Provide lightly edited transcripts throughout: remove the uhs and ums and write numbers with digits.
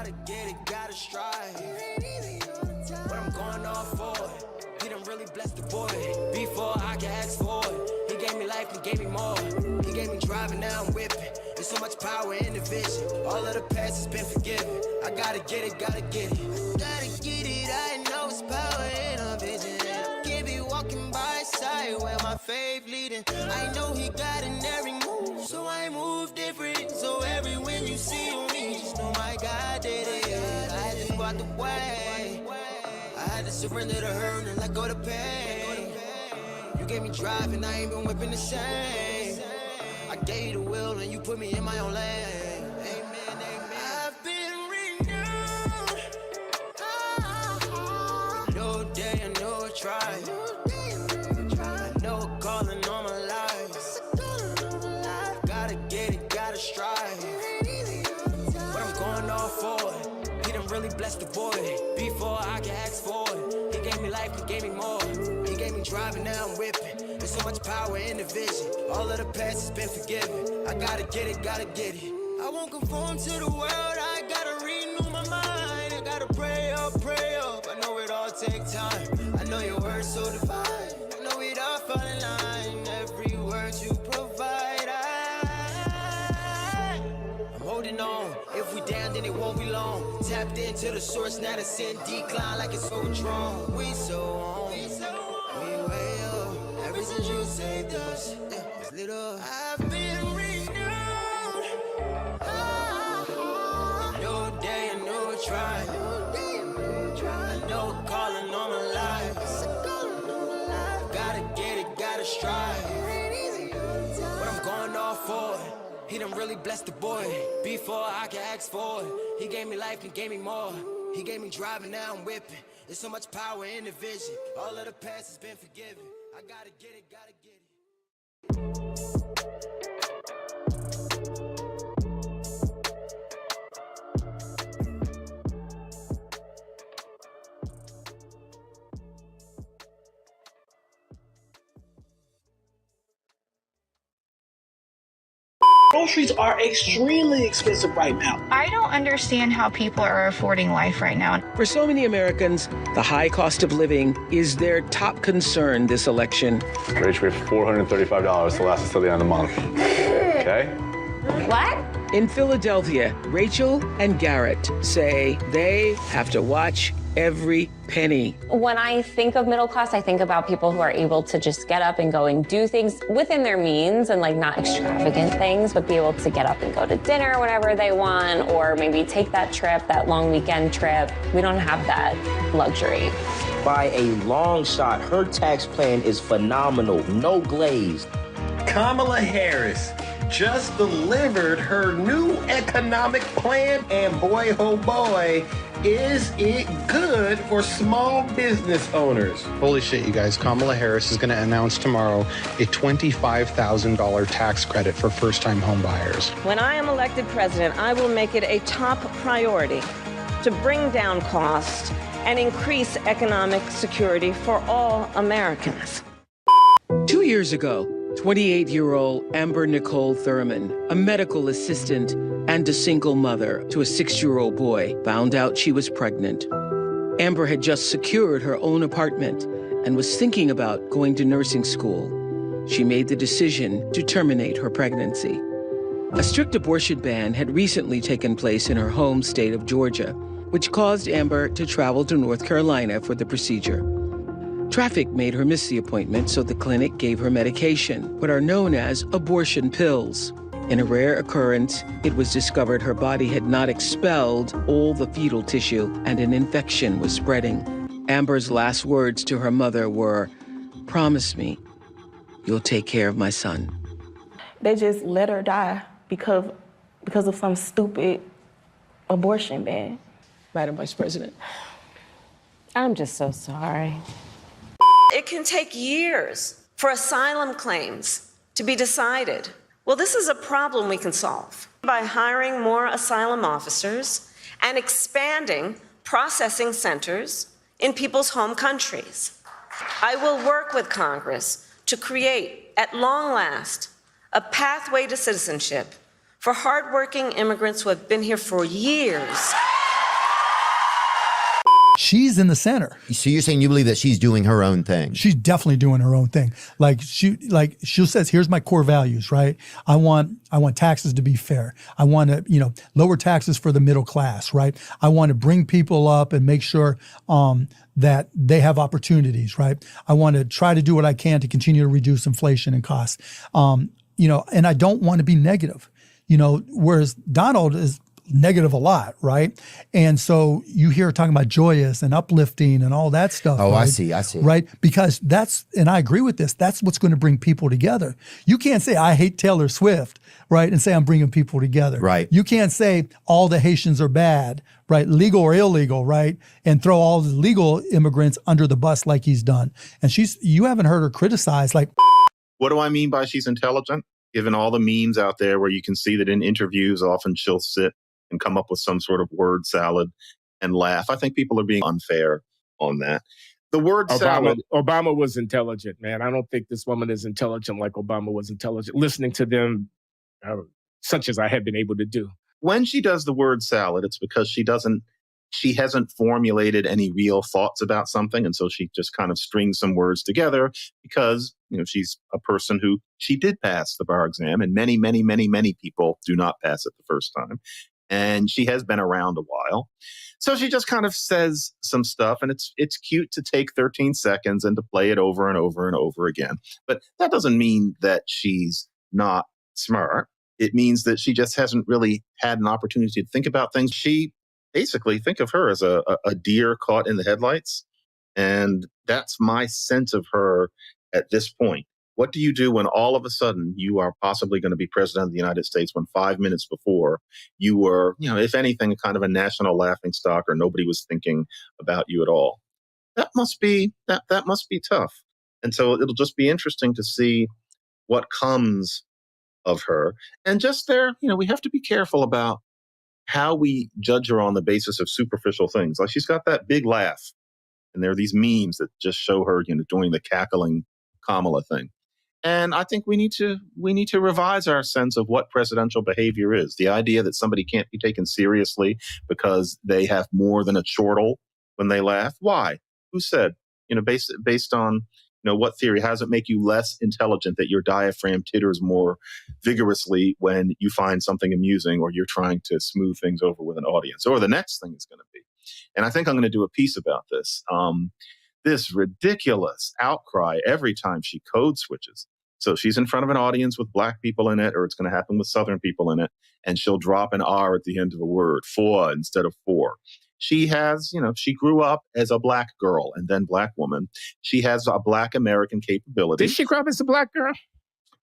Gotta get it, gotta strive. But I'm going all for it. He done really blessed the boy. Before I can ask for it. He gave me life, he gave me more. He gave me driving, now I'm whipping. There's so much power in the vision. All of the past has been forgiven. I gotta get it, gotta get it. Gotta get it, I know it's power in a vision. Can't be walking by his side where my faith leading. I know he got in every move, so I move different. So every win you see on me, just know my God did it. I just walked away. I had to surrender to hurt and let go to pain. You gave me drive and I ain't been whipping the same. I gave you the will and you put me in my own lane. Amen, amen. I've been renewed. No day, I know I tried. I know a calling on my life. Gotta get it, gotta strive. But I'm going all for it. He done really blessed the boy. Before I can ask for it. He gave me life, he gave me more. He gave me driving, now I'm whipping. There's so much power in the vision. All of the past has been forgiven. I gotta get it, gotta get it. I won't conform to the world, I gotta renew my mind. I gotta pray up, pray up. I know it all takes time. I know your word's so divine. I know it all fall in line. Every word you provide, I'm holding on. If we down, then it won't be long. Tapped into the source, now the sin decline like it's overdrawn. We so on, we way up. Ever since you saved us, it's lit up. I've been renewed. No day, I know I tried. I know a calling on my life. Gotta get it, gotta strive. But I'm going all for it. He done really blessed the boy. Before I can ask for it. He gave me life, he gave me more. He gave me driving, now I'm whipping. There's so much power in the vision. All of the past has been forgiven. I gotta get it, gotta get it. Groceries are extremely expensive right now. I don't understand how people are affording life right now. For so many Americans, the high cost of living is their top concern this election. Rach, we have $435 to last us till the end of the month. Okay? What? In Philadelphia, Rachel and Garrett say they have to watch every penny. When I think of middle class, I think about people who are able to just get up and go and do things within their means and like not extravagant things, but be able to get up and go to dinner whenever they want, or maybe take that trip, that long weekend trip. We don't have that luxury. By a long shot, her tax plan is phenomenal, no glaze. Kamala Harris just delivered her new economic plan, and boy, oh boy, is it good for small business owners. Holy shit, you guys. Kamala Harris is going to announce tomorrow a $25,000 tax credit for first-time home buyers. When I am elected president, I will make it a top priority to bring down costs and increase economic security for all Americans. 2 years ago, 28-year-old Amber Nicole Thurman, a medical assistant and a single mother to a 6-year-old boy, found out she was pregnant. Amber had just secured her own apartment and was thinking about going to nursing school. She made the decision to terminate her pregnancy. A strict abortion ban had recently taken place in her home state of Georgia, which caused Amber to travel to North Carolina for the procedure. Traffic made her miss the appointment, so the clinic gave her medication, what are known as abortion pills. In a rare occurrence, it was discovered her body had not expelled all the fetal tissue and an infection was spreading. Amber's last words to her mother were, "Promise me you'll take care of my son." They just let her die because of some stupid abortion ban. Madam Vice President. I'm just so sorry. It can take years for asylum claims to be decided. Well, this is a problem we can solve by hiring more asylum officers and expanding processing centers in people's home countries. I will work with Congress to create, at long last, a pathway to citizenship for hardworking immigrants who have been here for years she's in the center. So you're saying you believe that she's doing her own thing? She's definitely doing her own thing. She says, here's my core values, right? I want taxes to be fair. I want to, lower taxes for the middle class, right? I want to bring people up and make sure that they have opportunities, right? I want to try to do what I can to continue to reduce inflation and costs. And I don't want to be negative, whereas Donald is negative a lot, right? And so you hear talking about joyous and uplifting and all that stuff. Oh, right? I see. Right? Because and I agree with this, that's what's going to bring people together. You can't say, I hate Taylor Swift, right? And say, I'm bringing people together. Right. You can't say all the Haitians are bad, right? Legal or illegal, right? And throw all the legal immigrants under the bus like he's done. And you haven't heard her criticize like. What do I mean by she's intelligent? Given all the memes out there where you can see that in interviews, often she'll sit and come up with some sort of word salad and laugh. I think people are being unfair on that. The word salad. Obama was intelligent, man. I don't think this woman is intelligent like Obama was intelligent. Listening to them, such as I have been able to do. When she does the word salad, it's because she hasn't formulated any real thoughts about something. And so she just kind of strings some words together because, she's a person who she did pass the bar exam, and many, many, many, many people do not pass it the first time. And she has been around a while. So she just kind of says some stuff, and it's cute to take 13 seconds and to play it over and over and over again. But that doesn't mean that she's not smart. It means that she just hasn't really had an opportunity to think about things. She basically, think of her as a deer caught in the headlights. And that's my sense of her at this point. What do you do when all of a sudden you are possibly going to be president of the United States when 5 minutes before you were, if anything, kind of a national laughingstock or nobody was thinking about you at all? That must be tough. And so it'll just be interesting to see what comes of her. And just there, we have to be careful about how we judge her on the basis of superficial things. Like she's got that big laugh, and there are these memes that just show her, doing the cackling Kamala thing. And I think we need to revise our sense of what presidential behavior is. The idea that somebody can't be taken seriously because they have more than a chortle when they laugh. Why? Who said? Based on what theory? How does it make you less intelligent that your diaphragm titters more vigorously when you find something amusing or you're trying to smooth things over with an audience? Or the next thing is going to be. And I think I'm going to do a piece about this. This ridiculous outcry every time she code switches. So she's in front of an audience with black people in it, or it's going to happen with Southern people in it, and she'll drop an R at the end of a word, for instead of for. She has, she grew up as a black girl and then black woman. She has a black American capability. Did she grow up as a black girl?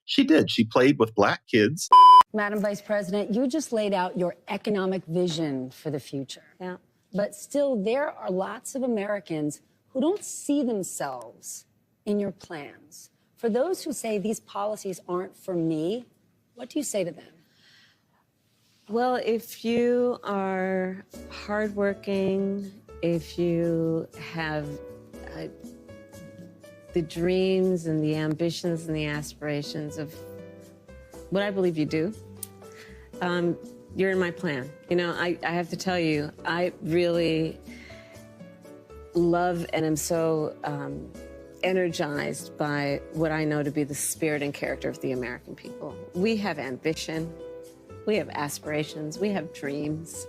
She did. She played with black kids. Madam Vice President, you just laid out your economic vision for the future. Yeah. But still, there are lots of Americans who don't see themselves in your plans. For those who say these policies aren't for me, what do you say to them? Well, if you are hardworking, if you have the dreams and the ambitions and the aspirations of what I believe you do, you're in my plan. I have to tell you, I really love and am so energized by what I know to be the spirit and character of the American people. We have ambition. We have aspirations. We have dreams.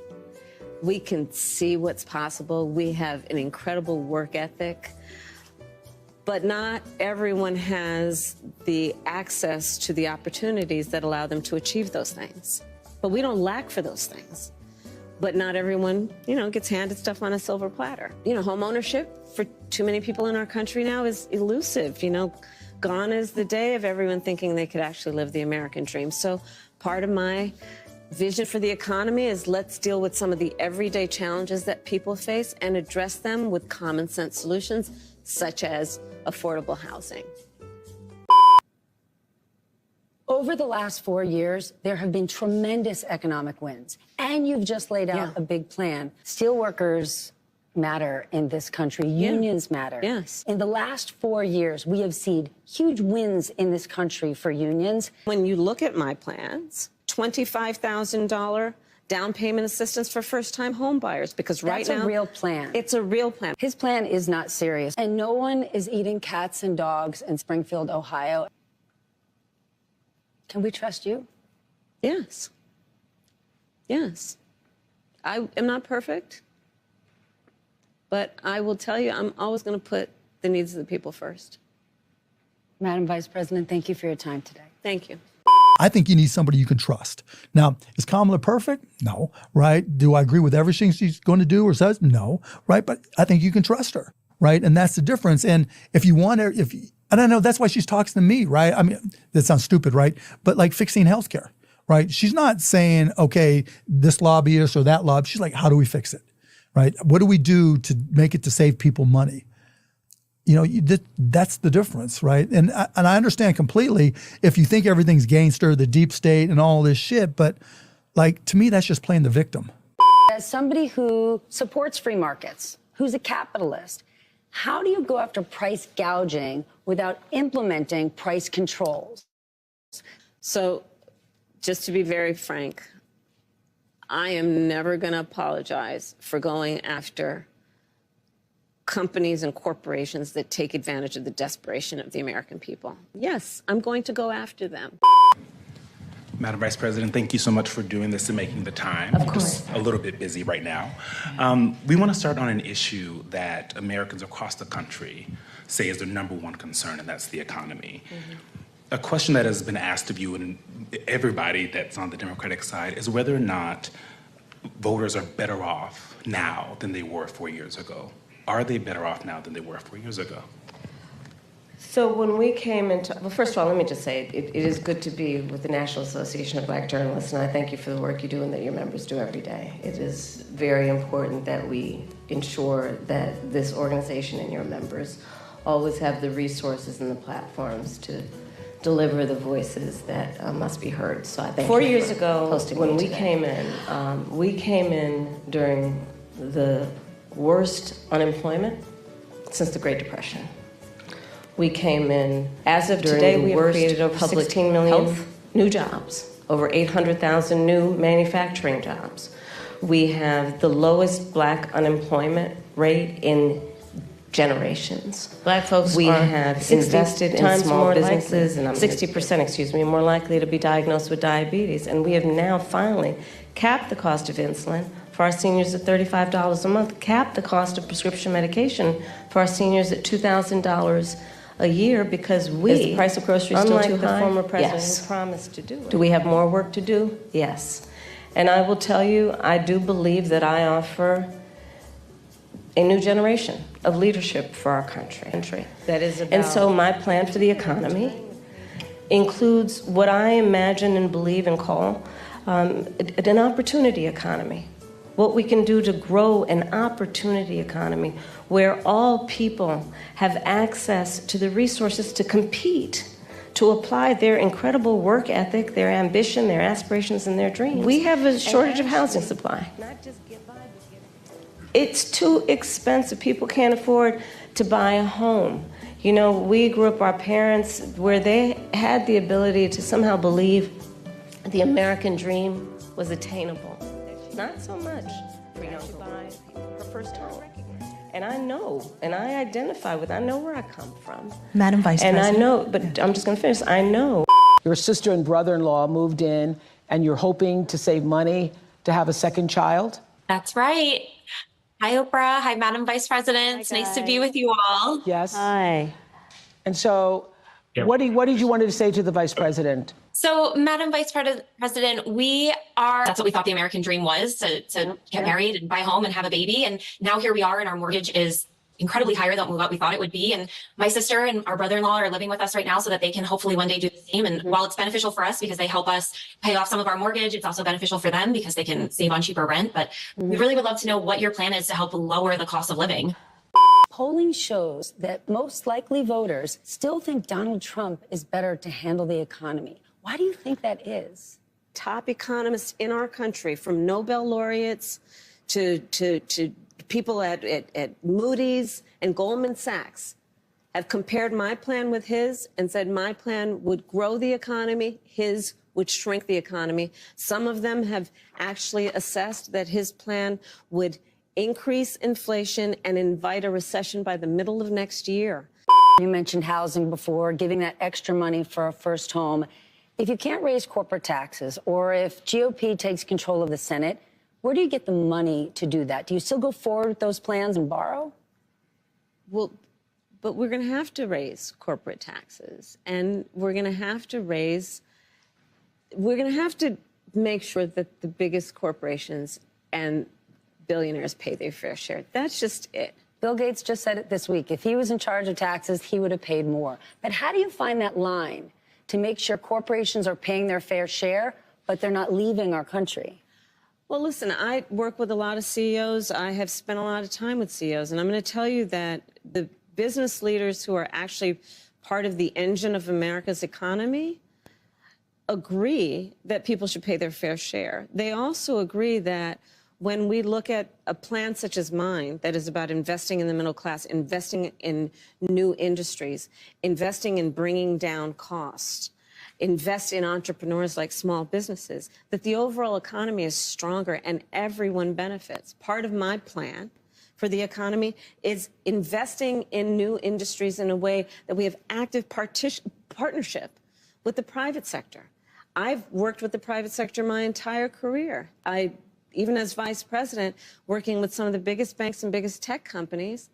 We can see what's possible. We have an incredible work ethic. But not everyone has the access to the opportunities that allow them to achieve those things. But we don't lack for those things. But not everyone, gets handed stuff on a silver platter. Home ownership for too many people in our country now is elusive. Gone is the day of everyone thinking they could actually live the American dream. So part of my vision for the economy is let's deal with some of the everyday challenges that people face and address them with common sense solutions, such as affordable housing. Over the last 4 years, there have been tremendous economic wins, and you've just laid out a big plan. Steelworkers matter in this country. Unions matter. Yes. In the last 4 years, we have seen huge wins in this country for unions. When you look at my plans, $25,000 down payment assistance for first-time home buyers, because right now... That's a real plan. It's a real plan. His plan is not serious. And no one is eating cats and dogs in Springfield, Ohio. Can we trust you? Yes. Yes. I am not perfect, but I will tell you, I'm always going to put the needs of the people first. Madam Vice President, thank you for your time today. Thank you. I think you need somebody you can trust. Now, is Kamala perfect? No, right? Do I agree with everything she's going to do or says? No, right? But I think you can trust her, right? And that's the difference. And if you want her, and I know that's why she's talking to me, right? I mean, that sounds stupid, right? But like fixing healthcare, right? She's not saying, okay, this lobbyist or that lobby. She's like, how do we fix it, right? What do we do to make it to save people money? You know, that's the difference, right? And I understand completely if you think everything's gangster, the deep state and all this shit, but like, to me, that's just playing the victim. As somebody who supports free markets, who's a capitalist, how do you go after price gouging without implementing price controls? So, just to be very frank, I am never going to apologize for going after companies and corporations that take advantage of the desperation of the American people. Yes, I'm going to go after them. Madam Vice President, thank you so much for doing this and making the time. Of course. Just a little bit busy right now. We want to start on an issue that Americans across the country say is their number one concern, and that's the economy. A question that has been asked of you and everybody that's on the Democratic side is whether or not voters are better off now than they were 4 years ago. Are they better off now than they were 4 years ago? So when we came into, well, first of all, let me just say, it is good to be with the National Association of Black Journalists, and I thank you for the work you do and that your members do every day. It is very important that we ensure that this organization and your members always have the resources and the platforms to deliver the voices that must be heard. So I thank 4 years ago, when we came in during the worst unemployment since the Great Depression. We came in, as of today, we have created over 16 million new jobs, over 800,000 new manufacturing jobs. We have the lowest Black unemployment rate in generations. Black folks have invested in small businesses, and 60%, more likely to be diagnosed with diabetes. And we have now finally capped the cost of insulin for our seniors at $35 a month, capped the cost of prescription medication for our seniors at $2,000 a year, because we, is the price of groceries still too high? The former president who promised to do it. Do we have more work to do? Yes. And I will tell you, I do believe that I offer a new generation of leadership for our country. That is about, and so my plan for the economy includes what I imagine and believe and call an opportunity economy. What we can do to grow an opportunity economy where all people have access to the resources to compete, to apply their incredible work ethic, their ambition, their aspirations, and their dreams. We have a shortage of housing supply. It's too expensive. People can't afford to buy a home. You know, we grew up, our parents, where they had the ability to somehow believe the American dream was attainable. Not so much for young to buy her first home. And I know, and I identify with, I know where I come from. Madam Vice President. And I know, but I'm just going to finish. I know. Your sister and brother-in-law moved in, and you're hoping to save money to have a second child? That's right. Hi, Oprah. Hi, Madam Vice President. It's nice to be with you all. Yes. Hi. And so what did you want to say to the Vice President? So, Madam Vice President, that's what we thought the American dream was, to get married and buy a home and have a baby. And now here we are, and our mortgage is incredibly higher than what we thought it would be. And my sister and our brother-in-law are living with us right now so that they can hopefully one day do the same. And while it's beneficial for us because they help us pay off some of our mortgage, it's also beneficial for them because they can save on cheaper rent. But we really would love to know what your plan is to help lower the cost of living. Polling shows that most likely voters still think Donald Trump is better to handle the economy. Why do you think that is? Top economists in our country, from Nobel laureates to people at Moody's and Goldman Sachs, have compared my plan with his and said my plan would grow the economy, his would shrink the economy. Some of them have actually assessed that his plan would increase inflation and invite a recession by the middle of next year. You mentioned housing before, giving that extra money for a first home. If you can't raise corporate taxes, or if GOP takes control of the Senate, where do you get the money to do that? Do you still go forward with those plans and borrow? Well, but we're going to have to raise corporate taxes, and we're going to have to make sure that the biggest corporations and billionaires pay their fair share. That's just it. Bill Gates just said it this week. If he was in charge of taxes, he would have paid more. But how do you find that line to make sure corporations are paying their fair share, but they're not leaving our country? Well, listen, I work with a lot of CEOs. I have spent a lot of time with CEOs, and I'm going to tell you that the business leaders who are actually part of the engine of America's economy agree that people should pay their fair share. They also agree that when we look at a plan such as mine that is about investing in the middle class, investing in new industries, investing in bringing down costs, invest in entrepreneurs like small businesses, that the overall economy is stronger and everyone benefits. Part of my plan for the economy is investing in new industries in a way that we have active partnership with the private sector. I've worked with the private sector my entire career. Even as vice president, working with some of the biggest banks and biggest tech companies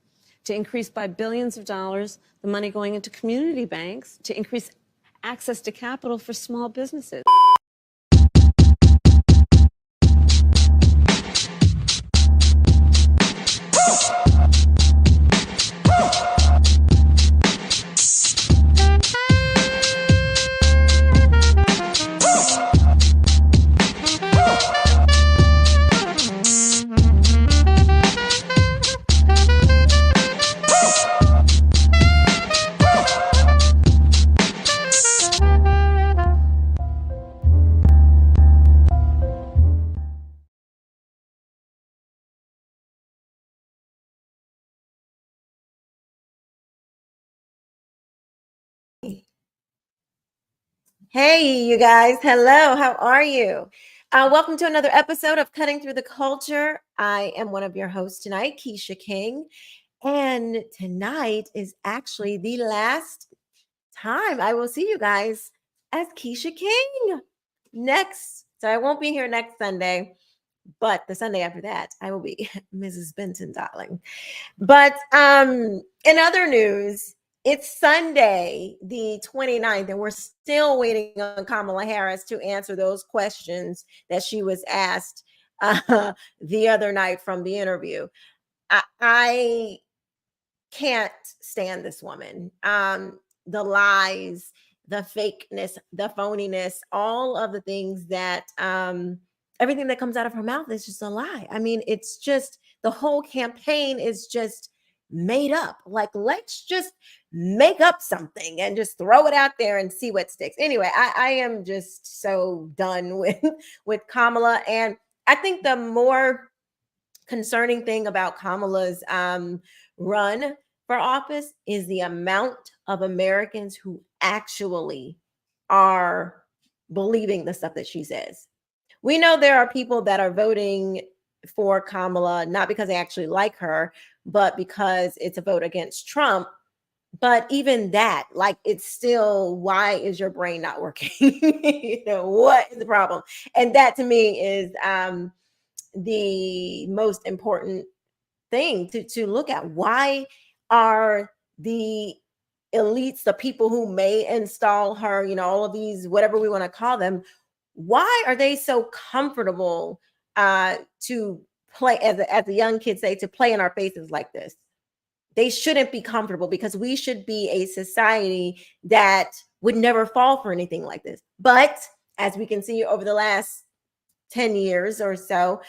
to increase by billions of dollars the money going into community banks to increase access to capital for small businesses. Hey, you guys. Hello. How are you? Welcome to another episode of Cutting Through the Culture. I am one of your hosts tonight, Quisha King. And tonight is actually the last time I will see you guys as Quisha King. So I won't be here next Sunday, but the Sunday after that, I will be Mrs. Benton, darling. But in other news, it's Sunday, the 29th, and we're still waiting on Kamala Harris to answer those questions that she was asked the other night from the interview. I can't stand this woman. The lies, the fakeness, the phoniness, all of the things that, everything that comes out of her mouth is just a lie. I mean, it's just, the whole campaign is just made up. Like, let's just make up something and just throw it out there and see what sticks. Anyway, I am just so done with Kamala. And I think the more concerning thing about Kamala's run for office is the amount of Americans who actually are believing the stuff that she says. We know there are people that are voting for Kamala, not because they actually like her, but because it's a vote against Trump. But even that, like, it's still, why is your brain not working? What is the problem? And that to me is the most important thing to look at. Why are the elites, the people who may install her, all of these, whatever we want to call them, why are they so comfortable to play, as the young kids say, to play in our faces like this? They shouldn't be comfortable, because we should be a society that would never fall for anything like this. But as we can see over the last 10 years or so,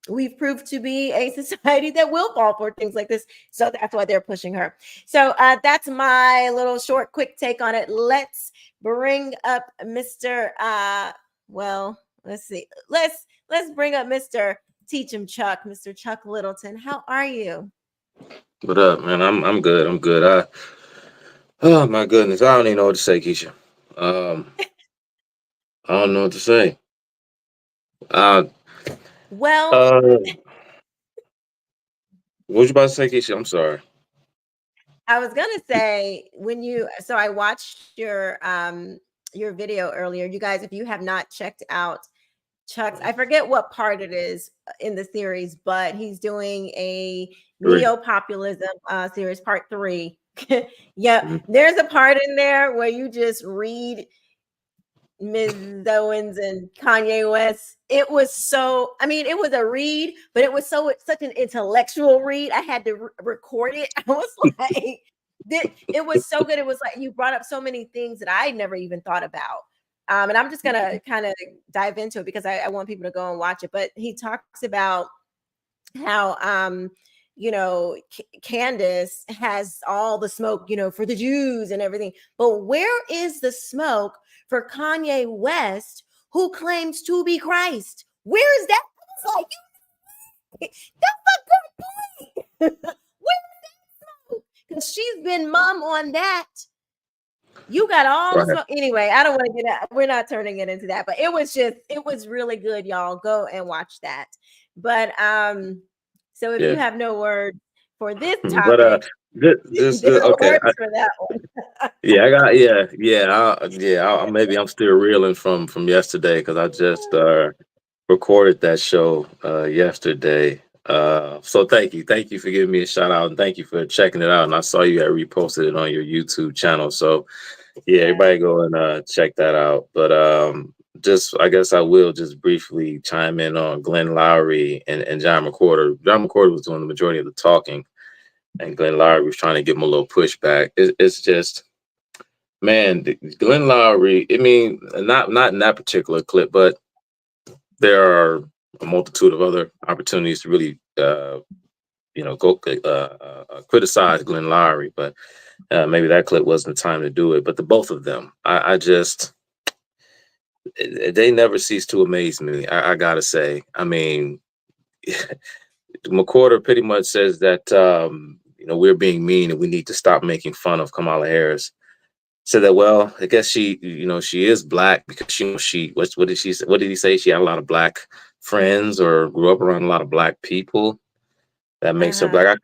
we've proved to be a society that will fall for things like this. So that's why they're pushing her. So that's my little short, quick take on it. Let's bring up Mr. Let's see. Let's bring up Mr. Teach Him Chuck, Mr. Chuck Littleton. How are you? What up, man? I'm good. I'm good. Oh my goodness, I don't even know what to say, Keisha. I don't know what to say. Uh, Well, what was you about to say, Keisha? I'm sorry. I was gonna say so I watched your video earlier. You guys, if you have not checked out Chuck's, I forget what part it is in the series, but he's doing a neo-populism series, part 3. Yeah, there's a part in there where you just read Ms. Owens and Kanye West. It was it was a read, but it was such an intellectual read. I had to record it. I was like, it was so good. It was like you brought up so many things that I never even thought about. And I'm just gonna kind of dive into it because I want people to go and watch it. But he talks about how Candace has all the smoke, for the Jews and everything. But where is the smoke for Kanye West, who claims to be Christ? Where is that? Like, that's a good point. Where is that smoke? Because she's been mum on that. You got all the smoke. Anyway, I don't want to get out. We're not turning it into that, but it was really good, y'all. Go and watch that. But so if you have no word for this topic, But okay. For that one. Yeah, I got maybe I'm still reeling from yesterday because I just recorded that show yesterday. So thank you for giving me a shout out and thank you for checking it out. And I saw you had reposted it on your YouTube channel. So yeah, everybody go and check that out. But I guess I will just briefly chime in on Glenn Lowry and John McWhorter. John McWhorter was doing the majority of the talking, and Glenn Lowry was trying to give him a little pushback. It's just, man, Glenn Lowry. I mean, not in that particular clip, but there are a multitude of other opportunities to really, go criticize Glenn Lowry, but maybe that clip wasn't the time to do it. But the both of them, they never cease to amaze me. I gotta say. I mean, McWhorter pretty much says that we're being mean and we need to stop making fun of Kamala Harris. Said that, well, I guess she is black because what did she say? What did he say? She had a lot of black friends or grew up around a lot of black people. That makes her black. I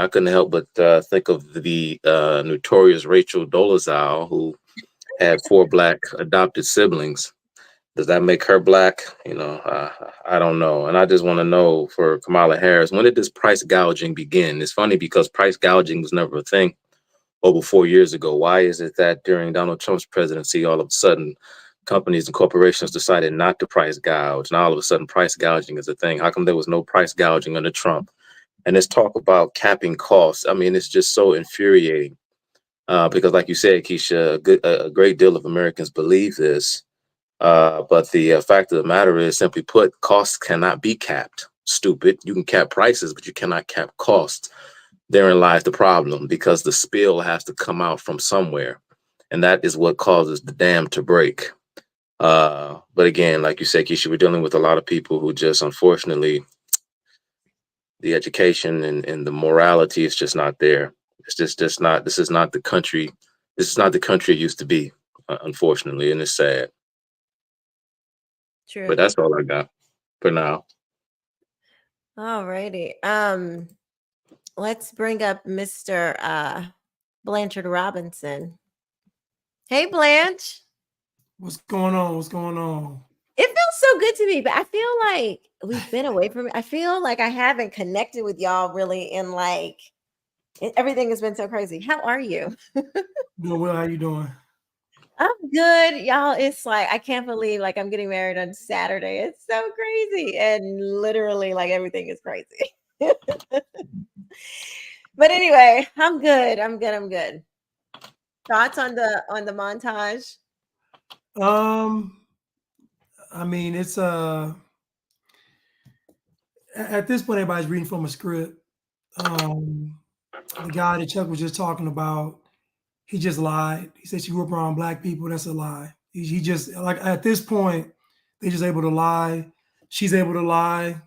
couldn't help but think of the notorious Rachel Dolezal, who had 4 black adopted siblings. Does that make her black? I don't know. And I just want to know for Kamala Harris, when did this price gouging begin? It's funny because price gouging was never a thing over 4 years ago. Why is it that during Donald Trump's presidency, all of a sudden, companies and corporations decided not to price gouge? And all of a sudden, price gouging is a thing. How come there was no price gouging under Trump? And this talk about capping costs, I mean, it's just so infuriating because, like you said, Keisha, a great deal of Americans believe this. But the fact of the matter is, simply put, costs cannot be capped. Stupid. You can cap prices, but you cannot cap costs. Therein lies the problem, because the spill has to come out from somewhere. And that is what causes the dam to break. But again, like you said, Keisha, we're dealing with a lot of people who just, unfortunately, the education and the morality is just not there. It's just not, this is not the country it used to be, unfortunately, and it's sad. True. But that's all I got for now. All righty. Let's bring up Mr. Blanchard Robinson. Hey, Blanche. What's going on? What's going on? It feels so good to me, but I feel like we've been away from it. I feel like I haven't connected with y'all really everything has been so crazy. How are you? Doing well. How you doing? I'm good, y'all. It's like I can't believe I'm getting married on Saturday. It's so crazy, and literally everything is crazy. But anyway, I'm good. I'm good. Thoughts on the montage? I mean, it's at this point everybody's reading from a script. The guy that Chuck was just talking about, he just lied. He said she grew up around black people. That's a lie. He just, at this point, they just able to lie. She's able to lie.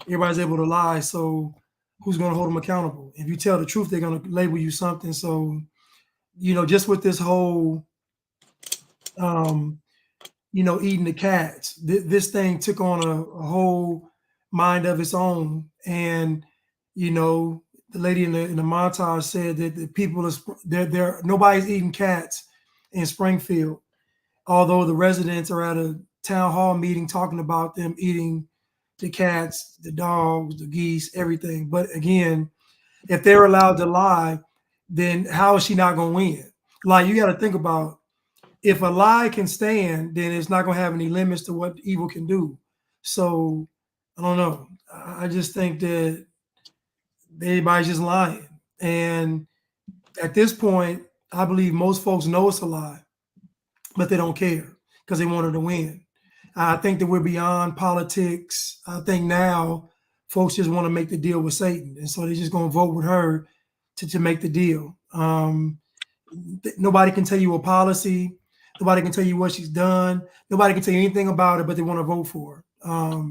Everybody's able to lie. So who's going to hold them accountable? If you tell the truth, they're going to label you something. So, just with this whole, eating the cats. This thing took on a whole mind of its own. And, the lady in the montage said that the people nobody's eating cats in Springfield, although the residents are at a town hall meeting talking about them eating the cats, the dogs, the geese, everything. But again, if they're allowed to lie, then how is she not going to win? Like, you got to think about, if a lie can stand, then it's not going to have any limits to what evil can do. So I don't know. I just think that everybody's just lying. And at this point, I believe most folks know it's a lie, but they don't care because they wanted to win. I think that we're beyond politics. I think now folks just want to make the deal with Satan. And so they're just going to vote with her to make the deal. Nobody can tell you a policy. Nobody can tell you what she's done. Nobody can tell you anything about it, but they want to vote for her.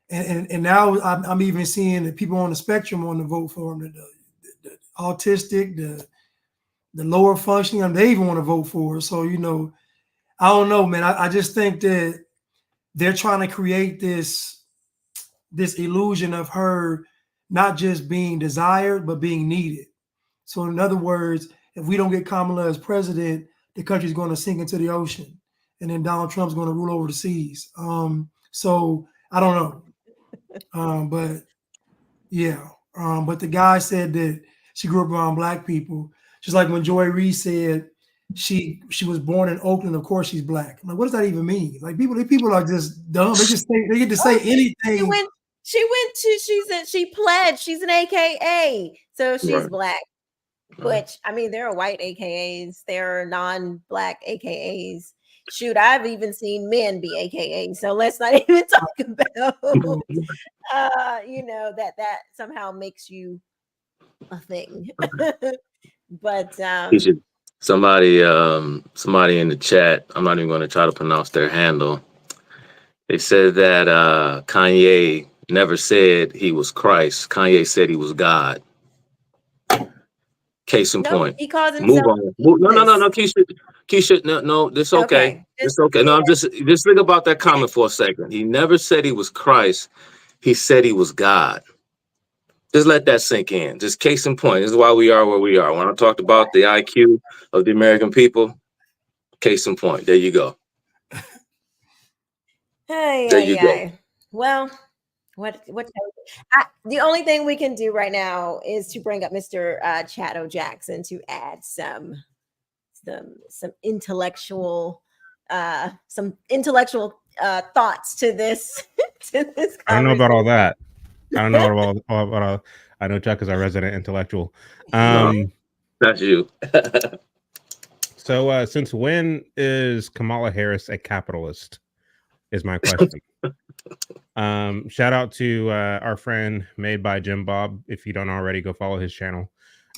And now I'm even seeing that people on the spectrum want to vote for them. The autistic, the lower functioning, they even want to vote for her. So, I don't know, man. I just think that they're trying to create this illusion of her not just being desired, but being needed. So in other words, if we don't get Kamala as president, the country's going to sink into the ocean, and then Donald Trump's going to rule over the seas. So I don't know. But yeah. But the guy said that she grew up around black people. Just like when Joy Reid said she was born in Oakland, of course she's black. I'm like, what does that even mean? Like, people are just dumb. They get to say anything. She pledged. She's an AKA, so she's Right. black. Which, I mean, there are white AKAs, there are non-black AKAs. Shoot, I've even seen men be AKAs. So let's not even talk about, that somehow makes you a thing. But Somebody in the chat, I'm not even going to try to pronounce their handle. They said that Kanye never said he was Christ. Kanye said he was God. Case in point. He calls Move himself. on. No, Quisha, no, this okay. It's okay. No, I'm just think about that comment for a second. He never said he was Christ. He said he was God. Just let that sink in. Just case in point. This is why we are where we are. When I talked about the IQ of the American people, case in point. There you go. There you go. Well, the only thing we can do right now is to bring up Mr. Chato Jackson to add some intellectual thoughts to this I don't know about all that. I don't know about all. I know Chuck is our resident intellectual. That's you. So since when is Kamala Harris a capitalist? Is my question. Shout out to our friend Made by Jim Bob. If you don't already, go follow his channel.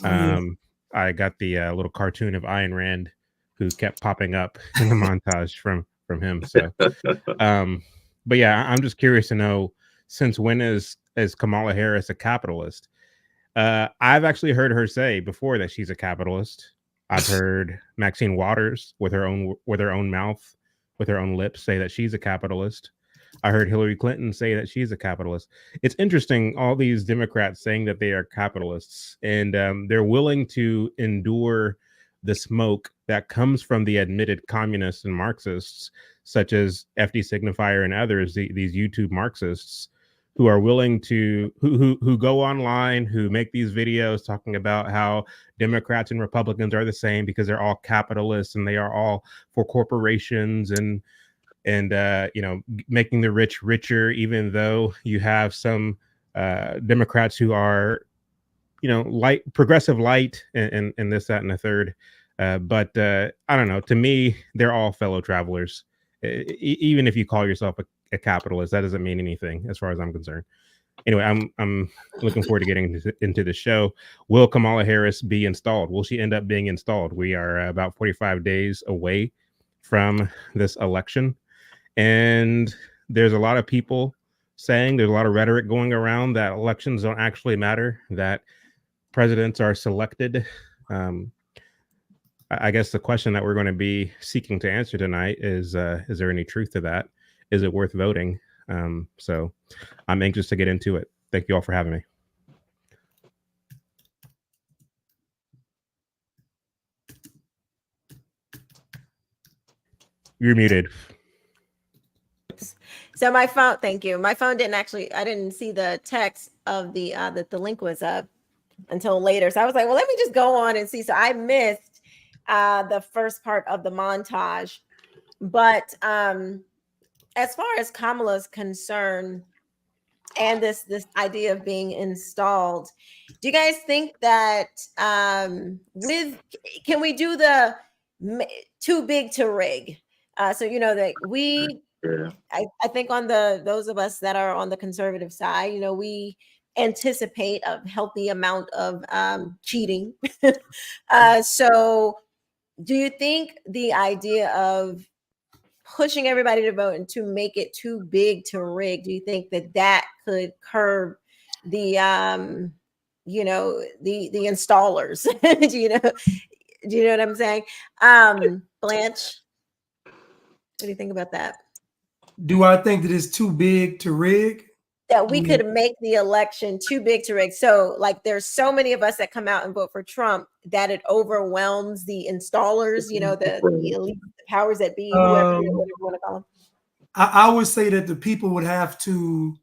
I got the little cartoon of Ayn Rand who kept popping up in the montage from him. So, but yeah, I'm just curious to know, since when is Kamala Harris a capitalist? I've actually heard her say before that she's a capitalist. I've heard Maxine Waters with her own mouth, with her own lips, say that she's a capitalist. I heard Hillary Clinton say that she's a capitalist. It's interesting, all these Democrats saying that they are capitalists, and they're willing to endure the smoke that comes from the admitted communists and Marxists, such as FD Signifier and others, these YouTube Marxists, who are willing to, who go online, who make these videos talking about how Democrats and Republicans are the same because they're all capitalists and they are all for corporations and making the rich richer, even though you have some Democrats who are, progressive light and this, that, and the third. But I don't know. To me, they're all fellow travelers. Even if you call yourself a capitalist, that doesn't mean anything as far as I'm concerned. Anyway, I'm looking forward to getting into the show. Will Kamala Harris be installed? Will she end up being installed? We are about 45 days away from this election. And there's a lot of people saying, there's a lot of rhetoric going around that elections don't actually matter, that presidents are selected. I guess the question that we're going to be seeking to answer tonight is there any truth to that? Is it worth voting? So I'm anxious to get into it. Thank you all for having me. You're muted. So my phone, thank you. My phone didn't actually, I didn't see the text of the that the link was up until later. So I was like, well, let me just go on and see. So I missed the first part of the montage. But as far as Kamala's concerned, and this idea of being installed, do you guys think that can we do the too big to rig? So you know that we, I think on those of us that are on the conservative side, you know, we anticipate a healthy amount of cheating. So do you think the idea of pushing everybody to vote and to make it too big to rig, do you think that that could curb the you know, the installers? do you know what I'm saying? Blanche, what do you think about that? Do I think that it's too big to rig? That we could make the election too big to rig. So like there's so many of us that come out and vote for Trump that it overwhelms the installers, you know, the elite, the powers that be, whoever you want to call them. I would say that the people would have to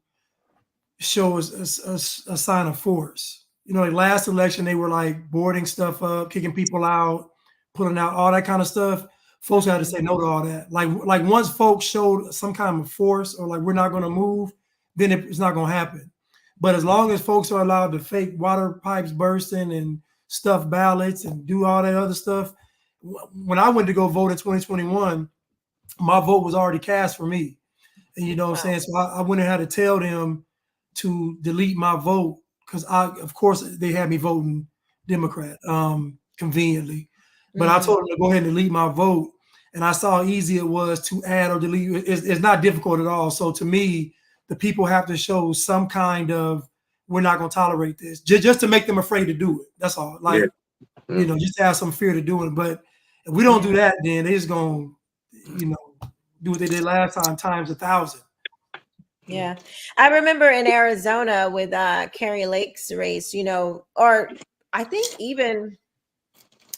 show us a sign of force. You know, like last election, they were like boarding stuff up, kicking people out, pulling out all that kind of stuff. Folks had to say no to all that. Like once folks showed some kind of force or like we're not going to move, then it's not going to happen. But as long as folks are allowed to fake water pipes bursting and stuff ballots and do all that other stuff, when I went to go vote in 2021, my vote was already cast for me. And you know what I'm saying? So I went and had to tell them to delete my vote because of course, they had me voting Democrat conveniently. But I told them to go ahead and delete my vote. And I saw how easy it was to add or delete. It's not difficult at all. So to me, the people have to show some kind of, we're not going to tolerate this, just to make them afraid to do it. That's all. Like, you know, just to have some fear to do it. But if we don't do that, then they're just going to, you know, do what they did last time times 1,000. Yeah. I remember in Arizona with Carrie Lake's race, you know, or I think even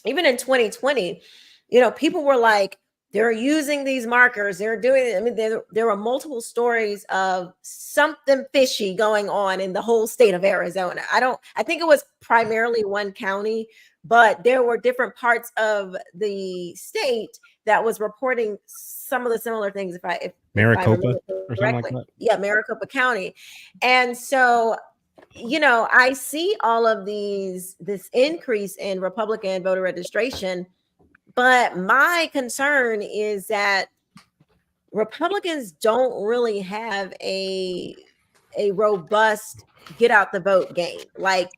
in 2020, you know, people were like, they're using these markers. They're doing it. I mean, there were multiple stories of something fishy going on in the whole state of Arizona. I think it was primarily one county, but there were different parts of the state that was reporting some of the similar things. If Maricopa or something like that. Yeah, Maricopa County. And so, you know, I see all of this increase in Republican voter registration. But my concern is that Republicans don't really have a robust get out the vote game. Like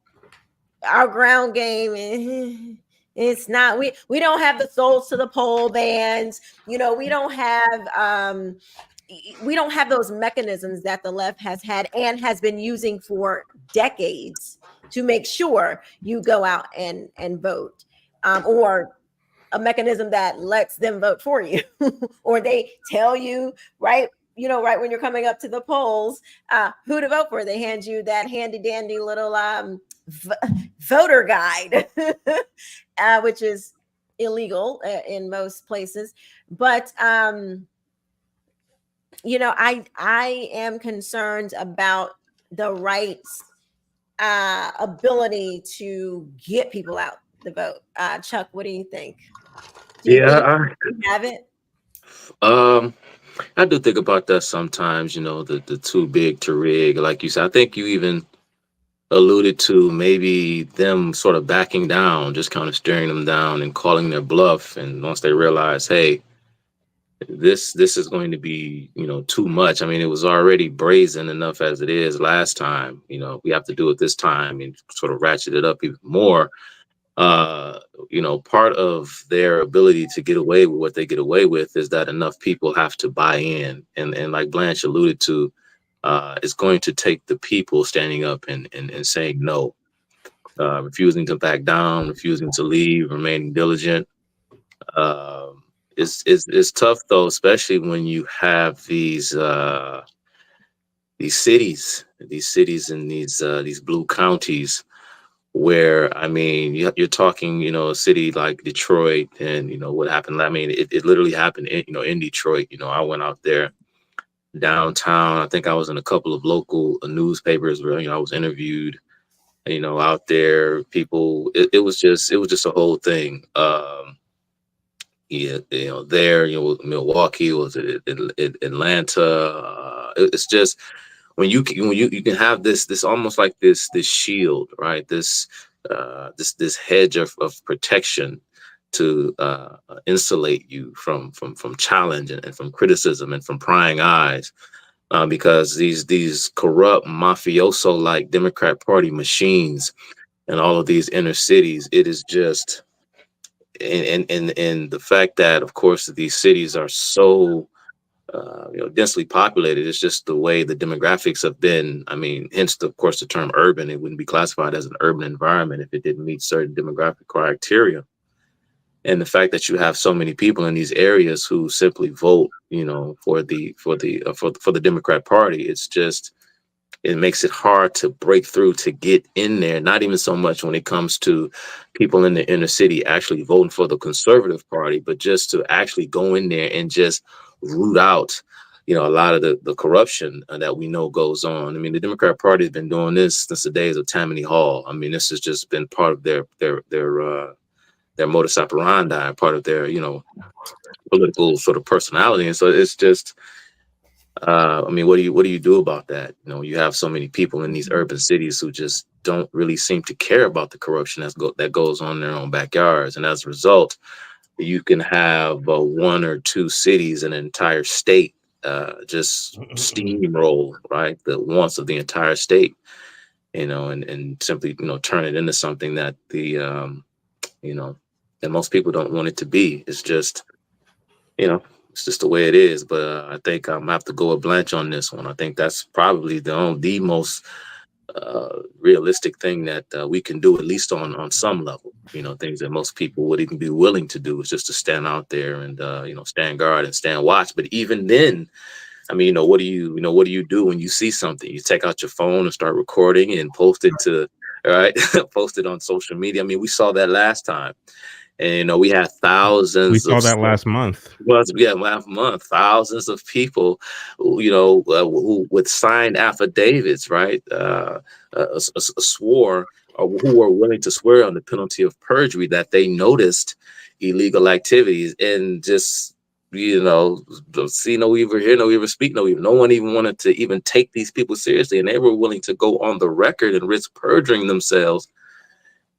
our ground game, it's not, we don't have the souls to the poll bands. You know, we don't have those mechanisms that the left has had and has been using for decades to make sure you go out and vote, or a mechanism that lets them vote for you, or they tell you right when you're coming up to the polls, who to vote for. They hand you that handy dandy little voter guide, which is illegal in most places. But you know, I am concerned about the right's ability to get people out the vote. Chuck, what do you think? Do you have it? I do think about that sometimes, you know, the too big to rig, like you said. I think you even alluded to maybe them sort of backing down, just kind of staring them down and calling their bluff. And once they realize, hey, this is going to be, you know, too much. I mean, it was already brazen enough as it is last time. You know, we have to do it this time and sort of ratchet it up even more. You know, part of their ability to get away with what they get away with is that enough people have to buy in. And like Blanche alluded to, it's going to take the people standing up and saying no, refusing to back down, refusing to leave, remaining diligent. It's tough though, especially when you have these cities in these blue counties where, I mean, you're talking, a city like Detroit, and what happened. I mean, it literally happened in Detroit. I went out there downtown. I think I was in a couple of local newspapers where I was interviewed. Out there, people. It was just a whole thing. Yeah, there, Milwaukee, was it Atlanta? It's just when you can have this almost like this shield, right? This hedge of protection to insulate you from challenge and from criticism and from prying eyes, because these corrupt mafioso like Democrat Party machines and all of these inner cities, it is just and the fact that, of course, these cities are so densely populated. It's just the way the demographics have been. I mean, hence, of course, the term urban. It wouldn't be classified as an urban environment if it didn't meet certain demographic criteria. And the fact that you have so many people in these areas who simply vote, for the Democrat Party, it makes it hard to break through, to get in there. Not even so much when it comes to people in the inner city actually voting for the conservative party, but just to actually go in there and just root out, a lot of the corruption that we know goes on. I mean, the Democrat Party has been doing this since the days of Tammany Hall. I mean, this has just been part of their modus operandi, part of their, political sort of personality. And so it's just, I mean, what do you do about that? You have so many people in these urban cities who just don't really seem to care about the corruption that goes on in their own backyards. And as a result, you can have one or two cities, an entire state, just steamroll, right, the wants of the entire state, and simply, turn it into something that that most people don't want it to be. It's just, it's just the way it is. But I think I'm gonna have to go with Blanche on this one. I think that's probably the most realistic thing that we can do, at least on some level. Things that most people would even be willing to do is just to stand out there and stand guard and stand watch. But even then, I mean, what do you do when you see something? You take out your phone and start recording and post it post it on social media. I mean, we saw that last time. And we had thousands. We saw that last month. Last month, thousands of people, who with signed affidavits, right, swore, or who were willing to swear on the penalty of perjury that they noticed illegal activities, and just see no evil, hear no evil, speak no evil. No one even wanted to even take these people seriously, and they were willing to go on the record and risk perjuring themselves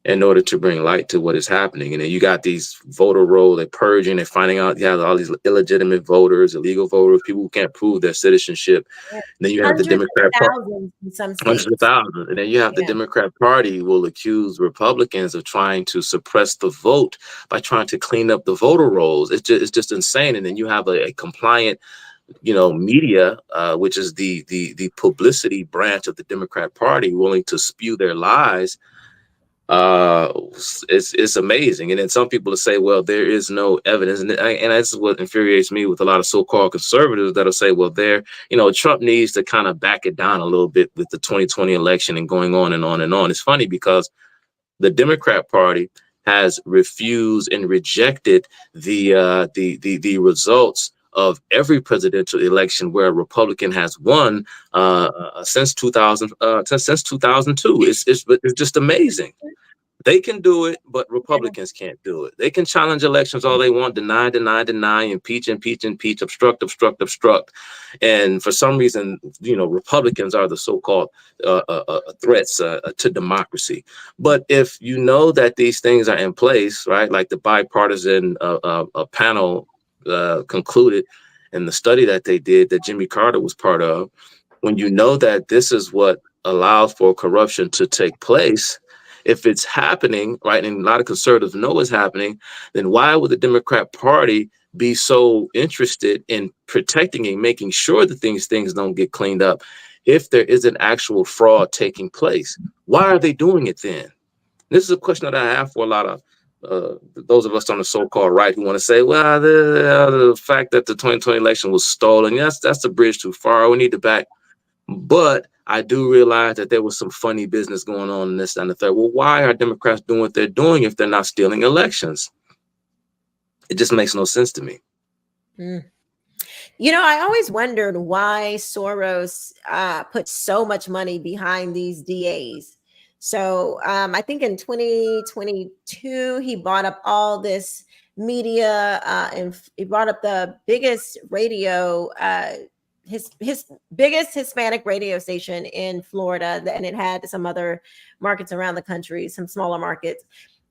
in order to bring light to what is happening. And then you got these voter rolls, they're purging, they're finding out you have all these illegitimate voters, illegal voters, people who can't prove their citizenship. And then you have the Democrat Party, hundreds of thousands. And then you have the Democrat Party will accuse Republicans of trying to suppress the vote by trying to clean up the voter rolls. It's just insane. And then you have a compliant media, which is the publicity branch of the Democrat Party, willing to spew their lies. It's amazing. And then some people will say, well, there is no evidence, and that's what infuriates me with a lot of so-called conservatives that'll say, well, Trump needs to kind of back it down a little bit with the 2020 election and going on and on and on. It's funny because the Democrat Party has refused and rejected the results of every presidential election where a Republican has won since 2000, since 2002. It's just amazing. They can do it, but Republicans can't do it. They can challenge elections all they want, deny, impeach, obstruct. And for some reason, Republicans are the so-called threats to democracy. But if you know that these things are in place, right, like the bipartisan panel concluded in the study that they did that Jimmy Carter was part of, when you know that this is what allows for corruption to take place, if it's happening, right, and a lot of conservatives know it's happening, then why would the Democrat Party be so interested in protecting and making sure that things don't get cleaned up if there is an actual fraud taking place? Why are they doing it then? This is a question that I have for a lot of those of us on the so-called right who want to say, well, the fact that the 2020 election was stolen, yes, that's the bridge too far. We need to back. But I do realize that there was some funny business going on in this and the third. Well, why are Democrats doing what they're doing if they're not stealing elections? It just makes no sense to me. You know, I always wondered why Soros put so much money behind these DAs. So I think in 2022, he bought up all this media and he brought up the biggest radio, his biggest Hispanic radio station in Florida, and it had some other markets around the country, some smaller markets.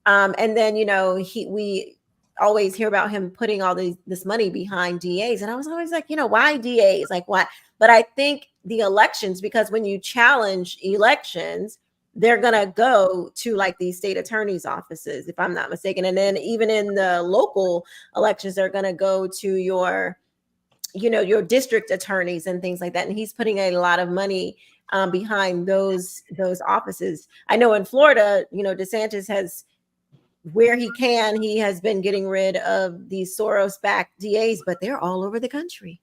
And then, you know, we always hear about him putting all this money behind DAs. And I was always like, you know, why DAs? Like, why? But I think the elections, because when you challenge elections, they're going to go to like these state attorneys' offices, if I'm not mistaken. And then even in the local elections, they're going to go to your, you know, your district attorneys and things like that. And he's putting a lot of money behind those offices. I know in Florida, you know, DeSantis has, where he has been getting rid of these Soros-backed DAs, but they're all over the country,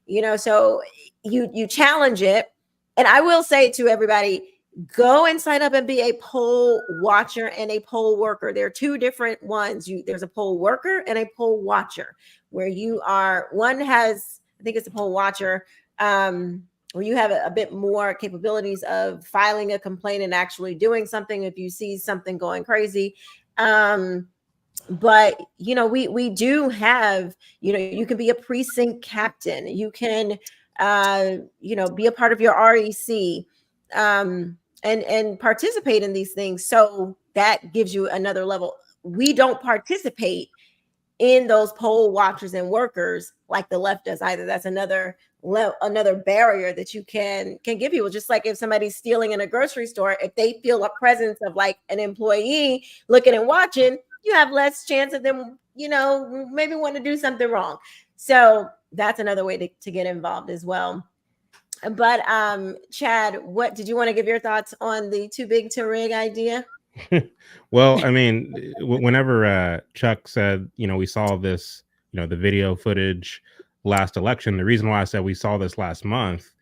you know. So you challenge it, and I will say to everybody, go and sign up and be a poll watcher and a poll worker. There are two different ones. There's a poll worker and a poll watcher, where you are. One has, I think it's a poll watcher, where you have a bit more capabilities of filing a complaint and actually doing something if you see something going crazy. But you know, we do have, you know, you can be a precinct captain, you can you know, be a part of your REC and participate in these things. So that gives you another level. We don't participate in those poll watchers and workers like the left does either. That's another barrier that you can give people. Just like if somebody's stealing in a grocery store, if they feel a presence of like an employee looking and watching, you have less chance of them, you know, maybe want to do something wrong. So that's another way to get involved as well. But Chad, what did you want to give your thoughts on the too big to rig idea? Well, I mean, whenever Chuck said, you know, we saw this, you know, the video footage last election, the reason why I said we saw this last month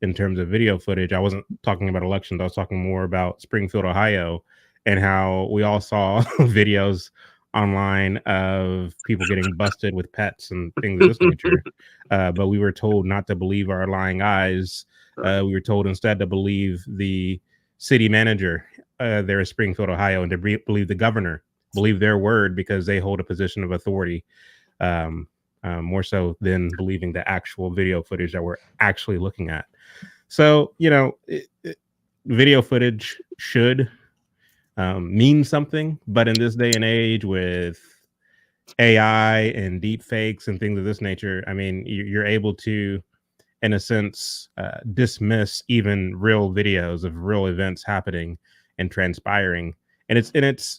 in terms of video footage, I wasn't talking about elections. I was talking more about Springfield, Ohio, and how we all saw videos online of people getting busted with pets and things of this nature. But we were told not to believe our lying eyes. We were told instead to believe the city manager there in Springfield, Ohio, and to believe the governor, believe their word, because they hold a position of authority, more so than believing the actual video footage that we're actually looking at. So, you know, video footage should mean something, but in this day and age with AI and deep fakes and things of this nature, I mean, you're able to, in a sense, dismiss even real videos of real events happening and transpiring. And it's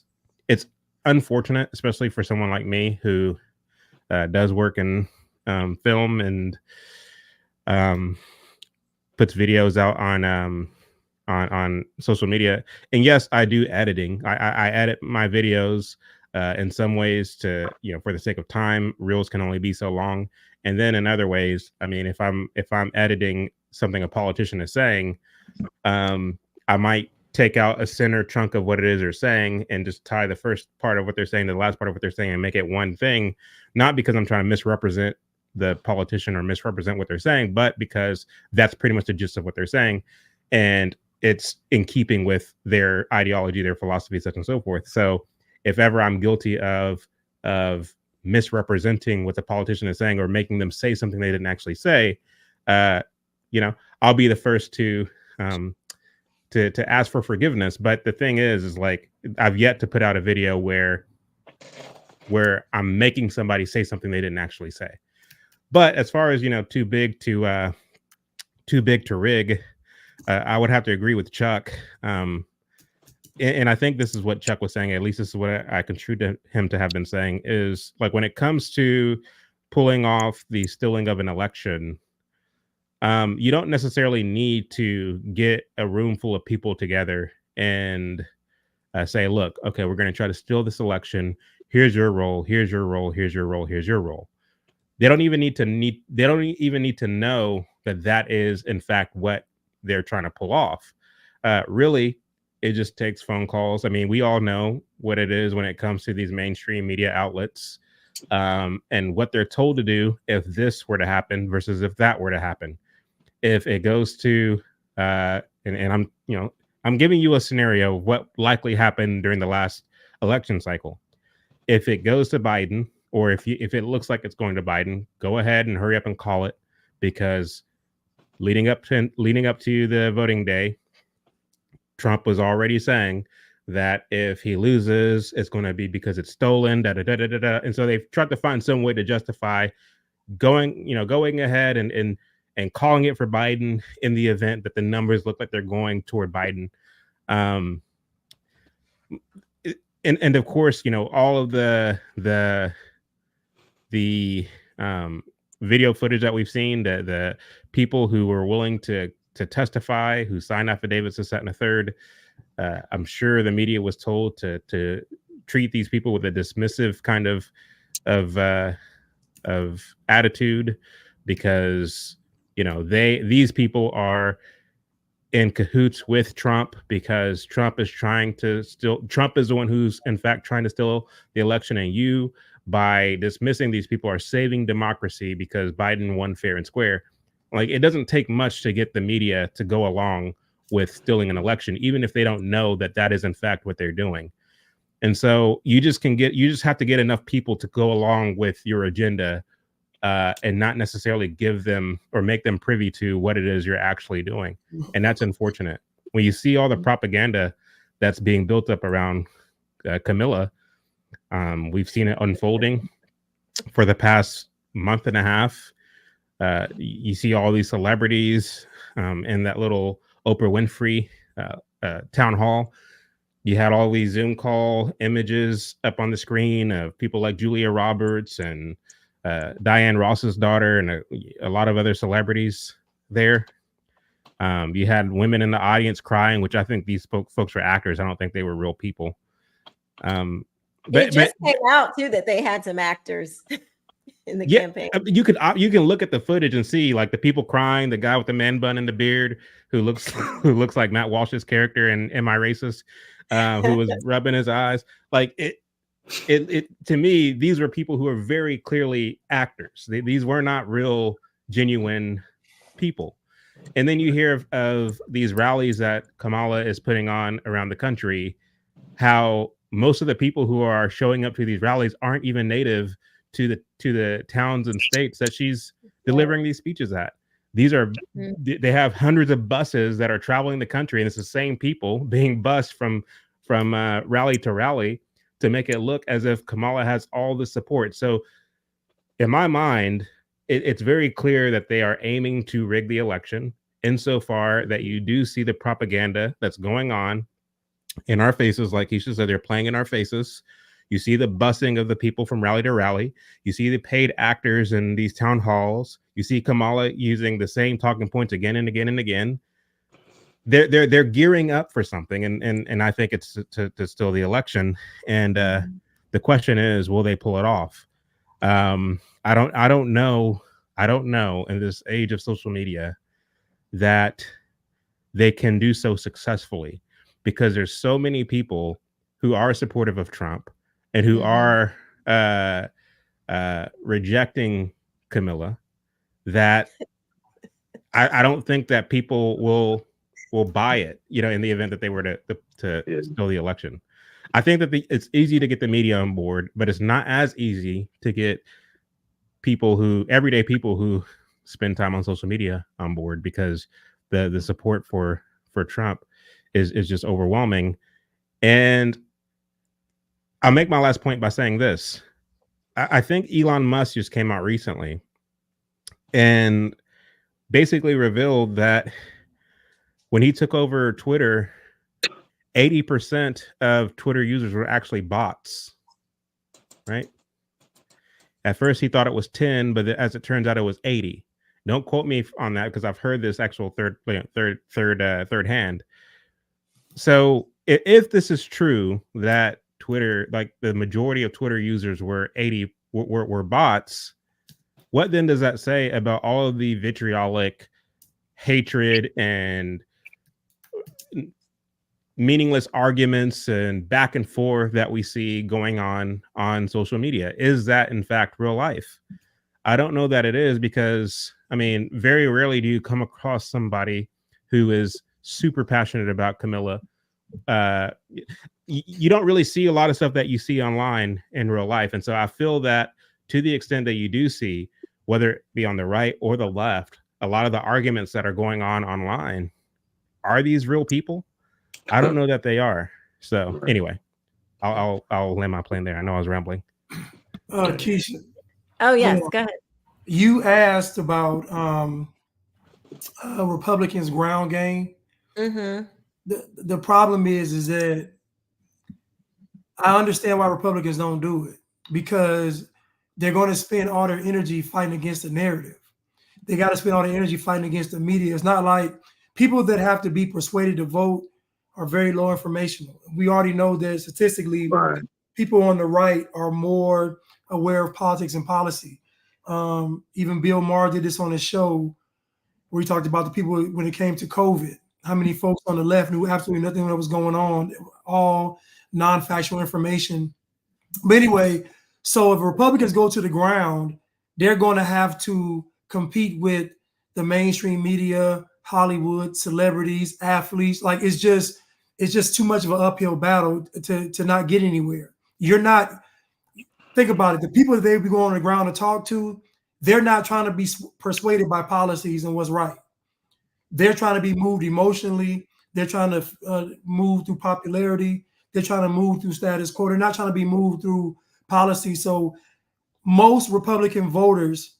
unfortunate, especially for someone like me who does work in film and puts videos out on social media. And yes, I do editing. I edit my videos in some ways to, you know, for the sake of time. Reels can only be so long. And then in other ways, I mean, if I'm editing something a politician is saying, I might take out a center chunk of what it is they're saying and just tie the first part of what they're saying to the last part of what they're saying and make it one thing, not because I'm trying to misrepresent the politician or misrepresent what they're saying, but because that's pretty much the gist of what they're saying. And it's in keeping with their ideology, their philosophy, such and so forth. So if ever I'm guilty of misrepresenting what the politician is saying or making them say something they didn't actually say, you know, I'll be the first to ask for forgiveness. But the thing is like, I've yet to put out a video where I'm making somebody say something they didn't actually say. But as far as, you know, too big to rig, I would have to agree with Chuck. And I think this is what Chuck was saying, at least this is what I construed to him to have been saying, is like when it comes to pulling off the stealing of an election, you don't necessarily need to get a room full of people together and say, look, okay, we're going to try to steal this election. Here's your role. Here's your role. Here's your role. Here's your role. They don't even need to know that that is in fact what they're trying to pull off. Really, it just takes phone calls. I mean, we all know what it is when it comes to these mainstream media outlets, and what they're told to do if this were to happen versus if that were to happen. If it goes to, and I'm giving you a scenario of what likely happened during the last election cycle. If it goes to Biden, or if it looks like it's going to Biden, go ahead and hurry up and call it, because leading up to the voting day, Trump was already saying that if he loses, it's going to be because it's stolen. And so they've tried to find some way to justify going ahead and calling it for Biden in the event that the numbers look like they're going toward Biden. And of course, all of the video footage that we've seen, the people who were willing to testify, who signed affidavits, this, that, and a third. I'm sure the media was told to treat these people with a dismissive kind of attitude, because these people are in cahoots with Trump, because Trump is the one who's in fact trying to steal the election, and you, by dismissing these people, are saving democracy because Biden won fair and square. Like, it doesn't take much to get the media to go along with stealing an election, even if they don't know that that is in fact what they're doing. And so you just have to get enough people to go along with your agenda, and not necessarily give them or make them privy to what it is you're actually doing. And that's unfortunate. When you see all the propaganda that's being built up around Kamala, we've seen it unfolding for the past month and a half. You see all these celebrities in that little Oprah Winfrey town hall. You had all these Zoom call images up on the screen of people like Julia Roberts and Diane Ross's daughter, and a lot of other celebrities there. You had women in the audience crying, which I think these folks were actors. I don't think they were real people. It just came out too that they had some actors in the campaign. You can look at the footage and see, like, the people crying, the guy with the man bun and the beard who looks like Matt Walsh's character in Am I Racist, who was rubbing his eyes. Like, it to me, these were people who are very clearly actors. These were not real, genuine people. And then you hear of these rallies that Kamala is putting on around the country, how most of the people who are showing up to these rallies aren't even native to the towns and states that she's delivering these speeches at. They have hundreds of buses that are traveling the country, and it's the same people being bused from rally to rally to make it look as if Kamala has all the support. So in my mind, it's very clear that they are aiming to rig the election, insofar that you do see the propaganda that's going on in our faces. Like Quisha said, they're playing in our faces. You see the busing of the people from rally to rally. You see the paid actors in these town halls. You see Kamala using the same talking points again and again and again. They're gearing up for something, and I think it's to steal the election. And the question is, will they pull it off? I don't know in this age of social media that they can do so successfully, because there's so many people who are supportive of Trump and who are rejecting Kamala, that I don't think that people will buy it, in the event that they were to steal the election. I think that it's easy to get the media on board, but it's not as easy to get everyday people who spend time on social media on board, because the support for Trump is just overwhelming. And I'll make my last point by saying this. I think Elon Musk just came out recently and basically revealed that when he took over Twitter, 80% of Twitter users were actually bots, right? At first, he thought it was 10, but as it turns out, it was 80. Don't quote me on that, because I've heard this actual third hand. So if this is true that Twitter, like the majority of Twitter users were bots, what then does that say about all of the vitriolic hatred and meaningless arguments and back and forth that we see going on social media? Is that in fact real life? I don't know that it is, because I mean, very rarely do you come across somebody who is super passionate about Camilla. You don't really see a lot of stuff that you see online in real life. And so I feel that to the extent that you do see, whether it be on the right or the left, a lot of the arguments that are going on online, are these real people? I don't know that they are. So anyway, I'll land my plane there. I know I was rambling. Quisha. Oh yes, go ahead. You asked about Republicans' ground game. Mm-hmm. The problem is that I understand why Republicans don't do it, because they're going to spend all their energy fighting against the narrative. They got to spend all their energy fighting against the media. It's not like people that have to be persuaded to vote are very low informational. We already know that statistically, people on the right are more aware of politics and policy. Even Bill Maher did this on his show where he talked about the people when it came to COVID, how many folks on the left knew absolutely nothing that was going on, all non-factual information. But anyway, so if Republicans go to the ground, they're going to have to compete with the mainstream media, Hollywood, celebrities, athletes. Like it's just too much of an uphill battle to not get anywhere. You're not, think about it, the people that they be going on the ground to talk to, they're not trying to be persuaded by policies and what's right. They're trying to be moved emotionally. They're trying to move through popularity. They're trying to move through status quo. They're not trying to be moved through policy. So most Republican voters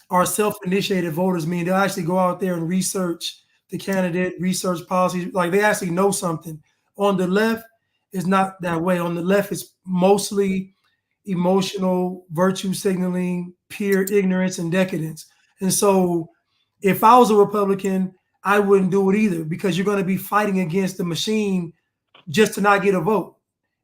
are self-initiated voters, meaning they'll actually go out there and research the candidate, research policies. Like they actually know something. On the left, it's not that way. On the left, it's mostly emotional, virtue signaling, pure ignorance and decadence. And so if I was a Republican, I wouldn't do it either, because you're going to be fighting against the machine just to not get a vote.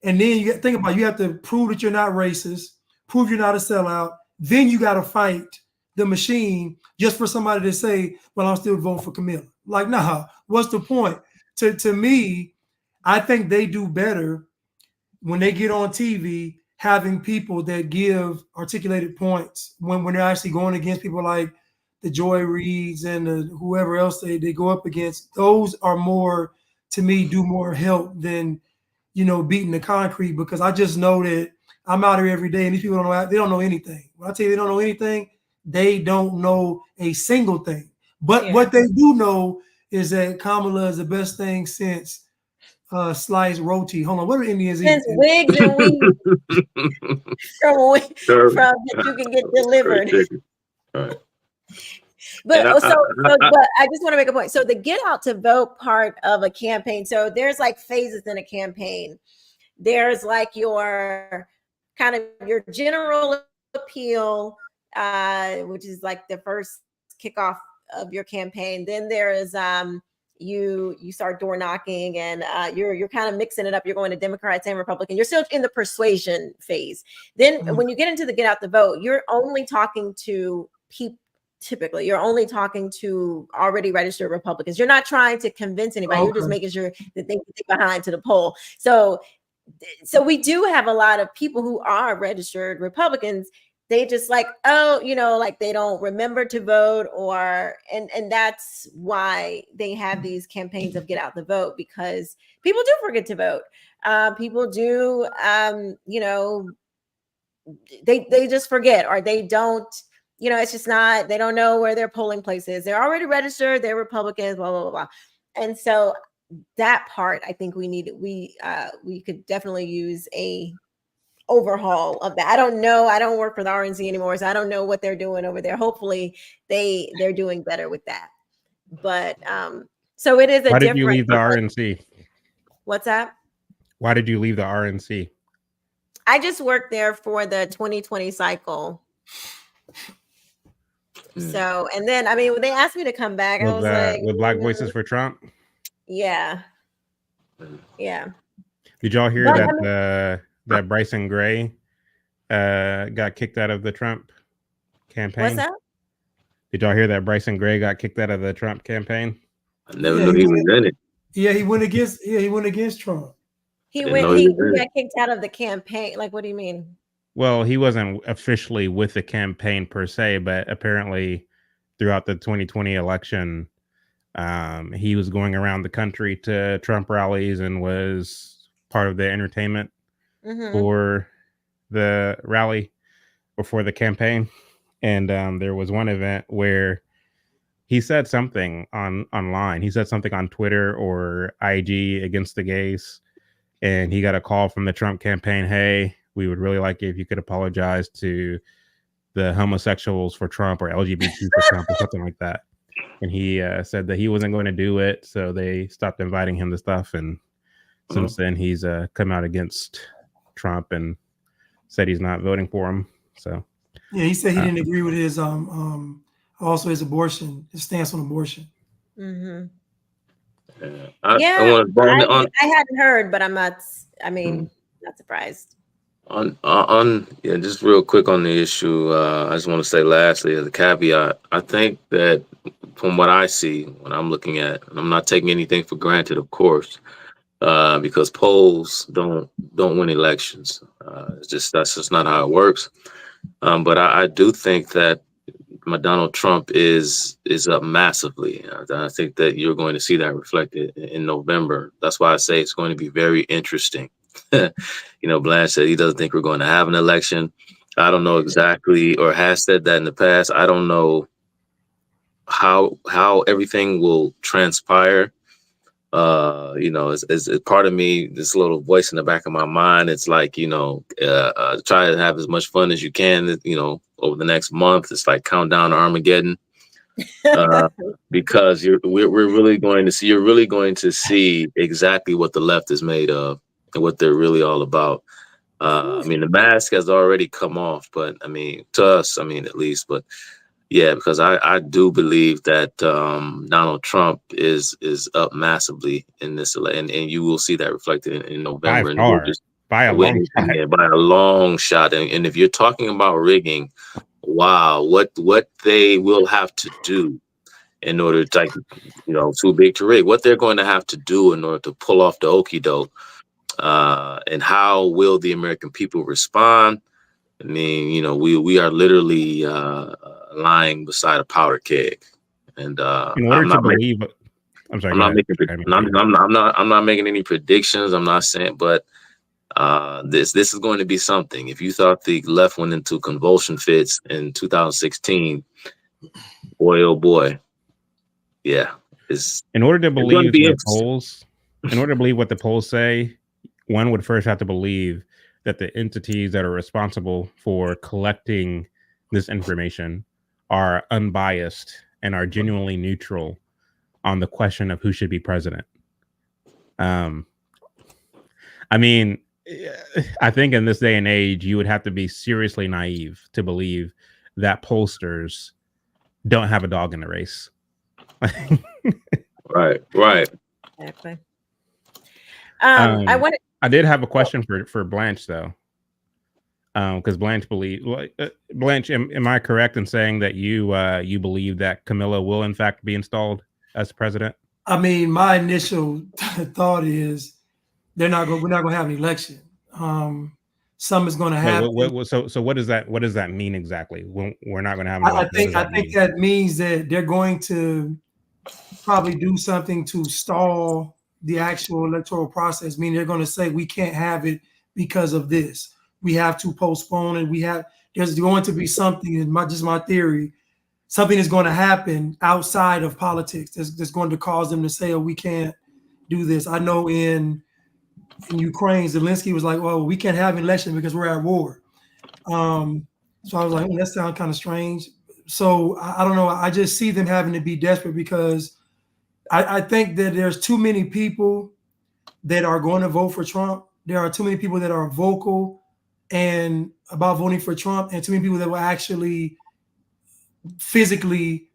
And then you think about it, you have to prove that you're not racist, prove you're not a sellout. Then you got to fight the machine just for somebody to say, well, I'm still voting for Camilla. Like, nah, what's the point? To me, I think they do better when they get on TV having people that give articulated points when they're actually going against people like the Joy Reids and whoever else they go up against. Those are more, to me, do more help than, beating the concrete, because I just know that I'm out here every day and these people they don't know anything. When I tell you they don't know anything, they don't know a single thing. But what they do know is that Kamala is the best thing since sliced roti. Hold on, what are Indians eat? Since wigs and weeds from that you can get delivered. Right. But I just want to make a point. So the get out to vote part of a campaign. So there's like phases in a campaign. There's like your kind of your general appeal, which is like the first kickoff of your campaign. Then there is you start door knocking and you're kind of mixing it up. You're going to Democrats and Republican. You're still in the persuasion phase. Then when you get into the get out the vote, you're only talking to people. Typically, you're only talking to already registered Republicans. You're not trying to convince anybody. You're just making sure that they get behind to the poll. So we do have a lot of people who are registered Republicans. They just like, like they don't remember to vote, and that's why they have these campaigns of get out the vote, because people do forget to vote. People do, they just forget, or they don't. It's just not, they don't know where their polling place is. They're already registered, they're Republicans, blah, blah, blah, blah. And so that part, I think we could definitely use a overhaul of that. I don't know. I don't work for the RNC anymore, so I don't know what they're doing over there. Hopefully they're doing better with that. But so it is a Why different. Did you leave the RNC? What's that? Why did you leave the RNC? I just worked there for the 2020 cycle. So, and then, when they asked me to come back, I was like, with Black Voices for Trump. Yeah. Yeah. Did y'all hear But, that I mean, that Bryson Gray got kicked out of the Trump campaign? what's that? Did y'all hear that Bryson Gray got kicked out of the Trump campaign? I never knew he was in it. Yeah, he went against Trump. He Didn't went. know he He was in it. got kicked out of the campaign. Like, what do you mean? Well, he wasn't officially with the campaign per se, but apparently throughout the 2020 election, he was going around the country to Trump rallies and was part of the entertainment for the rally before the campaign. And there was one event where he said something online. He said something on Twitter or IG against the gays. And he got a call from the Trump campaign. Hey, we would really like it if you could apologize to the homosexuals for Trump or LGBT for Trump or something like that. And he said that he wasn't going to do it. So they stopped inviting him to stuff. And since then, he's come out against Trump and said he's not voting for him. So Yeah, he said he didn't agree with his also his stance on abortion. Mm-hmm. I I hadn't heard, but I'm not. I mean, not surprised. Just real quick on the issue. I just want to say, lastly, as a caveat, I think that from what I see, when I'm looking at, and I'm not taking anything for granted, of course, because polls don't win elections. That's just not how it works. But I do think that Donald Trump is up massively. I think that you're going to see that reflected in November. That's why I say it's going to be very interesting. Blanche said he doesn't think we're going to have an election. I don't know exactly, or has said that in the past. I don't know how everything will transpire. As part of me, this little voice in the back of my mind, it's like, try to have as much fun as you can, over the next month. It's like countdown to Armageddon, because you're really going to see exactly what the left is made of and what they're really all about. The mask has already come off, but to us, at least, but yeah, because I do believe that Donald Trump is up massively in this election, and you will see that reflected in November. By a long shot. And if you're talking about rigging, wow, what they will have to do in order to, too big to rig, what they're going to have to do in order to pull off the okie doke, and how will the American people respond? We are literally lying beside a powder keg, and in order to believe, I'm sorry, I'm not making any predictions. I'm not saying, but this is going to be something. If you thought the left went into convulsion fits in 2016, boy, oh boy, yeah. In order to believe the polls, in order to believe what the polls say, one would first have to believe that the entities that are responsible for collecting this information are unbiased and are genuinely neutral on the question of who should be president. I think in this day and age, you would have to be seriously naive to believe that pollsters don't have a dog in the race. Right. Exactly. I did have a question for Blanche though, because Blanche Blanche, am I correct in saying that you believe that Kamala will in fact be installed as president? My initial thought is we're not going to have an election. Something is going to happen. So what does that mean exactly? We're not going to have an election. I think that means that they're going to probably do something to stall the actual electoral process. Meaning they're going to say we can't have it because of this. We have to postpone it. There's going to be something, in my theory, something is going to happen outside of politics that's going to cause them to say, oh, we can't do this. I know in Ukraine, Zelensky was like, well, we can't have an election because we're at war. So I was like, that sounds kind of strange. So I don't know. I just see them having to be desperate because I think that there's too many people that are going to vote for Trump. There are too many people that are vocal and about voting for Trump, and too many people that will actually physically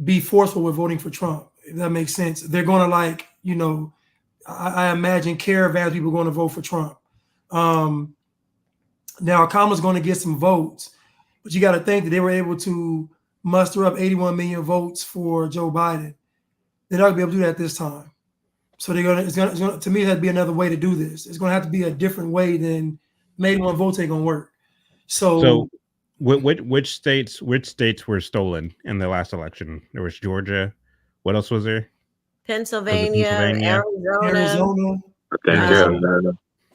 be forceful with voting for Trump, if that makes sense. They're going to I imagine caravans people going to vote for Trump. Now Kamala's going to get some votes, but you got to think that they were able to muster up 81 million votes for Joe Biden. They're not going to be able to do that this time. So it's gonna to me, it has to be another way to do this. It's going to have to be a different way than 81 votes ain't going to work. So which states were stolen in the last election? There was Georgia. What else was there? Pennsylvania, Arizona. I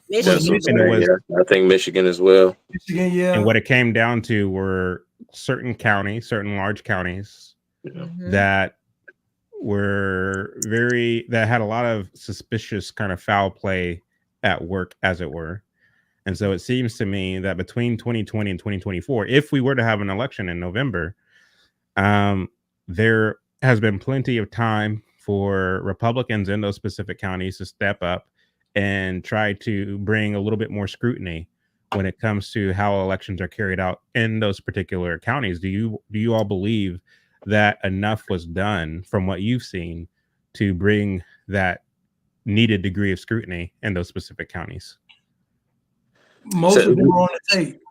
think Michigan. I think Michigan as well. Michigan, yeah. And what it came down to were certain counties, certain large counties that had a lot of suspicious kind of foul play at work, as it were. And so it seems to me that between 2020 and 2024, if we were to have an election in November, there has been plenty of time for Republicans in those specific counties to step up and try to bring a little bit more scrutiny when it comes to how elections are carried out in those particular counties. Do you all believe that enough was done from what you've seen to bring that needed degree of scrutiny in those specific counties? Most of them are on the tape.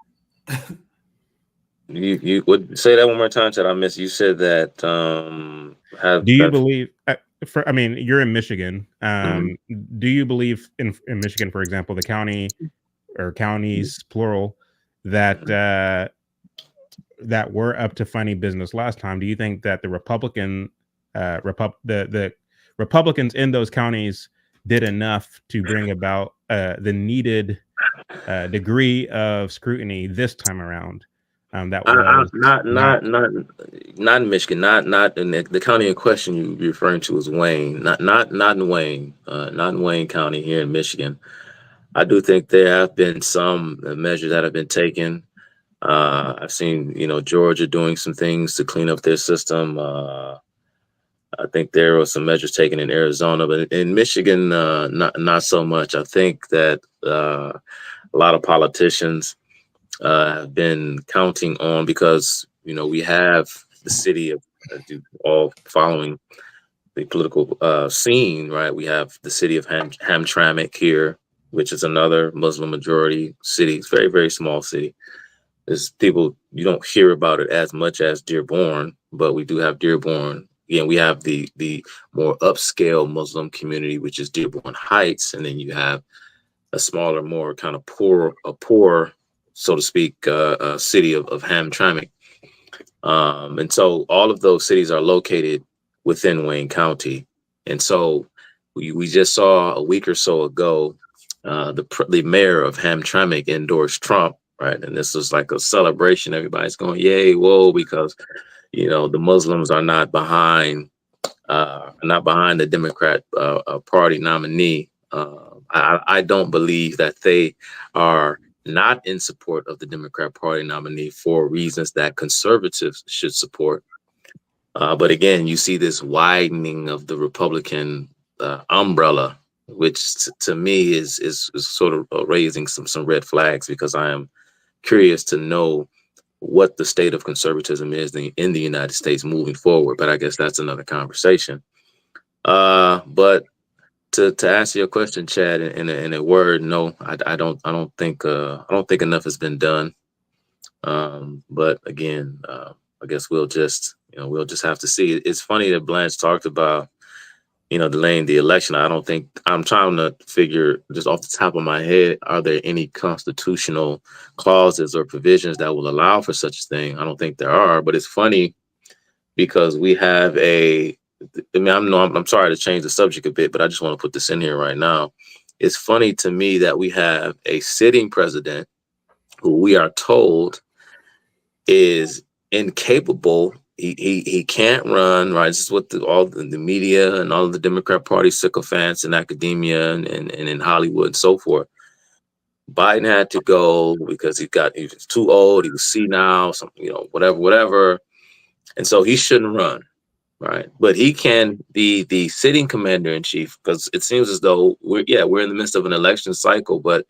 You would say that one more time, Chad. I missed. You said that. Do you believe? I mean, you're in Michigan. Do you believe in Michigan, for example, the county or counties plural that that were up to funny business last time? Do you think that the the Republicans in those counties did enough to bring about the needed degree of scrutiny this time around? That was not in Michigan, not in the county in question you're referring to is Wayne, not in Wayne, not in Wayne County here in Michigan. I do think there have been some measures that have been taken. I've seen, Georgia doing some things to clean up their system. I think there were some measures taken in Arizona, but in Michigan, not so much. I think that a lot of politicians have been counting on, because we have the city of all following the political scene, right? We have the city of Hamtramck here, which is another Muslim majority city. It's a very, very small city. There's people, you don't hear about it as much as Dearborn, but we do have Dearborn. Again, we have the more upscale Muslim community, which is Dearborn Heights, and then you have a smaller, more kind of poor, so to speak, city of Hamtramck. And so all of those cities are located within Wayne County. And so we just saw a week or so ago, the mayor of Hamtramck endorsed Trump, right? And this was like a celebration. Everybody's going, yay, whoa, because, the Muslims are not behind the Democrat Party nominee. I don't believe that they are not in support of the Democrat Party nominee for reasons that conservatives should support. But again, you see this widening of the Republican umbrella, which to me is sort of raising some red flags, because I am curious to know what the state of conservatism is in the United States moving forward. But I guess that's another conversation. But to answer your question, Chad, in a word, no, I don't think enough has been done. But again, I guess we'll just have to see. It's funny that Blanche talked about, delaying the election. I'm trying to figure, just off the top of my head, are there any constitutional clauses or provisions that will allow for such a thing? I don't think there are, but it's funny because we have I'm sorry to change the subject a bit, but I just want to put this in here right now. It's funny to me that we have a sitting president who we are told is incapable. He can't run, right? This is what all the media and all of the Democrat Party sycophants in academia and in Hollywood and so forth. Biden had to go because he was too old, he was senile, whatever. And so he shouldn't run, right? But he can be the sitting commander in chief, because it seems as though we're in the midst of an election cycle, but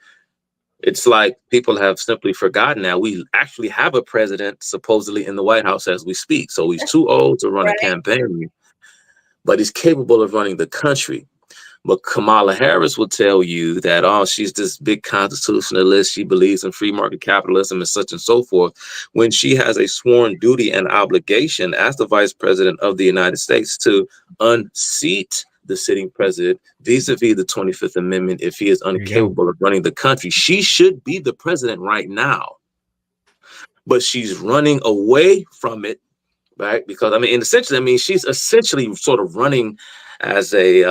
it's like people have simply forgotten that we actually have a president supposedly in the White House as we speak. So he's too old to run a campaign, but he's capable of running the country. But Kamala Harris will tell you that, oh, she's this big constitutionalist. She believes in free market capitalism and such and so forth, when she has a sworn duty and obligation as the vice president of the United States to unseat the sitting president vis-a-vis the 25th Amendment if he is incapable of running the country. She should be the president right now, but she's running away from it, right? Because she's essentially sort of running as a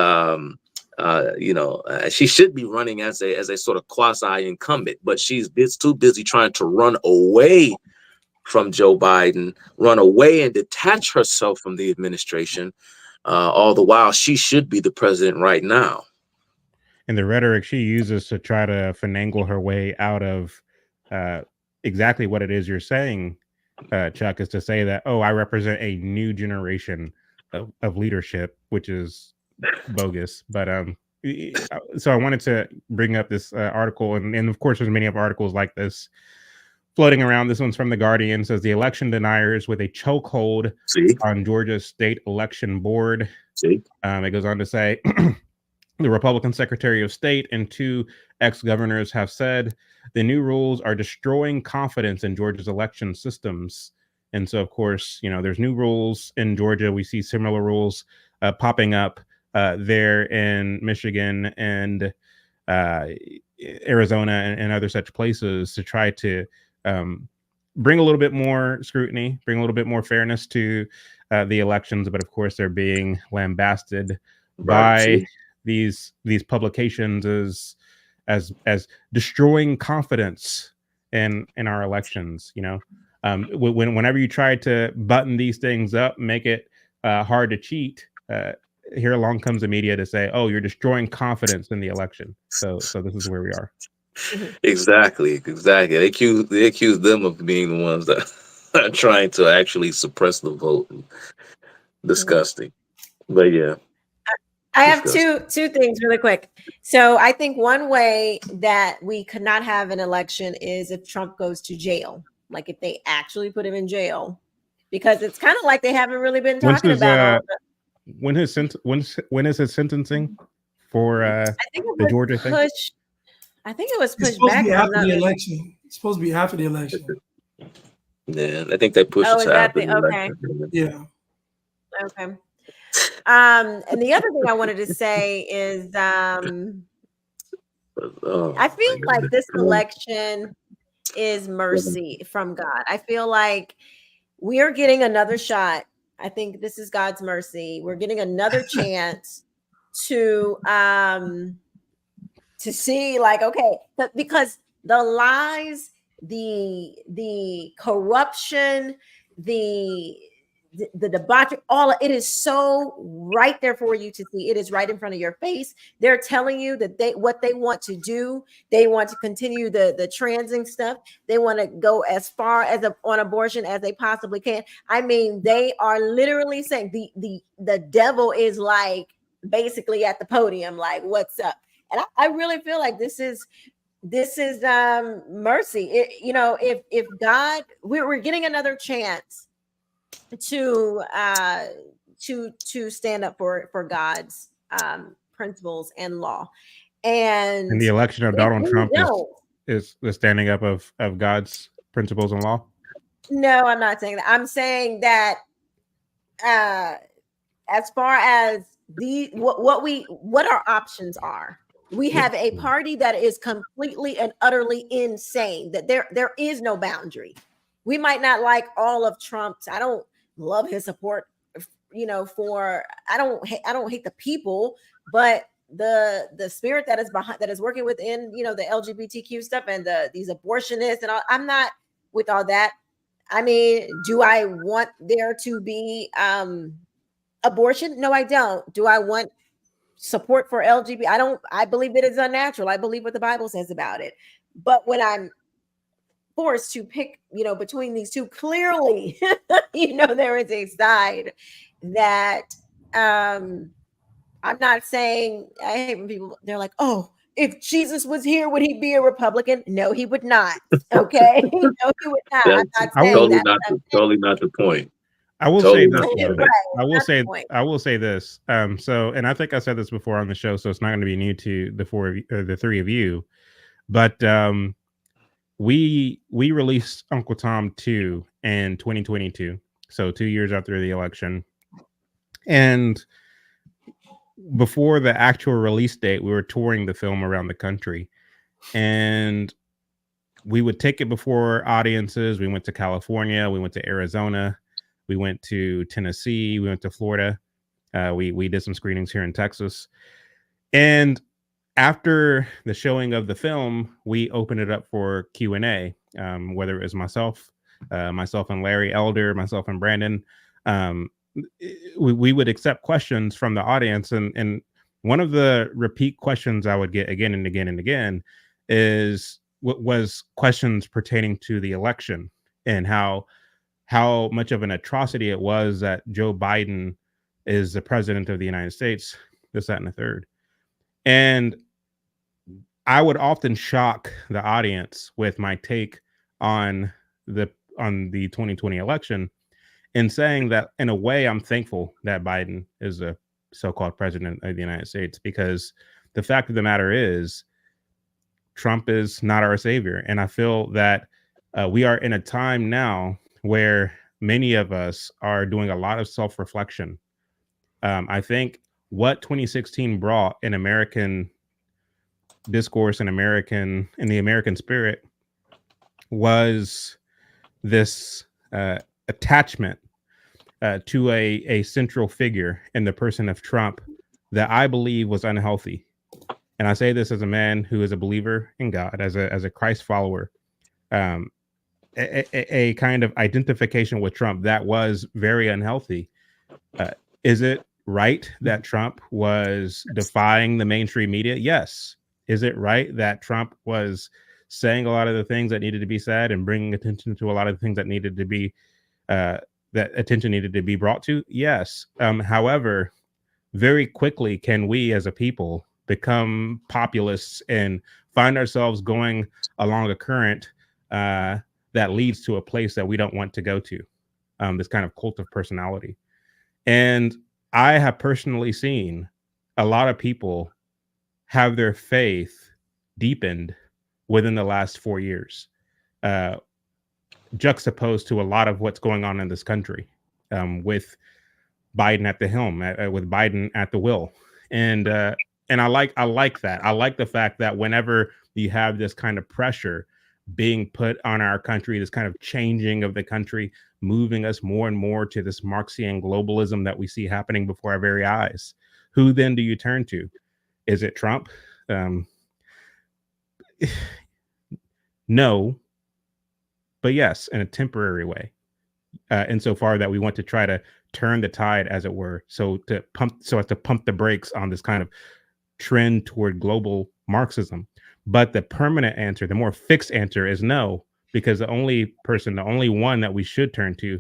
she should be running as a sort of quasi incumbent, but she's too busy trying to run away from Joe Biden, run away and detach herself from the administration. All the while, she should be the president right now. And the rhetoric she uses to try to finagle her way out of exactly what it is you're saying, Chuck, is to say that, oh, I represent a new generation of leadership, which is bogus. But so I wanted to bring up this article, and of course there's many of articles like this floating around. This one's from The Guardian. Says the election deniers with a chokehold on Georgia's state election board. It goes on to say the Republican Secretary of State and 2 ex-governors have said the new rules are destroying confidence in Georgia's election systems. And so, of course, there's new rules in Georgia. We see similar rules popping up there in Michigan and Arizona and other such places to try to bring a little bit more scrutiny, bring a little bit more fairness to the elections. But of course, they're being lambasted by these publications as destroying confidence in our elections. Whenever you try to button these things up, make it hard to cheat, here along comes the media to say, oh, you're destroying confidence in the election. So this is where we are. Exactly. They accuse them of being the ones that are trying to actually suppress the vote. Disgusting. But yeah. I have two things really quick. So I think one way that we could not have an election is if Trump goes to jail, like if they actually put him in jail, because it's kind of like they haven't really been talking about. When is his sentencing for the Georgia thing? I think it was pushed supposed back to be after the election. It's supposed to be after the election. Yeah, I think they pushed it after the election. Yeah. Okay. And the other thing I wanted to say is I feel like this election is mercy from God. I feel like we are getting another shot. I think this is God's mercy. We're getting another chance to see, like, okay, because the lies, the corruption, the debauchery, all it is so right there for you to see. It is right in front of your face. They're telling you that what they want to do. They want to continue the transing stuff. They want to go as far as on abortion as they possibly can. I mean, they are literally saying the devil is like basically at the podium, like, what's up? And I really feel like this is mercy. If God, we're getting another chance to stand up for God's principles and law. And the election of Donald Trump is the standing up of God's principles and law. No, I'm not saying that. I'm saying that as far as what our options are, we have a party that is completely and utterly insane, that there is no boundary. We might not like all of Trump's. I don't love his support, I don't hate the people, but the spirit that is behind, that is working within, the LGBTQ stuff and these abortionists and all, I'm not with all that. I mean, do I want there to be abortion? No, I don't. Do I want support for LGBT? I believe it is unnatural. I believe what the Bible says about it. But when I'm forced to pick, between these two, clearly, there is a side that I'm not saying. I hate when people, they're like, oh, if Jesus was here, would he be a Republican? No, he would not. Okay. No, he would not. I'm not saying totally not the point. I will Totally say this. not Though. right. I will say this. So, and I think I said this before on the show, so it's not going to be new to the four of you, or the three of you. But we released Uncle Tom 2 in 2022, so 2 years after the election, and before the actual release date, we were touring the film around the country, and we would take it before audiences. We went to California, we went to Arizona, we went to Tennessee, we went to Florida. We did some screenings here in Texas. And after the showing of the film, we opened it up for Q&A, whether it was myself and Larry Elder, myself and Brandon. We would accept questions from the audience. And one of the repeat questions I would get again and again and again was questions pertaining to the election and how much of an atrocity it was that Joe Biden is the president of the United States, this, that, and the third. And I would often shock the audience with my take on the 2020 election in saying that, in a way, I'm thankful that Biden is a so-called president of the United States, because the fact of the matter is Trump is not our savior. And I feel that we are in a time now where many of us are doing a lot of self-reflection. I think what 2016 brought in American discourse and the American spirit was this attachment to a central figure in the person of Trump that I believe was unhealthy. And I say this as a man who is a believer in God, as a Christ follower. A kind of identification with Trump that was very unhealthy. Is it right that Trump was defying the mainstream media? Yes. Is it right that Trump was saying a lot of the things that needed to be said and bringing attention to a lot of the things that needed to be that attention needed to be brought to? Yes. However, very quickly can we as a people become populists and find ourselves going along a current that leads to a place that we don't want to go to, this kind of cult of personality. And I have personally seen a lot of people have their faith deepened within the last 4 years, juxtaposed to a lot of what's going on in this country, with Biden at the helm, with Biden at the wheel. And I like that. I like the fact that whenever you have this kind of pressure being put on our country, this kind of changing of the country, moving us more and more to this Marxian globalism that we see happening before our very eyes, who then do you turn to? Is it Trump? No, but yes, in a temporary way, insofar that we want to try to turn the tide, as it were, so as to pump the brakes on this kind of trend toward global Marxism. But the permanent answer, the more fixed answer, is no, because the only one that we should turn to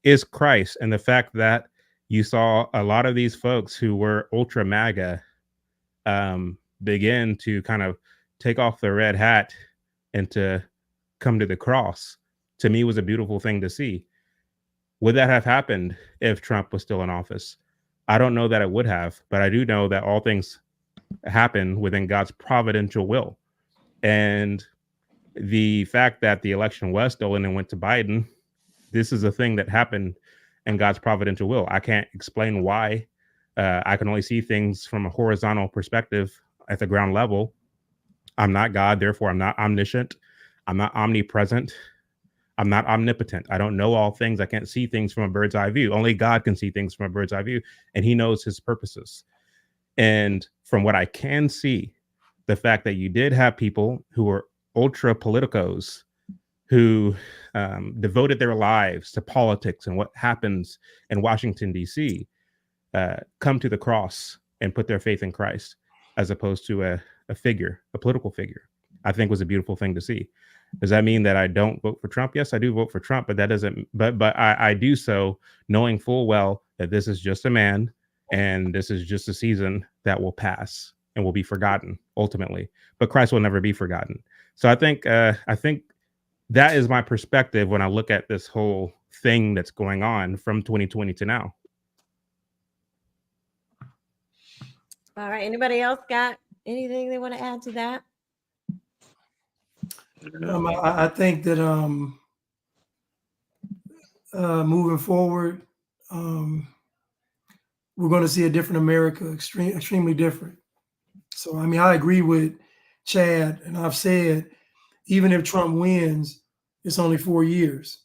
is Christ. And the fact that you saw a lot of these folks who were ultra MAGA begin to kind of take off their red hat and to come to the cross, to me, was a beautiful thing to see. Would that have happened if Trump was still in office? I don't know that it would have, but I do know that all things happen within God's providential will. And the fact that the election was stolen and went to Biden, this is a thing that happened in God's providential will. I can't explain why. I can only see things from a horizontal perspective at the ground level. I'm not God, therefore I'm not omniscient. I'm not omnipresent. I'm not omnipotent. I don't know all things. I can't see things from a bird's eye view. Only God can see things from a bird's eye view, and he knows his purposes. And from what I can see, the fact that you did have people who were ultra politicos who devoted their lives to politics and what happens in Washington, D.C., come to the cross and put their faith in Christ, as opposed to a political figure, I think was a beautiful thing to see. Does that mean that I don't vote for Trump? Yes, I do vote for Trump, but that doesn't, but I do so knowing full well that this is just a man and this is just a season that will pass and will be forgotten ultimately, but Christ will never be forgotten. So I think that is my perspective when I look at this whole thing that's going on from 2020 to now. All right. Anybody else got anything they want to add to that? I think that moving forward, we're going to see a different America, extremely different. So, I mean, I agree with Chad, and I've said, even if Trump wins, it's only 4 years.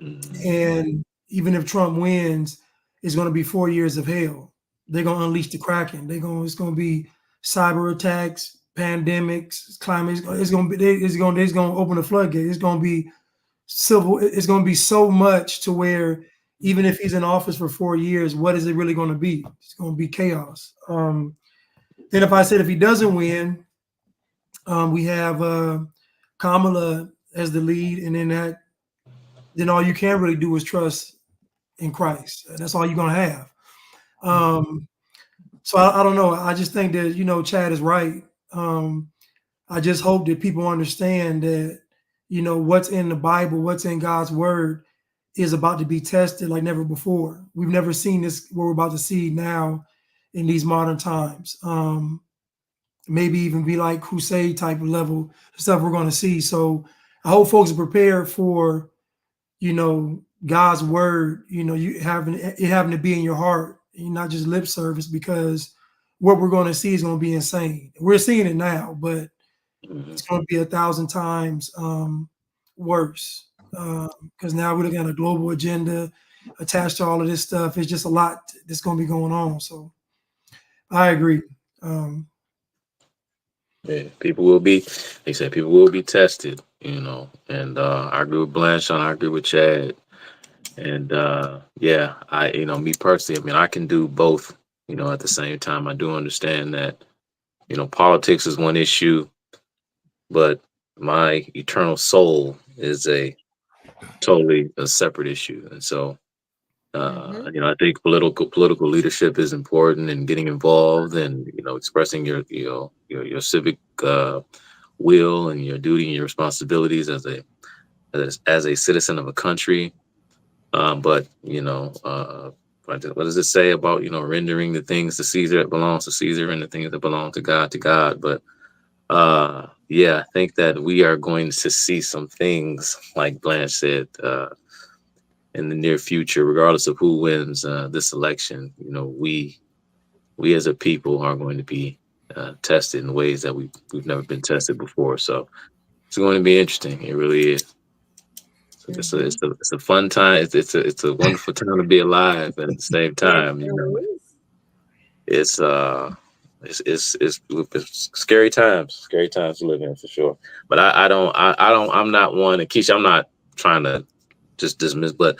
And even if Trump wins, it's going to be 4 years of hell. They're going to unleash the Kraken. It's going to be cyber attacks, pandemics, climate. It's going to open the floodgate. It's going to be civil. It's going to be so much to where even if he's in office for 4 years, what is it really going to be? It's going to be chaos. Then if I said if he doesn't win, we have Kamala as the lead, and then all you can really do is trust in Christ. That's all you're gonna have. So I don't know. I just think that Chad is right. I just hope that people understand that what's in the Bible, what's in God's word, is about to be tested like never before. We've never seen this. What we're about to see now in these modern times. Maybe even be like crusade type of level stuff we're going to see. So I hope folks are prepared for, God's word, you having to be in your heart and not just lip service, because what we're going to see is going to be insane. We're seeing it now, but it's going to be 1,000 times worse, because now we're looking at a global agenda attached to all of this stuff. It's just a lot that's going to be going on. So I agree. Yeah, people will be tested, and I agree with Blanchard, I agree with Chad. And me personally, I mean, I can do both, at the same time. I do understand that, politics is one issue, but my eternal soul is a separate issue. And so, I think political leadership is important, and getting involved and, expressing your civic will and your duty and your responsibilities as a citizen of a country. But what does it say about, rendering the things to Caesar that belongs to Caesar and the things that belong to God? But I think that we are going to see some things, like Blanche said, in the near future, regardless of who wins this election. We as a people are going to be tested in ways that we've never been tested before. So it's going to be interesting. It really is. So it's a fun time. It's a wonderful time to be alive, but at the same time, it's scary times to live in, for sure. But I'm not one, and Quisha, I'm not trying to just dismiss, but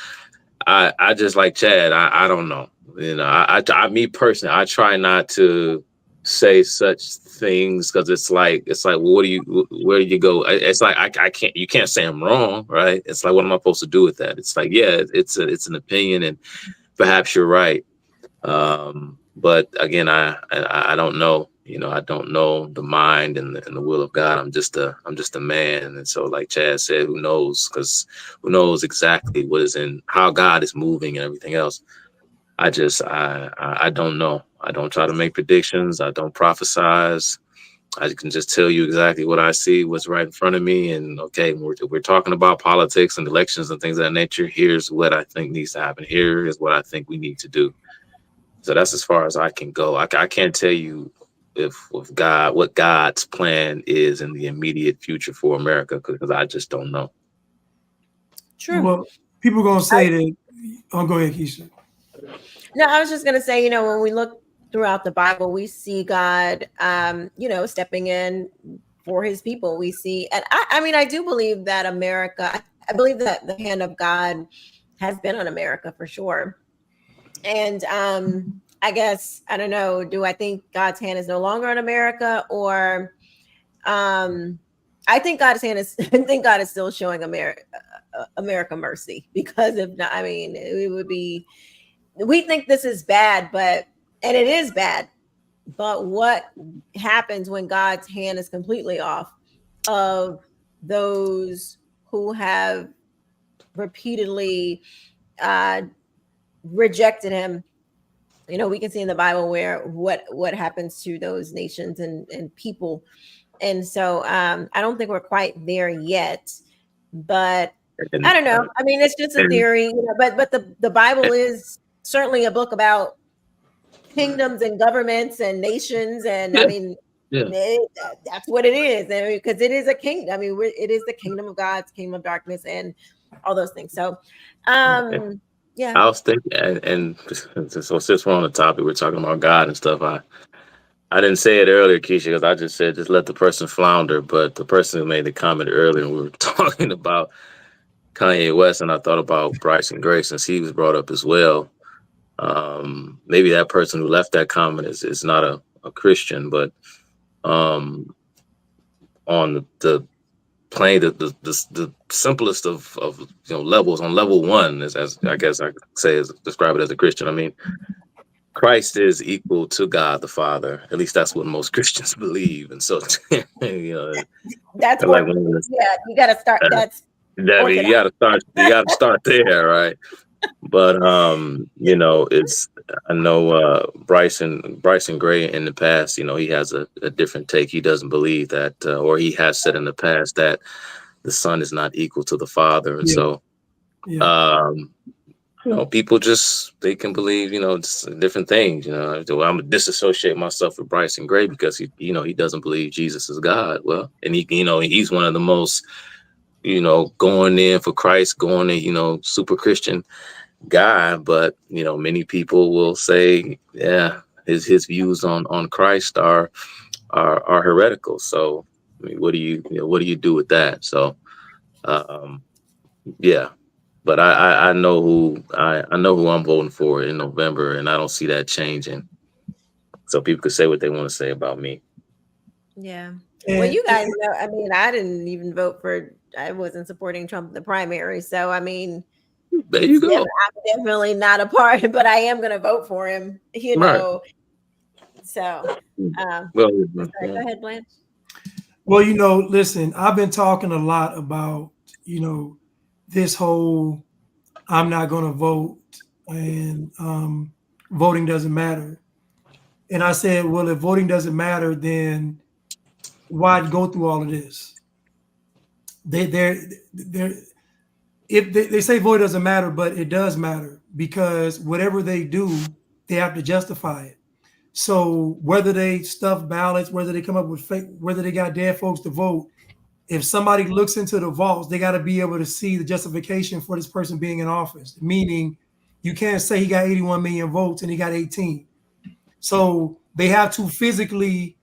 I just like Chad. I don't know. Me personally, I try not to say such things, because it's like, well, where do you go? It's like you can't say I'm wrong, right? It's like, what am I supposed to do with that? It's like, yeah, it's an opinion, and perhaps you're right. But again, I don't know. I don't know the mind and the will of God. I'm just a man, and so, like Chad said, who knows? Because who knows exactly what is in how God is moving and everything else. I don't know. I don't try to make predictions. I don't prophesize. I can just tell you exactly what I see, what's right in front of me. And okay, we're talking about politics and elections and things of that nature. Here's what I think needs to happen. Here is what I think we need to do. So that's as far as I can go. I can't tell you what God's plan is in the immediate future for America, because I just don't know. True. Well, people are going to say that. Oh, go ahead, Quisha. No, I was just going to say, when we look throughout the Bible, we see God, stepping in for his people. We see, and I do believe that America, I believe that the hand of God has been on America for sure. And I guess, I don't know, do I think God's hand is no longer on America, or I think God's hand is, I think God is still showing America mercy, because if not, we think this is bad, and it is bad, but what happens when God's hand is completely off of those who have repeatedly rejected him. We can see in the Bible where what happens to those nations and people. And so I don't think we're quite there yet, but I don't know. I mean, it's just a theory, but the Bible is certainly a book about kingdoms and governments and nations. And I mean, that's what it is. Because it is a kingdom. I mean, it is the kingdom of God, kingdom of darkness, and all those things. So, yeah. I was thinking, and so since we're on the topic, we're talking about God and stuff. I didn't say it earlier, Quisha, because I just said just let the person flounder. But the person who made the comment earlier, we were talking about Kanye West, and I thought about Bryson Gray since he was brought up as well. Maybe that person who left that comment is not a Christian, but on the plane, the simplest of levels, on level one, as I guess I could say, describe it as a Christian. I mean, Christ is equal to God the Father. At least that's what most Christians believe. And so, that's what, you got to start. You got to start there, right? But it's, I know Bryson Gray in the past, he has a different take. He doesn't believe that, or he has said in the past that the Son is not equal to the Father, and people they can believe, different things. I'm gonna disassociate myself with Bryson Gray because he doesn't believe Jesus is God. Well, and he's one of the most, going in for Christ, going in, super Christian guy. But many people will say, yeah, his views on Christ are heretical. So I mean, what do you do with that? So yeah. But I know who I'm voting for in November, and I don't see that changing. So people could say what they want to say about me. Yeah. Well, you guys know, I mean, I didn't even vote I wasn't supporting Trump in the primary. So, I mean, there you go. I'm definitely not a part, but I am going to vote for him, know. So, go ahead, Blanche. Well, listen, I've been talking a lot about, this whole I'm not going to vote and voting doesn't matter. And I said, well, if voting doesn't matter, then why go through all of this? If they say voting doesn't matter, but it does matter because whatever they do, they have to justify it. So whether they stuff ballots, whether they come up with fake, whether they got dead folks to vote, if somebody looks into the vaults, they got to be able to see the justification for this person being in office. Meaning, you can't say he got 81 million votes and he got 18. So they have to physically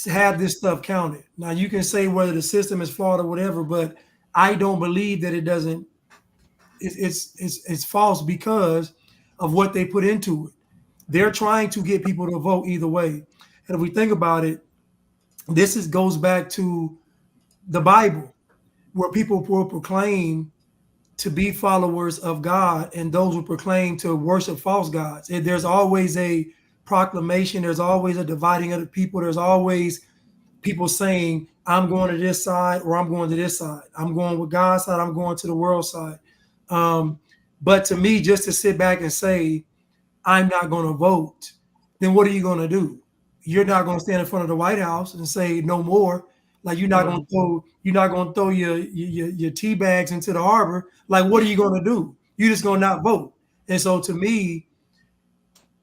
have this stuff counted. Now, you can say whether the system is flawed or whatever, but I don't believe that it doesn't. It's false because of what they put into it. They're trying to get people to vote either way. And if we think about it, goes back to the Bible, where people will proclaim to be followers of God and those who proclaim to worship false gods. And there's always a proclamation. There's always a dividing of the people. There's always people saying, I'm going to this side or I'm going to this side. I'm going with God's side. I'm going to the world side. But to me, just to sit back and say, I'm not going to vote, then what are you going to do? You're not going to stand in front of the White House and say no more. Like you're not going to throw your tea bags into the harbor. Like, what are you going to do? You're just going to not vote. And so to me,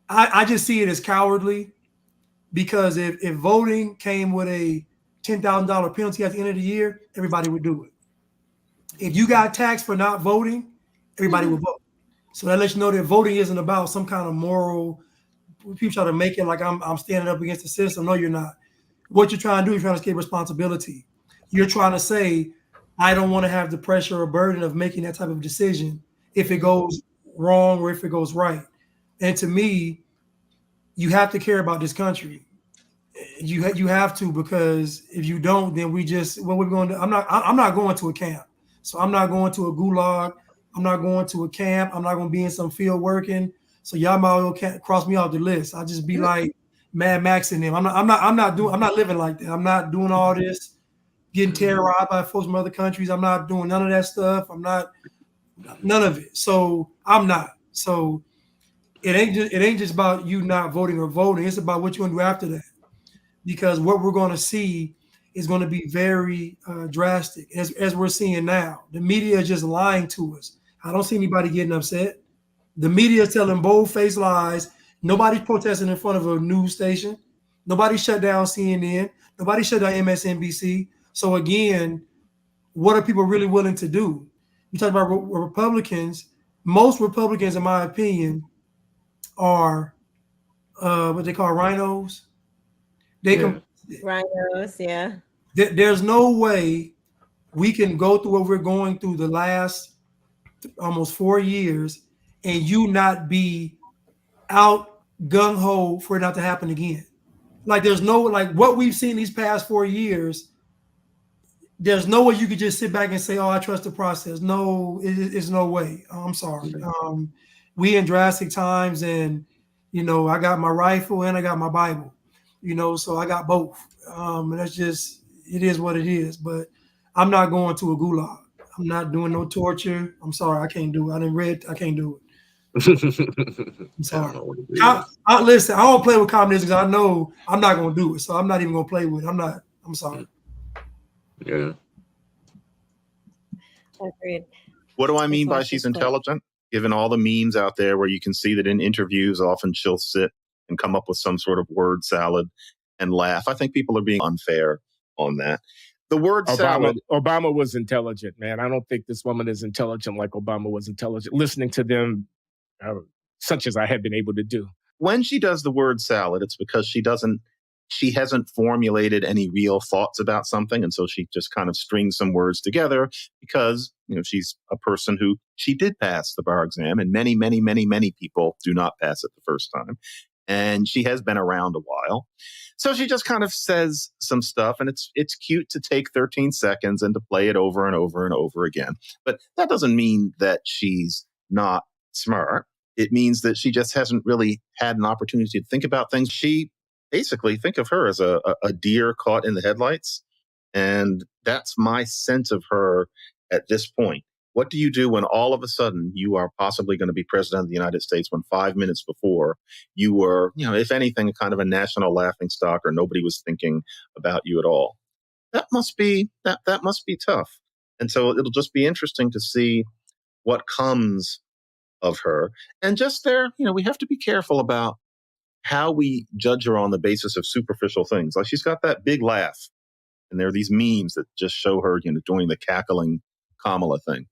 I just see it as cowardly because if voting came with a $10,000 penalty at the end of the year, everybody would do it. If you got taxed for not voting, everybody would vote. So that lets you know that voting isn't about some kind of moral. People try to make it like I'm standing up against the system. No, you're not. What you're trying to do, you're trying to escape responsibility. You're trying to say, I don't want to have the pressure or burden of making that type of decision if it goes wrong or if it goes right. And to me, you have to care about this country. You have to, because if you don't, then what we're going to. I'm not going to a camp. So I'm not going to a gulag. I'm not going to a camp. I'm not going to be in some field working. So y'all might well can't cross me off the list. I'll just be like Mad Max and them. I'm not living like that. I'm not doing all this, getting terrorized by folks from other countries. I'm not doing none of that stuff. I'm not None of it. So I'm not. So it ain't just about you not voting or voting. It's about what you're gonna do after that. Because what we're gonna see is gonna be very drastic, as we're seeing now. The media is just lying to us. I don't see anybody getting upset. The media is telling bold-faced lies. Nobody's protesting in front of a news station. Nobody shut down CNN. Nobody shut down MSNBC. So again, what are people really willing to do? You talk about Republicans. Most Republicans, in my opinion, are what they call rhinos. Rhinos, yeah. There's no way we can go through what we're going through the last almost 4 years and you not be out gung-ho for it not to happen again. Like there's no, like what we've seen these past 4 years, there's no way you could just sit back and say, oh, I trust the process. No, it's no way. I'm sorry. We in drastic times, and I got my rifle and I got my Bible, so I got both. And that's just, it is what it is. But I'm not going to a gulag. I'm not doing no torture. I'm sorry, I can't do it. I can't do it. I'm sorry. Listen, I don't play with communism because I know I'm not going to do it. So I'm not even going to play with it. I'm sorry. Yeah. Agreed. What do I mean by she's intelligent? Given all the memes out there where you can see that in interviews, often she'll sit and come up with some sort of word salad and laugh. I think people are being unfair on that. The word salad. Obama was intelligent, man. I don't think this woman is intelligent like Obama was intelligent. Listening to them, such as I have been able to do. When she does the word salad, it's because she hasn't formulated any real thoughts about something. And so she just kind of strings some words together because, she's a person who she did pass the bar exam, and many, many, many, many people do not pass it the first time. And she has been around a while. So she just kind of says some stuff, and it's cute to take 13 seconds and to play it over and over and over again. But that doesn't mean that she's not smart. It means that she just hasn't really had an opportunity to think about things. She basically, think of her as a deer caught in the headlights. And that's my sense of her at this point. What do you do when all of a sudden you are possibly going to be president of the United States when 5 minutes before you were, if anything, kind of a national laughingstock, or nobody was thinking about you at all? That must be tough. And so it'll just be interesting to see what comes of her. And just there, we have to be careful about how we judge her on the basis of superficial things. Like she's got that big laugh, and there are these memes that just show her, doing the cackling Kamala thing.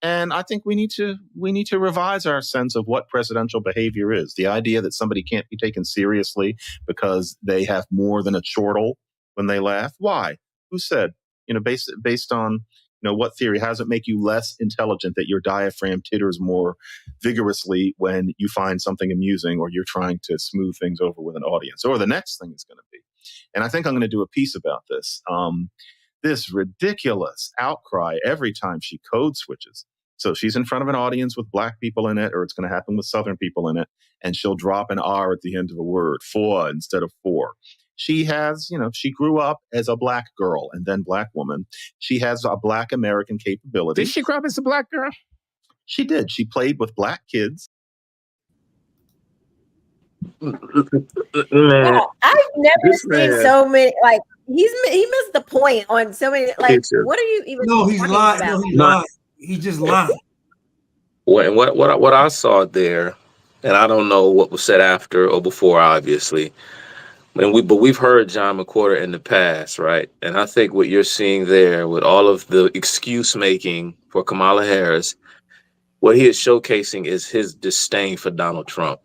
And I think we need to revise our sense of what presidential behavior is. The idea that somebody can't be taken seriously because they have more than a chortle when they laugh. Why? Who said? Based on what theory? How does it make you less intelligent that your diaphragm titters more vigorously when you find something amusing, or you're trying to smooth things over with an audience, or the next thing is going to be? And I think I'm going to do a piece about this. This ridiculous outcry every time she code switches. So she's in front of an audience with black people in it, or it's going to happen with Southern people in it, and she'll drop an R at the end of a word, for instead of for. She has, she grew up as a black girl and then black woman. She has a black American capability. Did she grow up as a black girl? She did. She played with black kids. Yeah, I've never seen so many, like, he missed the point on so many, like, what are you even he's lying. about? No, he's lying. He just lied. And what I saw there, and I don't know what was said after or before, obviously, but we've heard John McWhorter in the past, right? And I think what you're seeing there with all of the excuse making for Kamala Harris, what he is showcasing is his disdain for Donald Trump.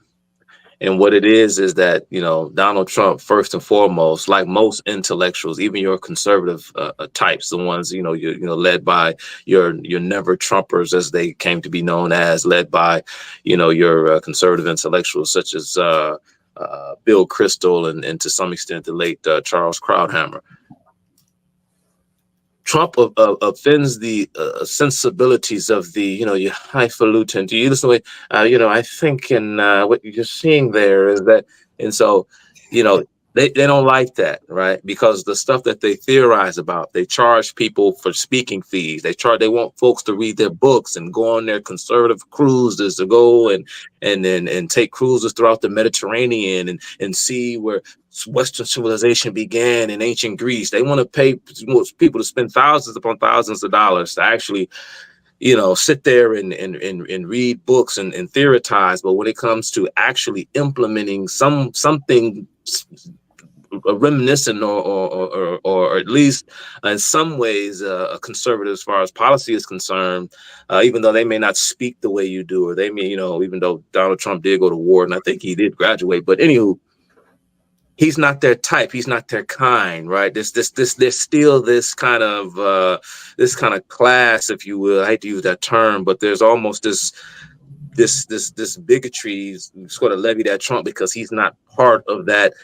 And what it is that, Donald Trump, first and foremost, like most intellectuals, even your conservative types, the ones, led by your never Trumpers, as they came to be known as, led by, your conservative intellectuals such as Bill Kristol and to some extent the late Charles Krauthammer. Trump offends the sensibilities of the, your highfalutin. Do you listen to it? I think, and what you're seeing there is that, and so, They don't like that, right? Because the stuff that they theorize about, they charge people for speaking fees. They want folks to read their books and go on their conservative cruises to go and take cruises throughout the Mediterranean and see where Western civilization began in ancient Greece. They want to pay people to spend thousands upon thousands of dollars to actually, sit there and read books and theorize. But when it comes to actually implementing something reminiscent or at least in some ways a conservative as far as policy is concerned, even though they may not speak the way you do, or they may, even though Donald Trump did go to war, and I think he did graduate, but anywho, he's not their type. He's not their kind, right? There's still this kind of class, if you will. I hate to use that term, but there's almost this bigotry sort of levied at Trump because he's not part of that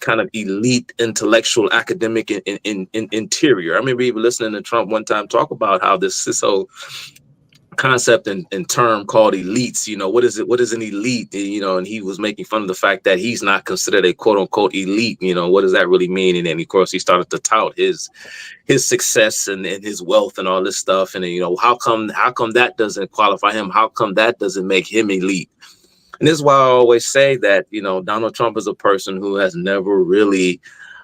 kind of elite intellectual academic in interior. I remember even listening to Trump one time talk about how this whole concept and term called elites, what is an elite, and he was making fun of the fact that he's not considered a quote unquote elite. What does that really mean? And then of course he started to tout his success and his wealth and all this stuff, and how come that doesn't qualify him? How come that doesn't make him elite? And this is why I always say that Donald Trump is a person who has never really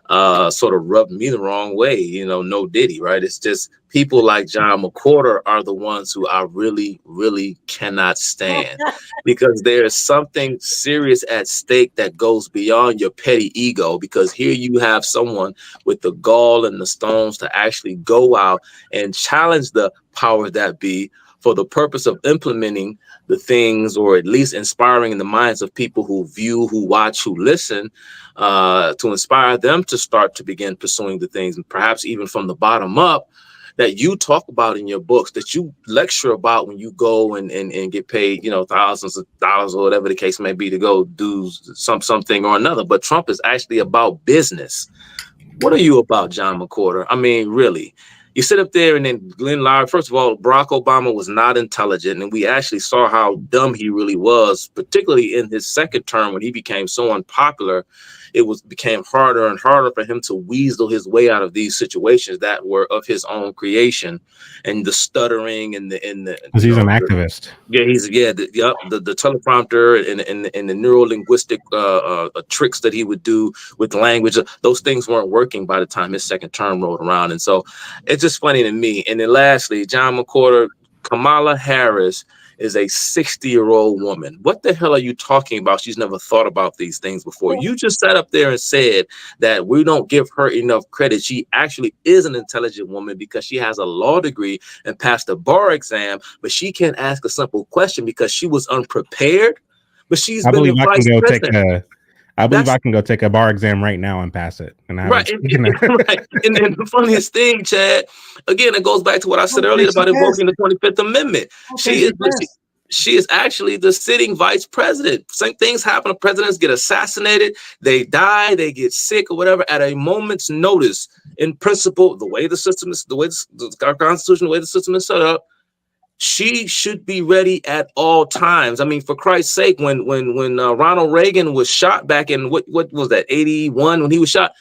sort of rubbed me the wrong way, no diddy, right? It's just people like John McWhorter are the ones who I really, really cannot stand, because there is something serious at stake that goes beyond your petty ego, because here you have someone with the gall and the stones to actually go out and challenge the power that be for the purpose of implementing the things, or at least inspiring in the minds of people who view, who watch, who listen, to inspire them to start to begin pursuing the things, and perhaps even from the bottom up, that you talk about in your books, that you lecture about when you go and get paid, thousands of dollars or whatever the case may be to go do something or another. But Trump is actually about business. What are you about, John McWhorter? I mean, really? You sit up there and then Glenn Lowry, first of all, Barack Obama was not intelligent. And we actually saw how dumb he really was, particularly in his second term when he became so unpopular. It became harder and harder for him to weasel his way out of these situations that were of his own creation, and the stuttering and the because he's an activist. The teleprompter and the neuro-linguistic tricks that he would do with language, those things weren't working by the time his second term rolled around. And so it's just funny to me. And then lastly, John McWhorter, Kamala Harris is a 60-year-old woman. What the hell are you talking about? She's never thought about these things before. You just sat up there and said that we don't give her enough credit. She actually is an intelligent woman because she has a law degree and passed a bar exam, but she can't ask a simple question because she was unprepared. But she's been the vice president. I believe I can go take a bar exam right now and pass it. And right. And then the funniest thing, Chad, again, it goes back to what I said earlier about invoking the 25th Amendment. She is actually the sitting vice president. Same things happen. Presidents get assassinated, they die, they get sick or whatever at a moment's notice. In principle, the way the system is, our Constitution, the way the system is set up, she should be ready at all times. I mean, for Christ's sake, when Ronald Reagan was shot back in what was that, 81, when he was shot,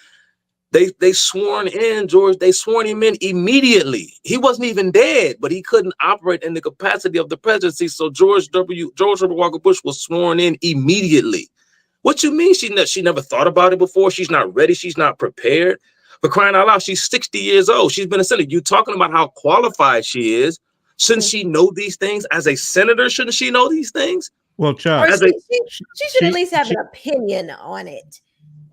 they sworn him in immediately. He wasn't even dead, but he couldn't operate in the capacity of the presidency. So George Herbert Walker Bush was sworn in immediately. What you mean she never thought about it before? She's not ready. She's not prepared. For crying out loud, she's 60 years old. She's been a senator. You talking about how qualified she is. Shouldn't she know these things? As a senator, shouldn't she know these things? Well, Chuck, she should at least have an opinion on it.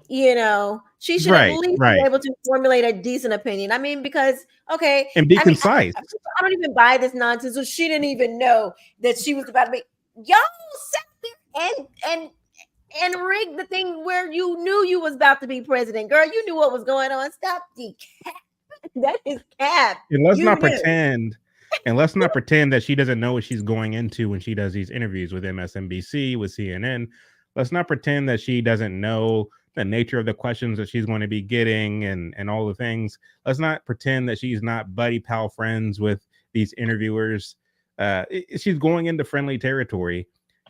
She should at least be able to formulate a decent opinion. I mean, because, okay. And be concise. I don't even buy this nonsense. So she didn't even know that she was about to be, y'all sat there and rigged the thing where you knew you was about to be president. Girl, you knew what was going on. Stop the cap. That is cap. And let's not pretend. And let's not pretend that she doesn't know what she's going into when she does these interviews with MSNBC, with CNN. Let's not pretend that she doesn't know the nature of the questions that she's going to be getting and all the things. Let's not pretend that she's not buddy pal friends with these interviewers. She's going into friendly territory.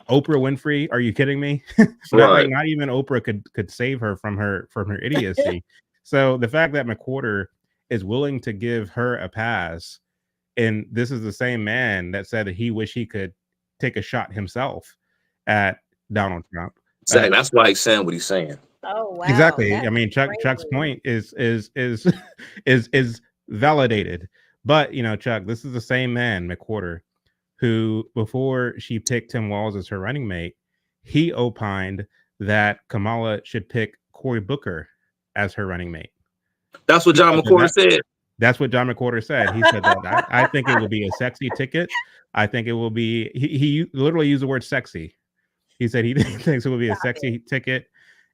Oprah Winfrey, are you kidding me? Not even Oprah could save her from her idiocy. So the fact that McWhorter is willing to give her a pass, and this is the same man that said that he wished he could take a shot himself at Donald Trump. Exactly. That's why he's saying what he's saying. Oh wow. Exactly. I mean, Chuck's point is validated. But Chuck, this is the same man, McWhorter, who before she picked Tim Walz as her running mate, he opined that Kamala should pick Cory Booker as her running mate. That's what John McWhorter said. That's what John McWhorter said. He said that I think it will be a sexy ticket. I think it will be. He literally used the word sexy. He said he thinks it will be a sexy ticket,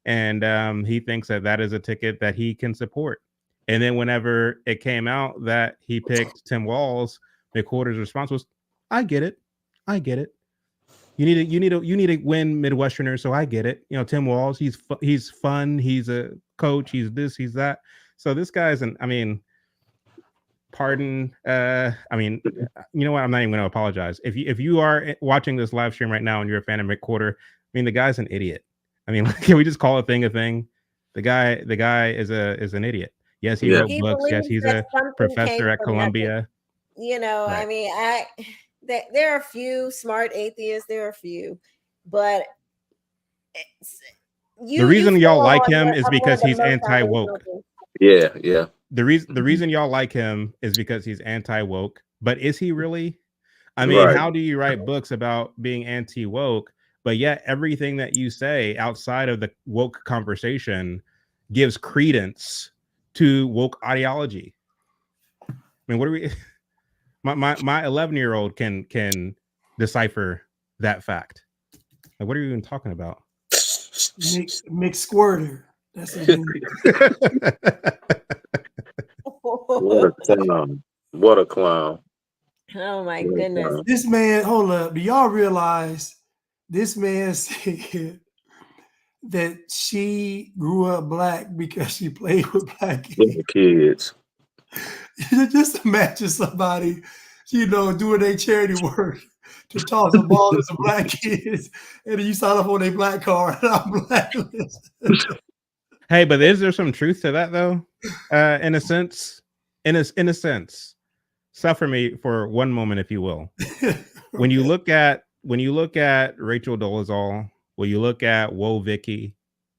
and he thinks that is a ticket that he can support. And then whenever it came out that he picked Tim Walz, McWhorter's response was, "I get it. You need to win Midwesterners, so I get it. Tim Walz, he's fun. He's a coach. He's this. He's that. So this guy's pardon. You know what? I'm not even going to apologize. If you are watching this live stream right now and you're a fan of McWhorter, the guy's an idiot. Can we just call a thing a thing? The guy is an idiot. Yes, he wrote books. Yes, he's a professor at Columbia. Right. There are a few smart atheists. There are a few, but the reason y'all like him is because he's anti-woke. Yeah. The reason y'all like him is because he's anti-woke. But is he really? How do you write books about being anti-woke, but yet everything that you say outside of the woke conversation gives credence to woke ideology? What are we? My 11-year-old can decipher that fact. What are you even talking about? Mick Squirter. That's a What a clown. Oh my goodness. This man, hold up. Do y'all realize this man said that she grew up black because she played with black kids? Just imagine somebody, doing their charity work to toss a ball to some black kids, and then you sign up on their black card and I'm blacklisted. Hey, but is there some truth to that though? In a sense, suffer me for one moment, if you will. When you look at Rachel Dolezal, when you look at Woe Vicky,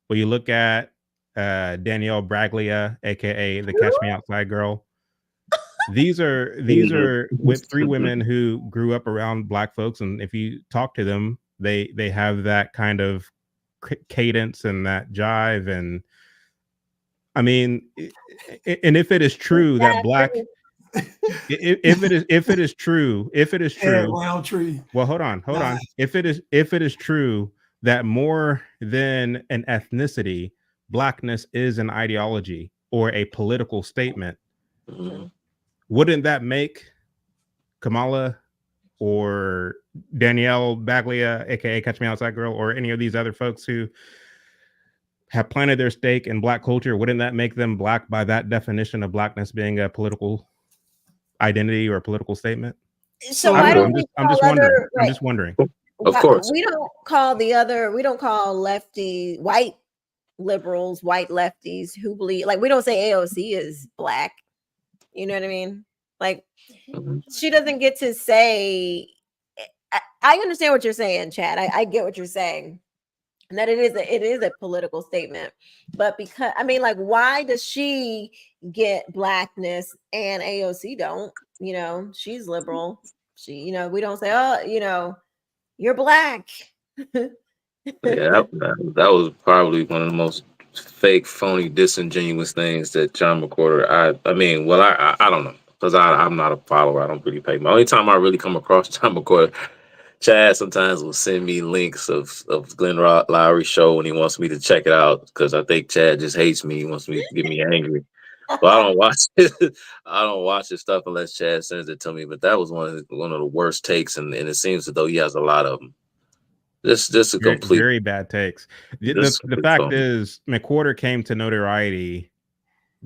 when you look at Danielle Braglia, aka the Catch Me Outside girl, these are with three women who grew up around black folks, and if you talk to them, they have that kind of cadence and that jive, and and if it is true that black, if it is true, wild tree. Well, hold on. If it is true that more than an ethnicity, blackness is an ideology or a political statement, wouldn't that make Kamala or Danielle Baglia, aka Catch Me Outside Girl, or any of these other folks who have planted their stake in black culture, wouldn't that make them black by that definition of blackness being a political identity or a political statement? So why don't we I'm just wondering. I'm just wondering. Of course. We don't call white liberals, white lefties who believe, we don't say AOC is black. You know what I mean? She doesn't get to say, I understand what you're saying, Chad. I get what you're saying. And that it is a political statement. But because, why does she get blackness and AOC don't? She's liberal. We don't say, oh, you're black. Yeah, that was probably one of the most fake, phony, disingenuous things that John McWhorter. I don't know, because I'm not a follower. I don't really pay. The only time I really come across John McWhorter, Chad sometimes will send me links of Glenn Lowry's show when he wants me to check it out, because I think Chad just hates me. He wants me to get me angry. But I don't watch it. I don't watch his stuff unless Chad sends it to me. But that was one of the worst takes, and it seems as though he has a lot of them. Just a complete very bad takes. The fact is, McWhorter came to notoriety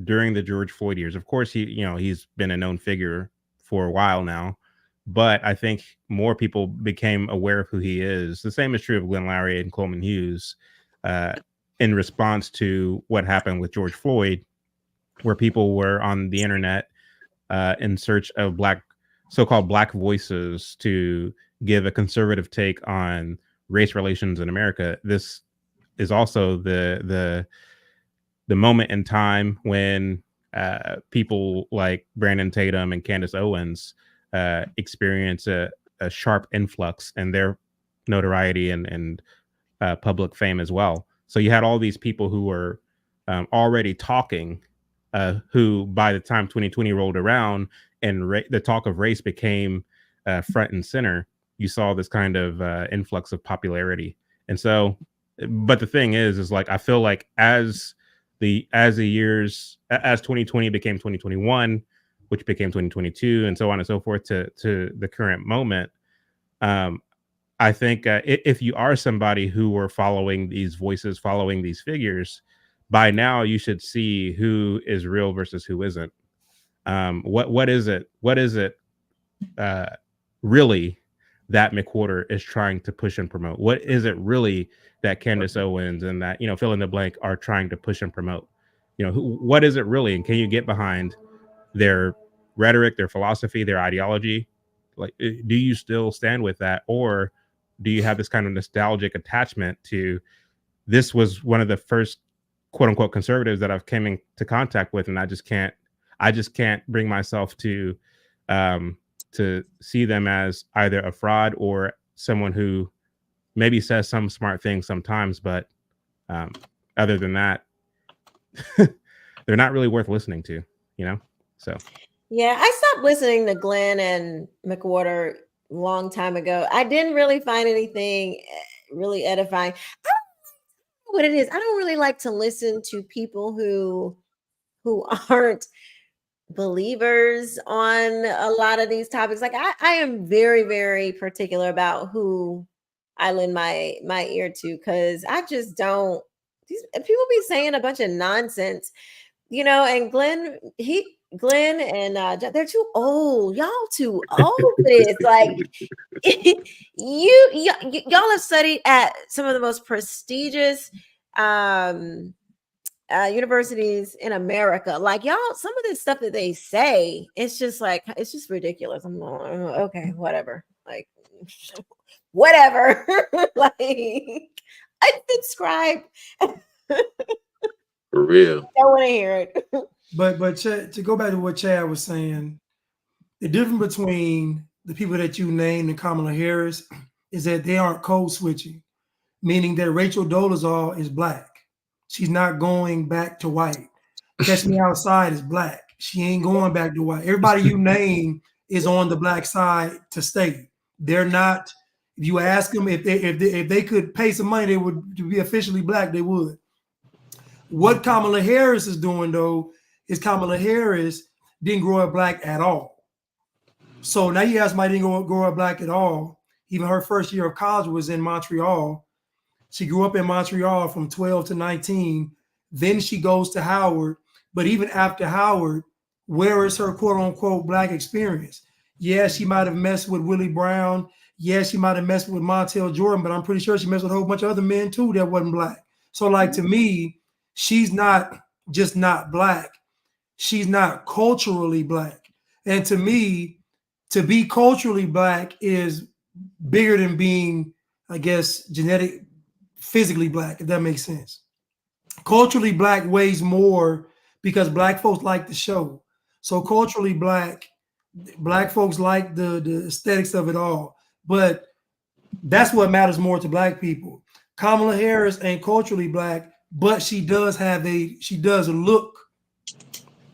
during the George Floyd years. Of course, he's been a known figure for a while now, but I think more people became aware of who he is. The same is true of Glenn Loury and Coleman Hughes in response to what happened with George Floyd, where people were on the internet in search of so-called black voices to give a conservative take on race relations in America. This is also the moment in time when people like Brandon Tatum and Candace Owens experience a sharp influx in their notoriety and public fame as well. So you had all these people who were already talking, who by the time 2020 rolled around and the talk of race became front and center, you saw this kind of influx of popularity. And so, but the thing is like, I feel like as 2020 became 2021, which became 2022, and so on and so forth to the current moment, I think if you are somebody who were following these voices, following these figures, by now you should see who is real versus who isn't. What is it? What is it really that McWhorter is trying to push and promote? What is it really that Candace Owens and that, fill in the blank are trying to push and promote? What is it really? And can you get behind their rhetoric, their philosophy, their ideology? Like, do you still stand with that? Or do you have this kind of nostalgic attachment to, this was one of the first quote unquote conservatives that I've came into contact with, and I just can't bring myself to see them as either a fraud or someone who maybe says some smart things sometimes, but other than that, they're not really worth listening to, So yeah, I stopped listening to Glenn and McWhorter a long time ago. I didn't really find anything really edifying. I don't know what it is. I don't really like to listen to people who aren't believers on a lot of these topics. Like I am very, very particular about who I lend my ear to, because I just don't. These people be saying a bunch of nonsense, and Glenn and they're too old. Y'all too old for this. Like y'all have studied at some of the most prestigious universities in America. Like y'all, some of this stuff that they say, it's just ridiculous. I'm like, okay, whatever. Like whatever. Like I subscribe. For real. I want to hear it. But to go back to what Chad was saying, the difference between the people that you named and Kamala Harris is that they aren't code switching, meaning that Rachel Dolezal is black. She's not going back to white. Catch Me Outside is black. She ain't going back to white. Everybody you name is on the black side to stay. They're not. If you ask them if they could pay some money, they would be officially black. They would. What Kamala Harris is doing though is Kamala Harris didn't grow up black at all. So now you have somebody didn't grow up black at all. Even her first year of college was in Montreal. She grew up in Montreal from 12 to 19. Then she goes to Howard. But even after Howard, where is her quote unquote black experience? Yeah, she might have messed with Willie Brown. Yeah, she might have messed with Montel Jordan, but I'm pretty sure she messed with a whole bunch of other men too that wasn't black. So like to me, she's not just not black. She's not culturally black. And to me, to be culturally black is bigger than being, I guess, physically black, if that makes sense. Culturally black weighs more because black folks like the show. So culturally black folks like the aesthetics of it all. But that's what matters more to black people. Kamala Harris ain't culturally black, but she does look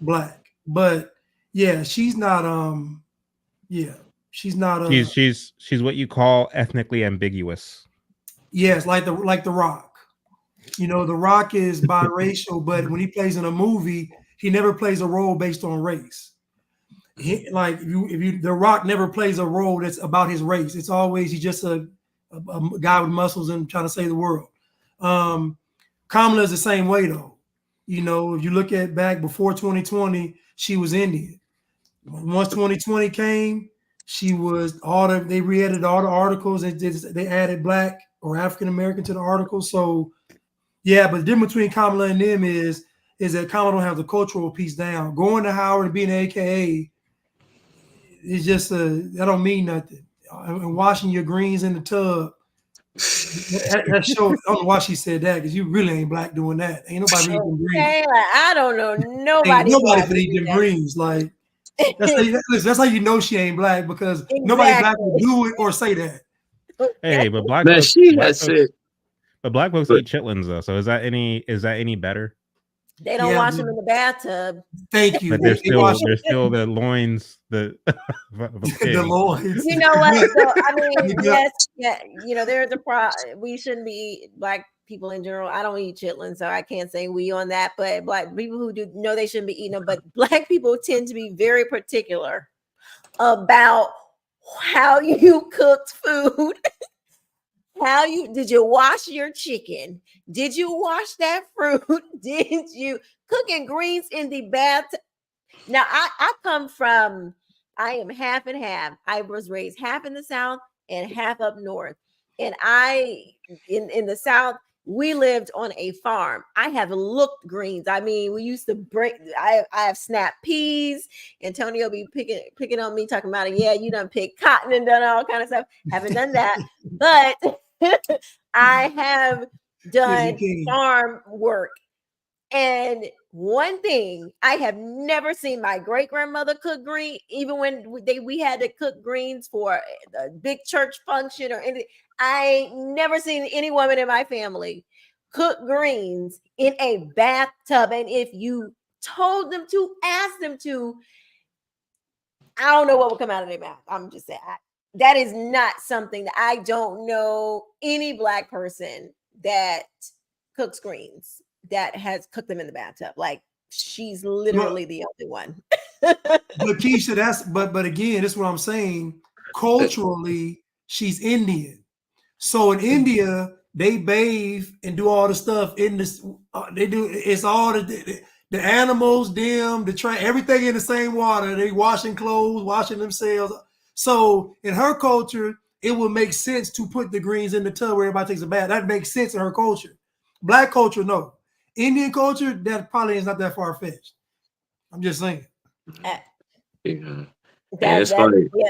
black. But yeah, she's not she's not she's what you call ethnically ambiguous. Yes, like the Rock. The Rock is biracial, but when he plays in a movie, he never plays a role based on race. The Rock never plays a role that's about his race. It's always he's just a guy with muscles and trying to save the world. Kamala is the same way though. If you look at back before 2020, she was Indian. Once 2020 came, She was they re-edited all the articles. They added Black or African American to the articles. So yeah, but the difference between Kamala and them is that Kamala don't have the cultural piece down. Going to Howard and being an AKA is just that don't mean nothing. And washing your greens in the tub. That shows. I don't know why she said that, because you really ain't Black doing that. Ain't nobody eating greens. Okay, like, I don't know nobody. Ain't nobody for eating greens. Like that's how you know she ain't Black, because nobody Black will do it or say that. Hey, but Black Man, folks, she Black has folks, said. but Black folks eat chitlins though. So is that any better? They don't wash them in the bathtub. Thank you. But there's still the loins, the loins. You know what? So, I mean, yes, yeah. You know, there's we shouldn't be Black people in general. I don't eat chitlins, so I can't say we on that. But Black people who do know they shouldn't be eating them. But Black people tend to be very particular about how you cooked food. Did you wash your chicken? Did you wash that fruit? Did you cooking greens in the bath? Now I am half and half. I was raised half in the South and half up north. And in the South, we lived on a farm. I have looked greens. I mean, we used to break. I have snapped peas. Antonio be picking on me, talking about it. Yeah, you done picked cotton and done all kind of stuff. Haven't done that, but I have done farm work. And one thing, I have never seen my great grandmother cook green, even when we had to cook greens for a big church function or anything. I never seen any woman in my family cook greens in a bathtub. And if you told them to, ask them to, I don't know what will come out of their mouth. I'm just saying, that is not something that I don't know any Black person that cooks greens that has cooked them in the bathtub. Like, she's literally the only one. But Quisha, but again, that's what I'm saying. Culturally, she's Indian. So in India, they bathe and do all the stuff in this. It's all the animals, them, the train, everything in the same water. They washing clothes, washing themselves. So in her culture, it would make sense to put the greens in the tub where everybody takes a bath. That makes sense in her culture. Black culture, no. Indian culture, that probably is not that far fetched. I'm just saying. It's funny. Yeah,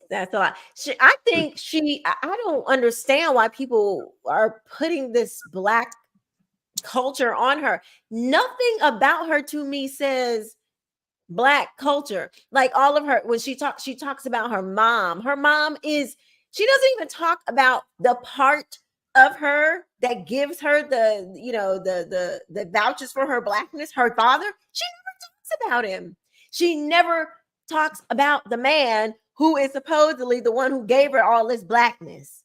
that's a lot. I think I don't understand why people are putting this Black culture on her. Nothing about her to me says Black culture. Like all of her, when she talks about her mom. Her mom she doesn't even talk about the part of her that gives her the vouchers for her Blackness. Her father, she never talks about him. She never talks about the man who is supposedly the one who gave her all this Blackness.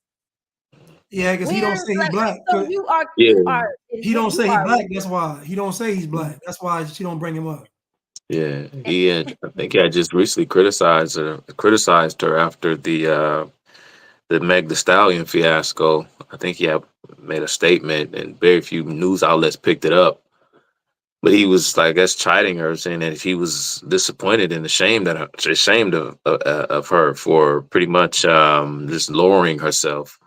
Yeah, because he don't say he's Black. So he don't say he's Black. That's why he don't say he's Black. That's why she don't bring him up. Yeah, I think I just recently criticized her after the Meg Thee Stallion fiasco. I think he had made a statement, and very few news outlets picked it up. But he was, I guess, chiding her, saying that he was disappointed and ashamed of her for pretty much just lowering herself.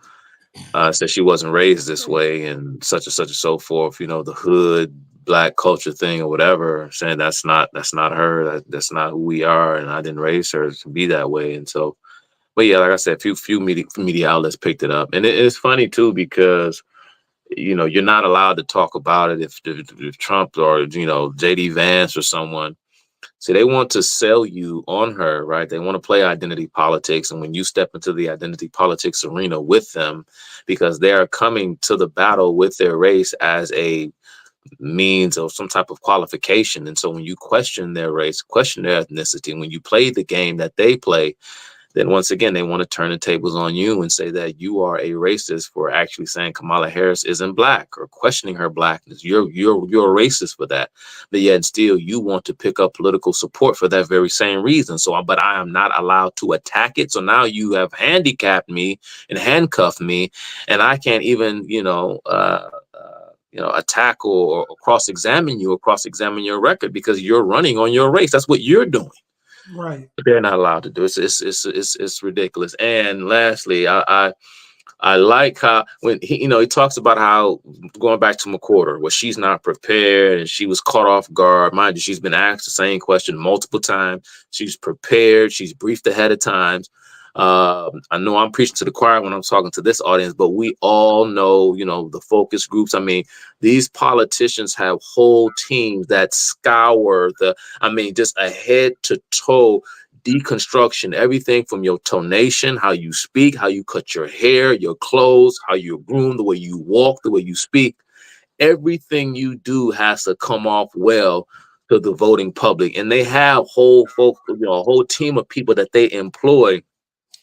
Said she wasn't raised this way, and such and so forth. You know, the hood Black culture thing or whatever. Saying that's not her. That's not who we are, and I didn't raise her to be that way. And so, but yeah, like I said, few media outlets picked it up, and it's funny too because, you know, you're not allowed to talk about it if Trump or, you know, JD Vance or someone. So they want to sell you on her, right? They want to play identity politics. And when you step into the identity politics arena with them, because they are coming to the battle with their race as a means of some type of qualification. And so when you question their race, question their ethnicity, when you play the game that they play, then once again, they want to turn the tables on you and say that you are a racist for actually saying Kamala Harris isn't Black or questioning her Blackness. You're a racist for that. But yet still you want to pick up political support for that very same reason. but I am not allowed to attack it. So now you have handicapped me and handcuffed me, and I can't even, attack or cross-examine you or cross-examine your record because you're running on your race. That's what you're doing. Right. But they're not allowed to do it. It's ridiculous. And lastly, I like how when he talks about how going back to McWhorter, where she's not prepared and she was caught off guard. Mind you, she's been asked the same question multiple times. She's prepared. She's briefed ahead of time. I know I'm preaching to the choir when I'm talking to this audience, but we all know, the focus groups. I mean, these politicians have whole teams that scour just a head to toe deconstruction, everything from your tonation, how you speak, how you cut your hair, your clothes, how you're groomed, the way you walk, the way you speak. Everything you do has to come off well to the voting public. And they have a whole team of people that they employ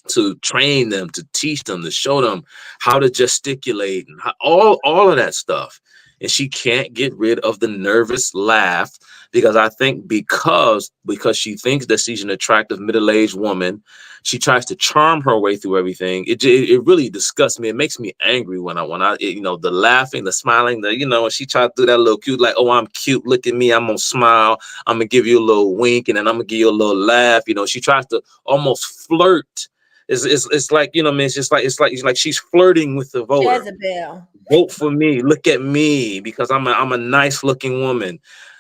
to train them, to teach them, to show them how to gesticulate and all of that stuff. And she can't get rid of the nervous laugh because I think because she thinks that she's an attractive middle-aged woman, she tries to charm her way through everything. It really disgusts me. It makes me angry when I the laughing, the smiling, when she tries to do that little cute, like, oh, I'm cute, look at me, I'm gonna smile, I'm gonna give you a little wink, and then I'm gonna give you a little laugh. She tries to almost flirt. It's like, it's like she's flirting with the voter. Jezebel. Vote for me. Look at me because I'm a nice looking woman.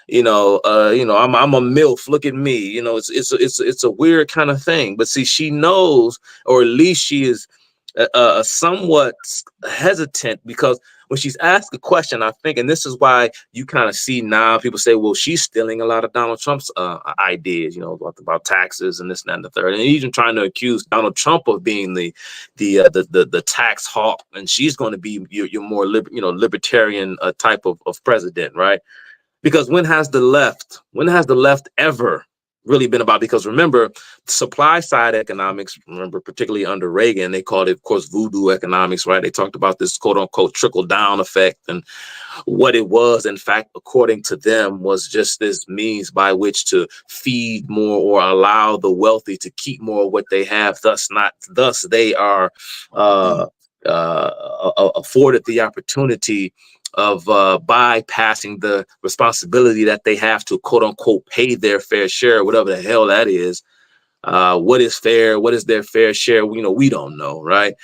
I'm a MILF. Look at me. It's a weird kind of thing. But see, she knows, or at least she is somewhat hesitant because when she's asked a question, I think, and this is why you kind of see now people say, well, she's stealing a lot of Donald Trump's ideas, about taxes and this and that and the third, and even trying to accuse Donald Trump of being the tax hawk, and she's going to be your more libertarian type of president, right? Because when has the left ever really been about? Because remember, supply side economics, particularly under Reagan, they called it, of course, voodoo economics, right? They talked about this quote unquote trickle down effect, and what it was, in fact, according to them, was just this means by which to feed more or allow the wealthy to keep more of what they have. Thus they are afforded the opportunity of bypassing the responsibility that they have to quote unquote pay their fair share, whatever the hell that is. What is fair? What is their fair share? We don't know, right?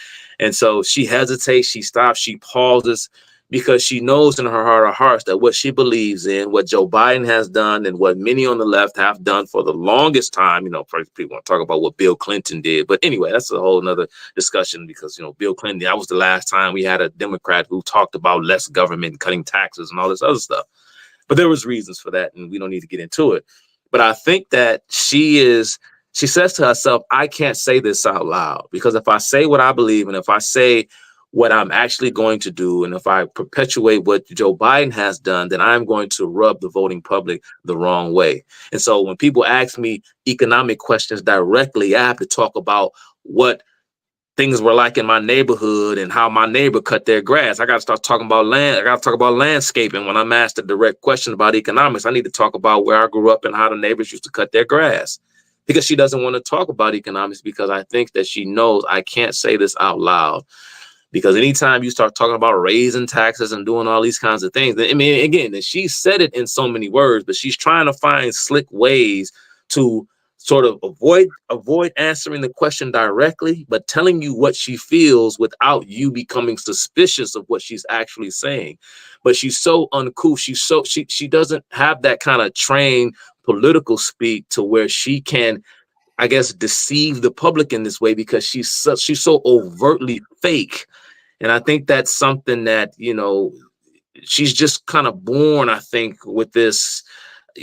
And so she hesitates, she stops, she pauses, because she knows in her heart of hearts that what she believes in, what Joe Biden has done, and what many on the left have done for the longest time, people want to talk about what Bill Clinton did. But anyway, that's a whole nother discussion because, Bill Clinton, that was the last time we had a Democrat who talked about less government, cutting taxes and all this other stuff. But there was reasons for that, and we don't need to get into it. But I think that she says to herself, I can't say this out loud, because if I say what I believe and if I say what I'm actually going to do, and if I perpetuate what Joe Biden has done, then I'm going to rub the voting public the wrong way. And so when people ask me economic questions directly, I have to talk about what things were like in my neighborhood and how my neighbor cut their grass. I got to start talking about land. I got to talk about landscaping. When I'm asked a direct question about economics, I need to talk about where I grew up and how the neighbors used to cut their grass. Because she doesn't want to talk about economics, because I think that she knows I can't say this out loud. Because anytime you start talking about raising taxes and doing all these kinds of things, I mean, again, she said it in so many words, but she's trying to find slick ways to sort of avoid answering the question directly, but telling you what she feels without you becoming suspicious of what she's actually saying. But she's so uncouth. She doesn't have that kind of trained political speak to where she can, I guess, deceive the public in this way, because she's so overtly fake. And I think that's something that, she's just kind of born, I think, with this.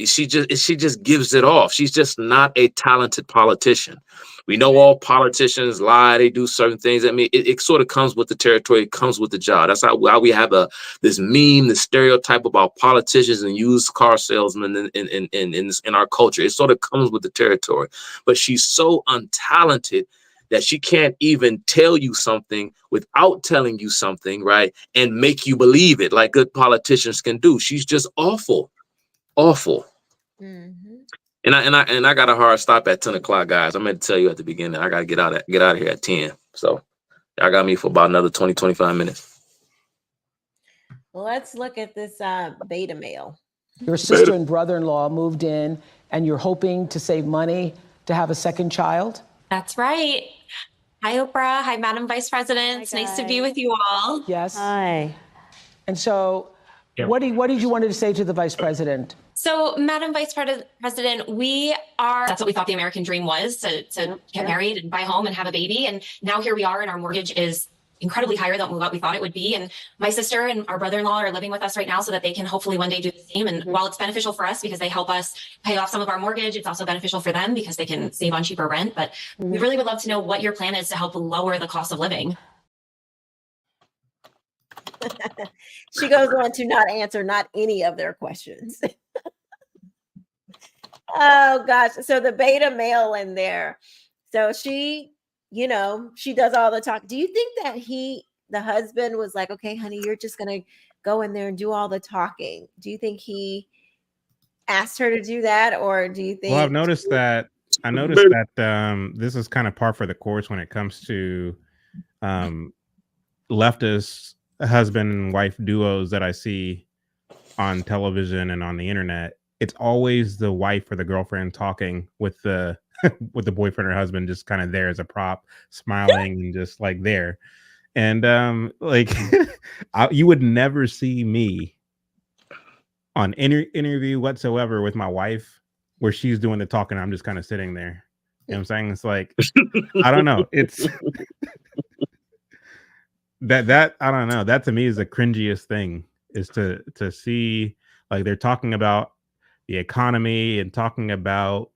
She just gives it off. She's just not a talented politician. We know all politicians lie. They do certain things. I mean, it sort of comes with the territory. It comes with the job. That's how we have this meme, this stereotype about politicians and used car salesmen in our culture. It sort of comes with the territory. But she's so untalented that she can't even tell you something without telling you something, right? And make you believe it like good politicians can do. She's just awful. Mm-hmm. And I got a hard stop at 10 o'clock, guys. I meant to tell you at the beginning, I got to get out of here at 10. So y'all got me for about another 20, 25 minutes. Let's look at this beta mail. Your sister and brother-in-law moved in and you're hoping to save money to have a second child. That's right. Hi, Oprah. Hi, Madam Vice President. It's nice to be with you all. Yes. Hi. And so what did you want to say to the Vice President? So, Madam Vice President, that's what we thought the American dream was, to get married and buy a home and have a baby. And now here we are, and our mortgage is incredibly higher than what we thought it would be. And my sister and our brother-in-law are living with us right now so that they can hopefully one day do the same. And while it's beneficial for us because they help us pay off some of our mortgage, it's also beneficial for them because they can save on cheaper rent. But we really would love to know what your plan is to help lower the cost of living. She goes on to not answer not any of their questions. Oh gosh. So the beta male in there. So she does all the talk. Do you think that the husband was like, okay, honey, you're just going to go in there and do all the talking? Do you think he asked her to do that? Or do you think? Well, I've noticed that this is kind of par for the course when it comes to leftist husband and wife duos that I see on television and on the internet. It's always the wife or the girlfriend talking with the with the boyfriend or husband just kind of there as a prop, smiling and just like there. And you would never see me on any interview whatsoever with my wife where she's doing the talking. I'm just kind of sitting there. You know what I'm saying? It's like, I don't know. It's that I don't know. That to me is the cringiest thing, is to see like they're talking about the economy and talking about,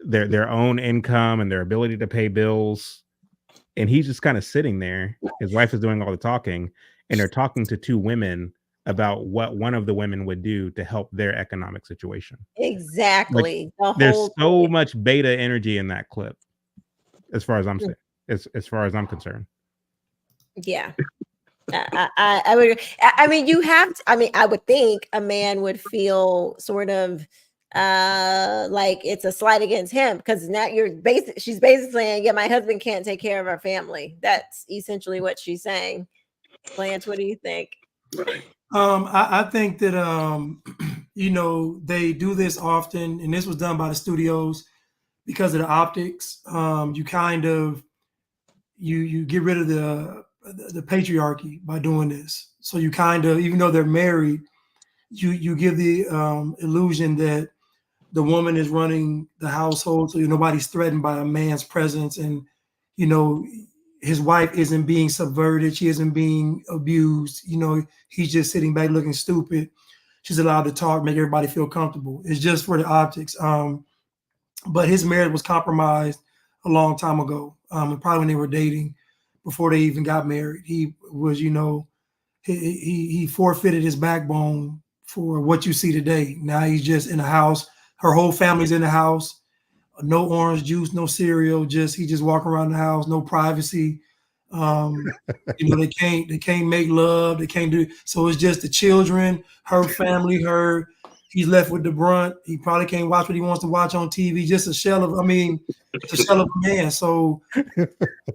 their own income and their ability to pay bills. And he's just kind of sitting there. His wife is doing all the talking, and they're talking to two women about what one of the women would do to help their economic situation. Exactly. Like, there's so much beta energy in that clip, as far as I'm saying, as far as I'm concerned. Yeah. I would. I mean, you have to, I would think a man would feel sort of like it's a slight against him, because now she's basically saying, yeah, my husband can't take care of our family. That's essentially what she's saying. Blanche, what do you think? I think that they do this often, and this was done by the studios because of the optics. You kind of you get rid of the patriarchy by doing this. So you kind of, even though they're married, you give the illusion that the woman is running the household, so nobody's threatened by a man's presence, and his wife isn't being subverted, she isn't being abused. He's just sitting back looking stupid. She's allowed to talk, make everybody feel comfortable. It's just for the optics. But his marriage was compromised a long time ago, probably when they were dating, before they even got married. He was, he forfeited his backbone for what you see today. Now he's just in the house. Her whole family's in the house. No orange juice, no cereal. He just walking around the house. No privacy. They can't make love. They can't do. So it's just the children, her family, her. He's left with the brunt. He probably can't watch what he wants to watch on TV. Just a shell of. It's a shell of a man. So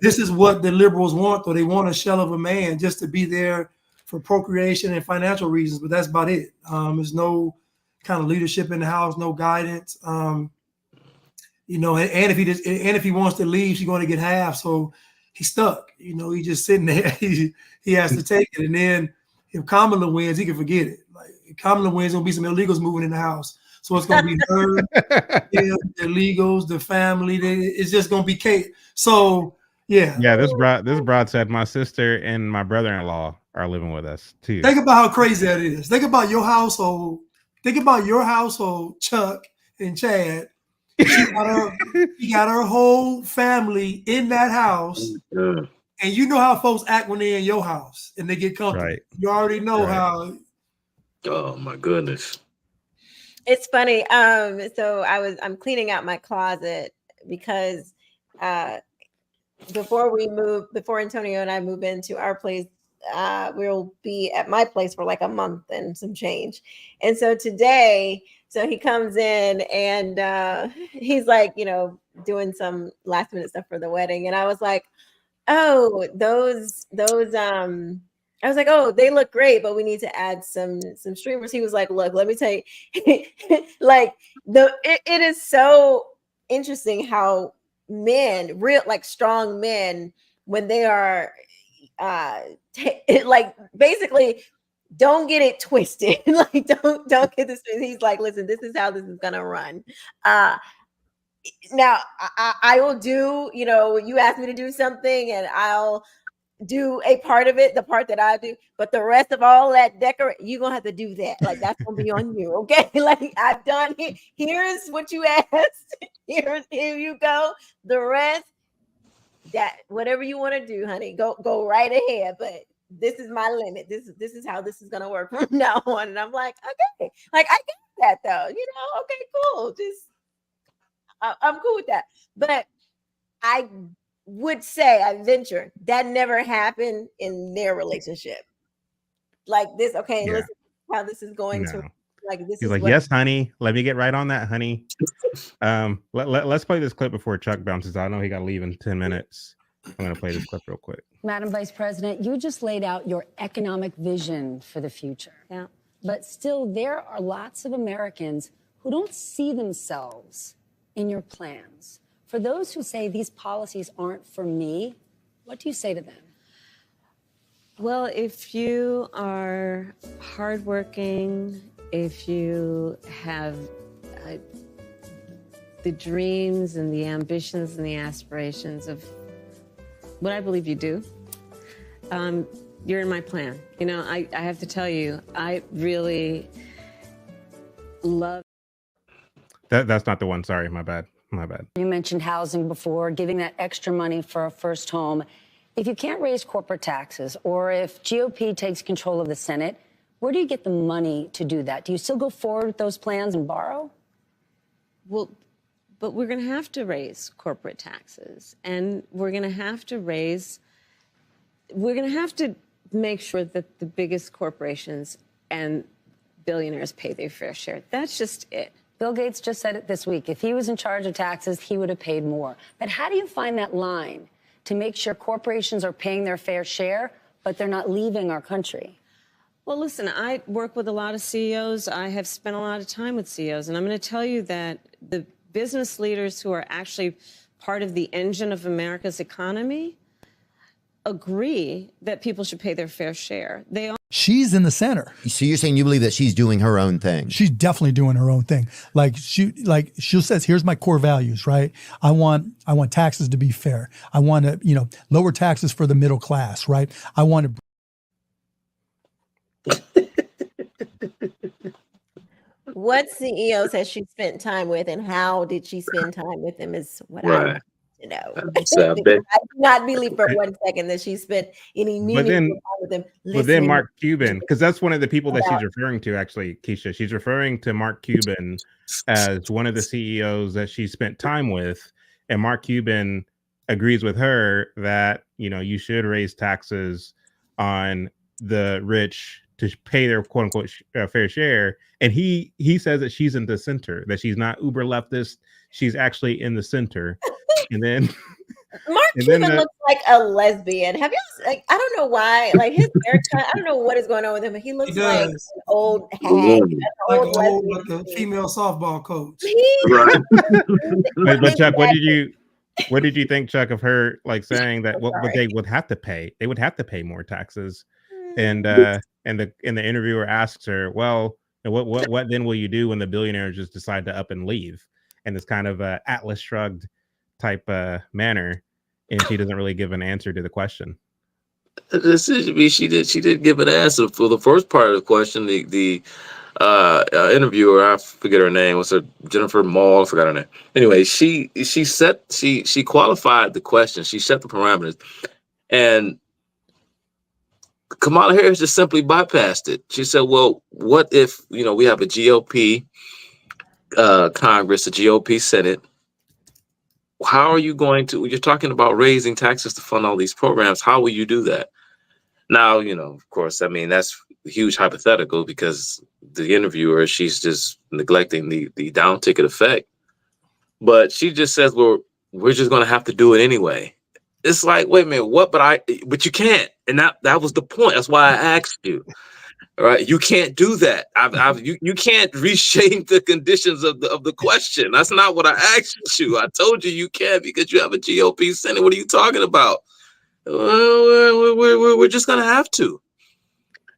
this is what the liberals want, though. They want a shell of a man just to be there for procreation and financial reasons, but that's about it. There's no kind of leadership in the house, no guidance. And if he wants to leave, she's going to get half. So he's stuck. He's just sitting there. He has to take it. And then if Kamala wins, he can forget it. Like, if Kamala wins, there'll be some illegals moving in the house. So it's going to be her, the illegals, the family. It's just going to be chaos. So yeah. Yeah, this broad said my sister and my brother-in-law are living with us too. Think about how crazy that is. Think about your household. Chuck and Chad. She got her whole family in that house. And you know how folks act when they're in your house and they get comfortable. Right. You already know how. Oh my goodness. It's funny. So I'm cleaning out my closet because before Antonio and I move into our place, we'll be at my place for like a month and some change. And so today, he comes in and he's like, doing some last minute stuff for the wedding. And I was like, oh, those I was like, oh, they look great, but we need to add some streamers. He was like, look, let me tell you, like it is so interesting how men, real like strong men, when they are like basically don't get it twisted. Like don't get this. He's like, listen, this is how this is gonna run. Now I will do, you know, you ask me to do something and I'll do a part of it, the part that I do, but the rest of all that you're gonna have to do that. Like that's gonna be on you, okay? Like I've done it. Here's what you asked. Here you go. The rest, that whatever you want to do, honey, go right ahead. But this is my limit. This is how this is gonna work from now on. And I'm like, okay, like I get that though, you know, okay, cool. Just I'm cool with that. But I would say, I venture, that never happened in their relationship. Like this, okay, Yeah. listen how this is going to, like this He's is like, what, yes, honey. Let me get right on that, honey. Let's play this clip before Chuck bounces. I know he got to leave in 10 minutes. I'm going to play this clip real quick. Madam Vice President, you just laid out your economic vision for the future. Yeah. But still, there are lots of Americans who don't see themselves in your plans. For those who say these policies aren't for me, what do you say to them? Well, if you are hardworking, if you have the dreams and the ambitions and the aspirations of what I believe you do, you're in my plan. You know, I have to tell you, I really love. That's not the one. Sorry, my bad. You mentioned housing before, giving that extra money for a first home. If you can't raise corporate taxes, or if GOP takes control of the Senate, where do you get the money to do that? Do you still go forward with those plans and borrow? Well, but we're going to have to raise corporate taxes, and we're going to have to make sure that the biggest corporations and billionaires pay their fair share. That's just it. Bill Gates just said it this week. If he was in charge of taxes, he would have paid more. But how do you find that line to make sure corporations are paying their fair share, but they're not leaving our country? Well, listen, I work with a lot of CEOs. I have spent a lot of time with CEOs, and I'm going to tell you that the business leaders who are actually part of the engine of America's economy agree that people should pay their fair share. She's in the center. So you're saying you believe that she's doing her own thing? She's definitely doing her own thing. Like she says, here's my core values, right? I want taxes to be fair. I want to, you know, lower taxes for the middle class, right? I want to. What CEOs has she spent time with, and how did she spend time with them? Is what I want to know. I do not believe for 1 second that she spent any meaningful time with them. But then Mark Cuban, because that's one of the people that she's referring to, actually, Quisha. She's referring to Mark Cuban as one of the CEOs that she spent time with. And Mark Cuban agrees with her that, you know, you should raise taxes on the rich to pay their quote unquote fair share. And he says that she's in the center, that she's not uber leftist. She's actually in the center. And then Mark Cuban looks like a lesbian. Have you? Like, I don't know why. Like his haircut, I don't know what is going on with him, but he looks like an old hag, like a female softball coach. But Chuck, what did you think, Chuck, of her like saying that what they would have to pay? They would have to pay more taxes. And the interviewer asks her, well, what then will you do when the billionaires just decide to up and leave? And this kind of Atlas shrugged type manner, and she doesn't really give an answer to the question. She did give an answer for the first part of the question. The interviewer, I forget her name, was Jennifer Mall, I forgot her name. Anyway, she qualified the question. She set the parameters, and Kamala Harris just simply bypassed it. She said, well, what if, you know, we have a GOP Congress, a GOP Senate. How are you going to, you're talking about raising taxes to fund all these programs. How will you do that? Now, you know, of course, I mean, that's a huge hypothetical because the interviewer, she's just neglecting the down ticket effect. But she just says, well, we're just going to have to do it anyway. It's like, wait a minute, what? But you can't. And that was the point. That's why I asked you. All right, you can't do that. You can't reshape the conditions of the question. That's not what I asked you. I told you can't because you have a GOP Senate. What are you talking about? We're just gonna have to.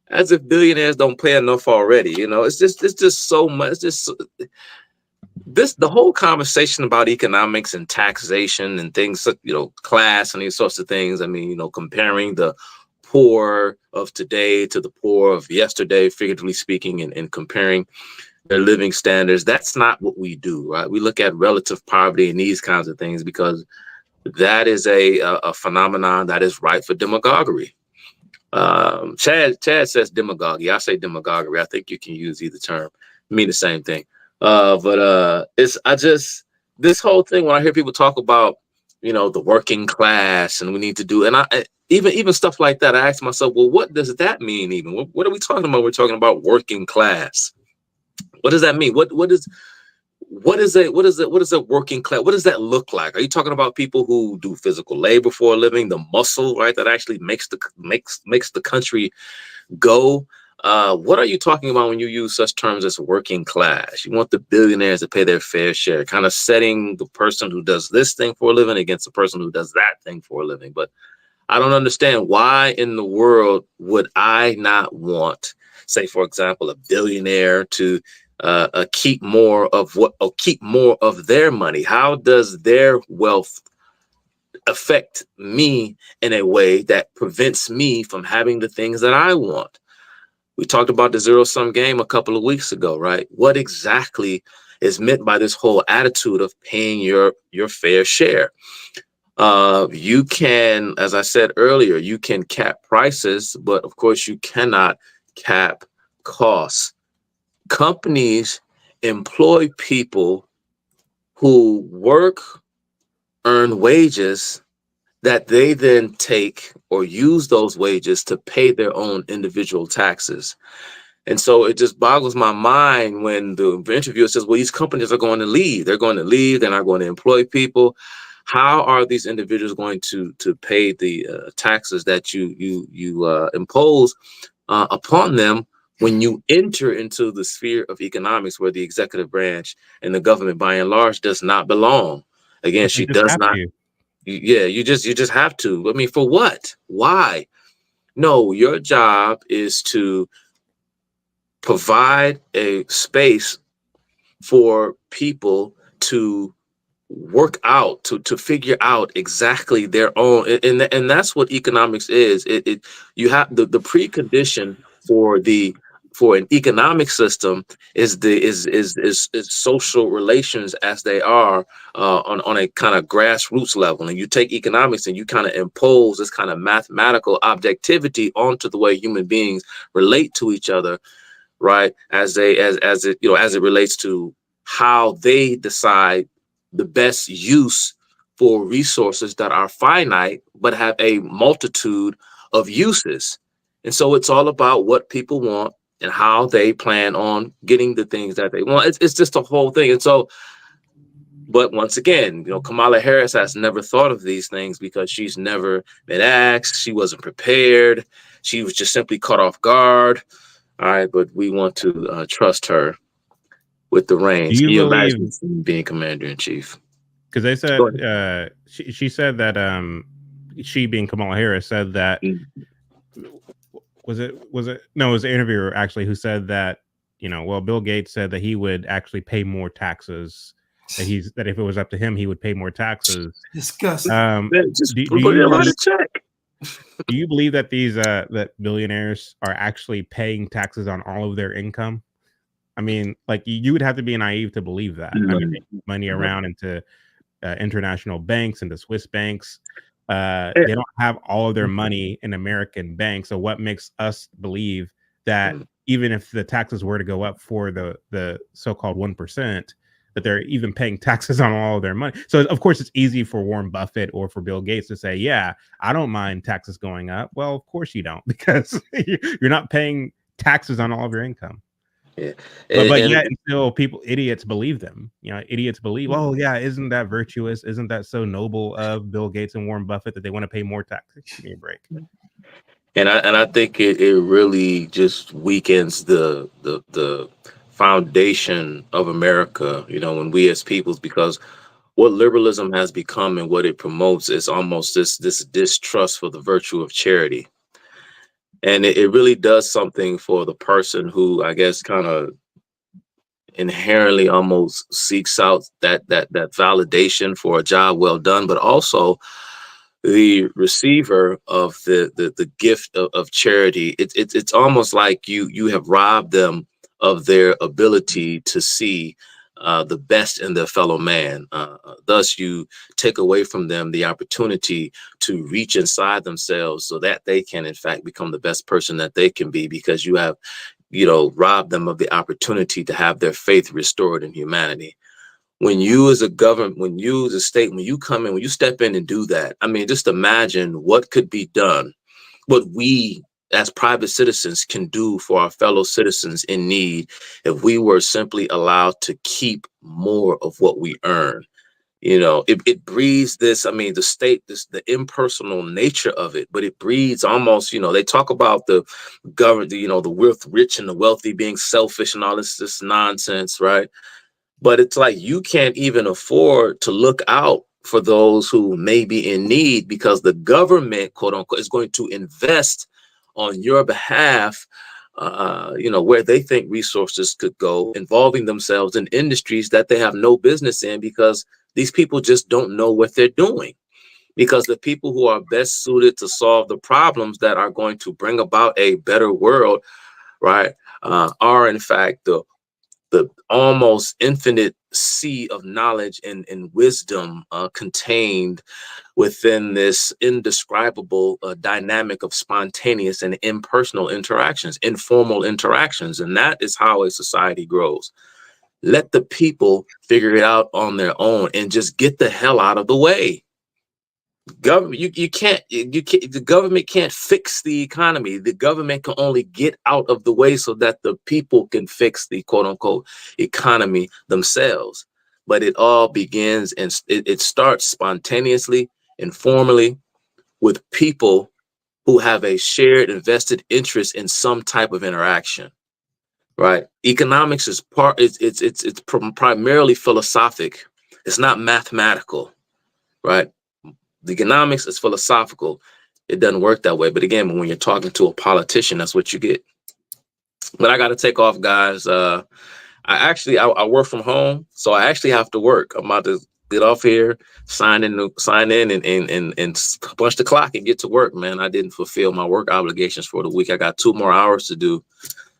As if billionaires don't pay enough already. It's just so much. The whole conversation about economics and taxation and things, class and these sorts of things. I mean, comparing the poor of today to the poor of yesterday, figuratively speaking, and comparing their living standards. That's not what we do, right? We look at relative poverty and these kinds of things because that is a phenomenon that is ripe for demagoguery. Chad says demagoguery. I say demagoguery. I think you can use either term. Mean the same thing. But this whole thing, when I hear people talk about, the working class and we need to do, and even stuff like that, I ask myself, well, what does that mean even? What are we talking about? We're talking about working class. What does that mean? What is a working class? What does that look like? Are you talking about people who do physical labor for a living, the muscle, right, that actually makes the country go? What are you talking about when you use such terms as working class? You want the billionaires to pay their fair share, kind of setting the person who does this thing for a living against the person who does that thing for a living. But I don't understand why in the world would I not want, say, for example, a billionaire to keep more of their money? How does their wealth affect me in a way that prevents me from having the things that I want? We talked about the zero-sum game a couple of weeks ago, right? What exactly is meant by this whole attitude of paying your fair share? You can, as I said earlier, you can cap prices, but of course you cannot cap costs. Companies employ people who work, earn wages that they then take or use those wages to pay their own individual taxes. And so it just boggles my mind when the interviewer says, well, these companies are going to leave. They're going to leave. They're not going to employ people. How are these individuals going to pay the taxes that you impose upon them when you enter into the sphere of economics where the executive branch and the government, by and large, does not belong? Again, she does not. Yeah, you just have to. I mean, for what? Why? No, your job is to provide a space for people to work out, to figure out exactly their own, and that's what economics is. You have the precondition for an economic system is social relations as they are on a kind of grassroots level. And you take economics and you kind of impose this kind of mathematical objectivity onto the way human beings relate to each other, right? As it relates to how they decide the best use for resources that are finite but have a multitude of uses. And so it's all about what people want and how they plan on getting the things that they want. It's just a whole thing. And so, but once again, Kamala Harris has never thought of these things because she's never been asked. She wasn't prepared. She was just simply caught off guard. All right, but we want to trust her with the reins. Do you believe being commander in chief? Because they said she said that she, being Kamala Harris, said that was it no, it was the interviewer actually who said that Bill Gates said that he would actually pay more taxes. That if it was up to him, he would pay more taxes. Disgusting. Do you believe that these that billionaires are actually paying taxes on all of their income? I mean, like you would have to be naive to believe that. I mean, they move money around into international banks, into Swiss banks. They don't have all of their money in American banks. So what makes us believe that even if the taxes were to go up for the so-called 1%, that they're even paying taxes on all of their money? So of course it's easy for Warren Buffett or for Bill Gates to say, yeah, I don't mind taxes going up. Well, of course you don't, because you're not paying taxes on all of your income. Yeah. But yet still idiots believe them. Idiots believe, oh yeah, isn't that virtuous? Isn't that so noble of Bill Gates and Warren Buffett that they want to pay more taxes? Give me a break. And I think it really just weakens the foundation of America, when we as peoples, because what liberalism has become and what it promotes is almost this distrust for the virtue of charity. And it really does something for the person who, I guess, kind of inherently almost seeks out that validation for a job well done, but also the receiver of the gift of charity. It's almost like you have robbed them of their ability to see the best in their fellow man. Thus, you take away from them the opportunity to reach inside themselves so that they can, in fact, become the best person that they can be, because you have, robbed them of the opportunity to have their faith restored in humanity. When you as a government, when you as a state, when you come in, when you step in and do that, I mean, just imagine what could be done, what we as private citizens can do for our fellow citizens in need if we were simply allowed to keep more of what we earn. It breeds this, I mean, the state, the impersonal nature of it, but it breeds almost, they talk about the government, the rich and the wealthy being selfish and all this nonsense, right? But it's like you can't even afford to look out for those who may be in need, because the government, quote unquote, is going to invest on your behalf, where they think resources could go, involving themselves in industries that they have no business in, because these people just don't know what they're doing. Because the people who are best suited to solve the problems that are going to bring about a better world, right, are in fact the almost infinite sea of knowledge and wisdom contained within this indescribable dynamic of spontaneous and impersonal interactions, informal interactions. And that is how a society grows. Let the people figure it out on their own and just get the hell out of the way. Government, you can't, the government can't fix the economy. The government can only get out of the way so that the people can fix the quote unquote economy themselves. But it all begins and it starts spontaneously, informally, with people who have a shared invested interest in some type of interaction, right? Economics is it's primarily philosophic. It's not mathematical, right? The economics is philosophical. It doesn't work that way. But again, when you're talking to a politician, that's what you get. But I got to take off, guys. I work from home, so I actually have to work. I'm about to get off here, sign in, and punch the clock and get to work, man. I didn't fulfill my work obligations for the week. I got 2 more hours to do,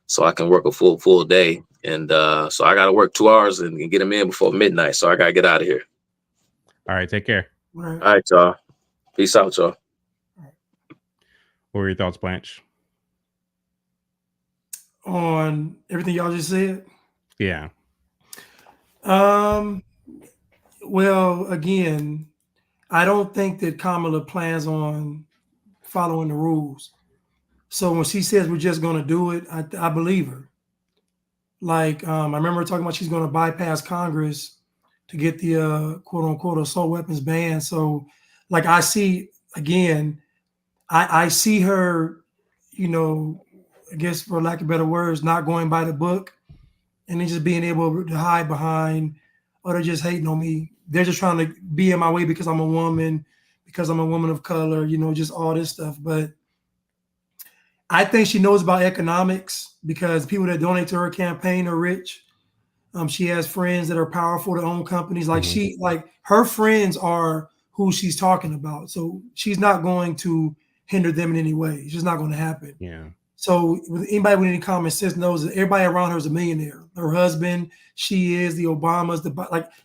so I can work a full day. And so I got to work 2 hours and get them in before midnight. So I got to get out of here. All right, take care. All right, y'all. Peace out, y'all. What were your thoughts, Blanche? On everything y'all just said? Yeah. Well, again, I don't think that Kamala plans on following the rules. So when she says we're just going to do it, I believe her. Like, I remember talking about she's going to bypass Congress to get the quote unquote assault weapons ban. So like I see, again, I see her, I guess for lack of better words, not going by the book and then just being able to hide behind, oh, they're just hating on me. They're just trying to be in my way because I'm a woman, because I'm a woman of color, just all this stuff. But I think she knows about economics because people that donate to her campaign are rich. She has friends that are powerful that own companies. Like her friends are who she's talking about. So she's not going to hinder them in any way. It's just not going to happen. Yeah. So anybody with any common sense knows that everybody around her is a millionaire. Her husband, she is, the Obamas,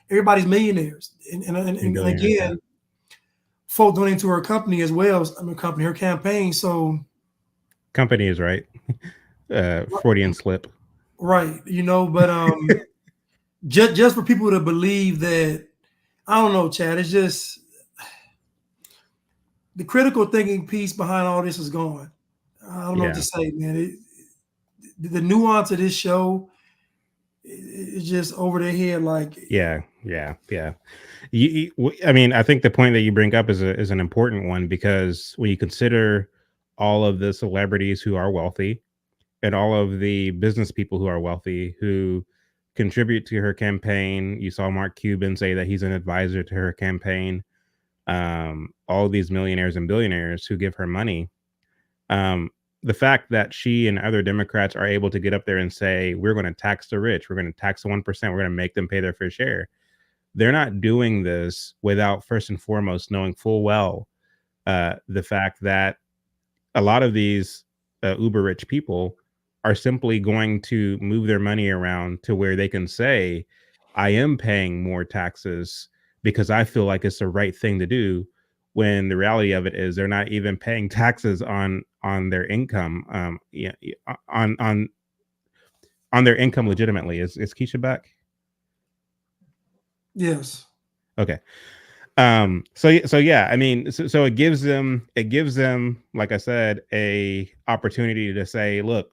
everybody's millionaires. And again, folk donating to her company as well. Her campaign. So company is right. Freudian slip. Right. But just for people to believe that, I don't know, Chad, it's just the critical thinking piece behind all this is gone. I don't know what to say, man. The nuance of this show is just over their head. Like, yeah. I mean, I think the point that you bring up is an important one, because when you consider all of the celebrities who are wealthy and all of the business people who are wealthy who contribute to her campaign. You saw Mark Cuban say that he's an advisor to her campaign. All these millionaires and billionaires who give her money. The fact that she and other Democrats are able to get up there and say, we're going to tax the rich, we're going to tax the 1%, we're going to make them pay their fair share. They're not doing this without first and foremost knowing full well the fact that a lot of these uber rich people are simply going to move their money around to where they can say, I am paying more taxes because I feel like it's the right thing to do, when the reality of it is they're not even paying taxes on their income, on their income legitimately. Is Quisha back? Yes. Okay. So yeah, I mean, so it gives them, like I said, a opportunity to say, look,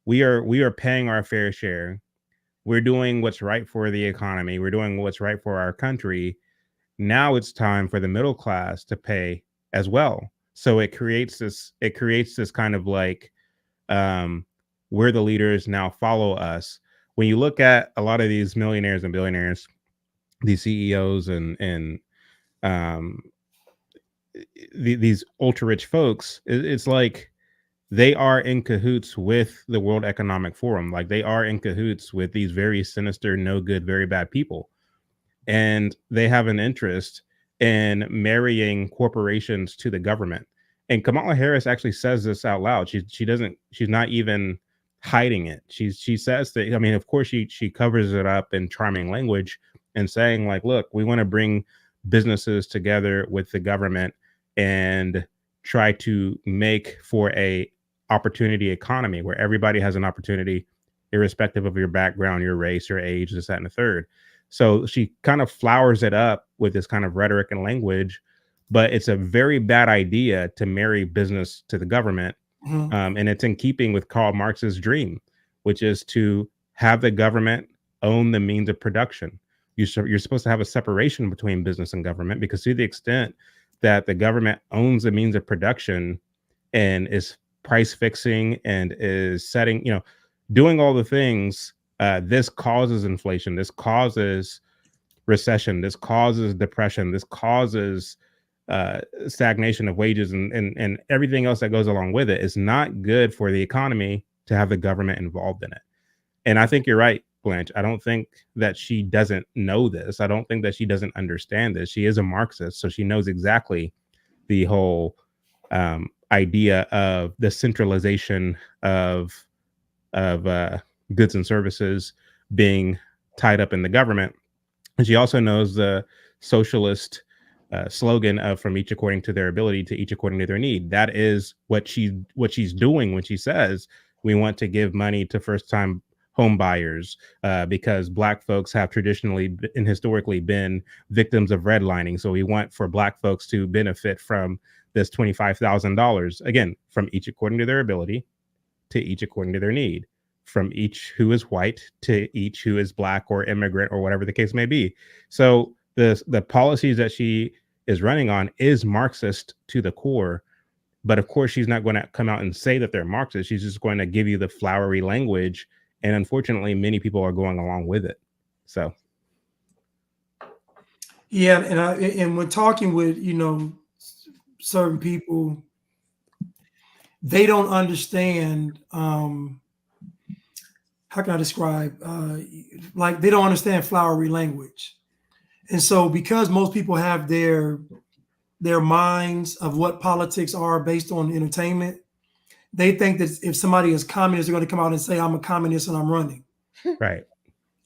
we are paying our fair share. We're doing what's right for the economy. We're doing what's right for our country. Now it's time for the middle class to pay as well. So it creates this kind of like, we're the leaders, now follow us. When you look at a lot of these millionaires and billionaires, these CEOs and these ultra rich folks, it's like they are in cahoots with the World Economic Forum. Like they are in cahoots with these very sinister, no good, very bad people. And they have an interest in marrying corporations to the government. And Kamala Harris actually says this out loud. She's not even hiding it. She says that, I mean, of course she covers it up in charming language and saying like, look, we want to bring businesses together with the government and try to make for a opportunity economy where everybody has an opportunity, irrespective of your background, your race, your age, this, that, and the third. So she kind of flowers it up with this kind of rhetoric and language, but it's a very bad idea to marry business to the government. Mhm. And it's in keeping with Karl Marx's dream, which is to have the government own the means of production. You're supposed to have a separation between business and government, because to the extent that the government owns the means of production and is price fixing and is setting, doing all the things, this causes inflation, this causes recession, this causes depression, this causes stagnation of wages and everything else that goes along with it. It's not good for the economy to have the government involved in it. And I think you're right, Blanche. I don't think that she doesn't know this. I don't think that she doesn't understand this. She is a Marxist, so she knows exactly the whole idea of the centralization of goods and services being tied up in the government. And she also knows the socialist slogan of from each according to their ability to each according to their need. That is what she's doing when she says we want to give money to first-time home buyers because Black folks have traditionally and historically been victims of redlining. So we want for Black folks to benefit from this $25,000, again, from each according to their ability to each according to their need, from each who is white to each who is Black or immigrant or whatever the case may be. So the policies that she is running on is Marxist to the core. But of course, she's not going to come out and say that they're Marxist. She's just going to give you the flowery language. And unfortunately, many people are going along with it. So, yeah, and when talking with certain people, they don't understand. How can I describe? Like they don't understand flowery language, and so because most people have their minds of what politics are based on entertainment, they think that if somebody is communist, they're going to come out and say, I'm a communist and I'm running. Right.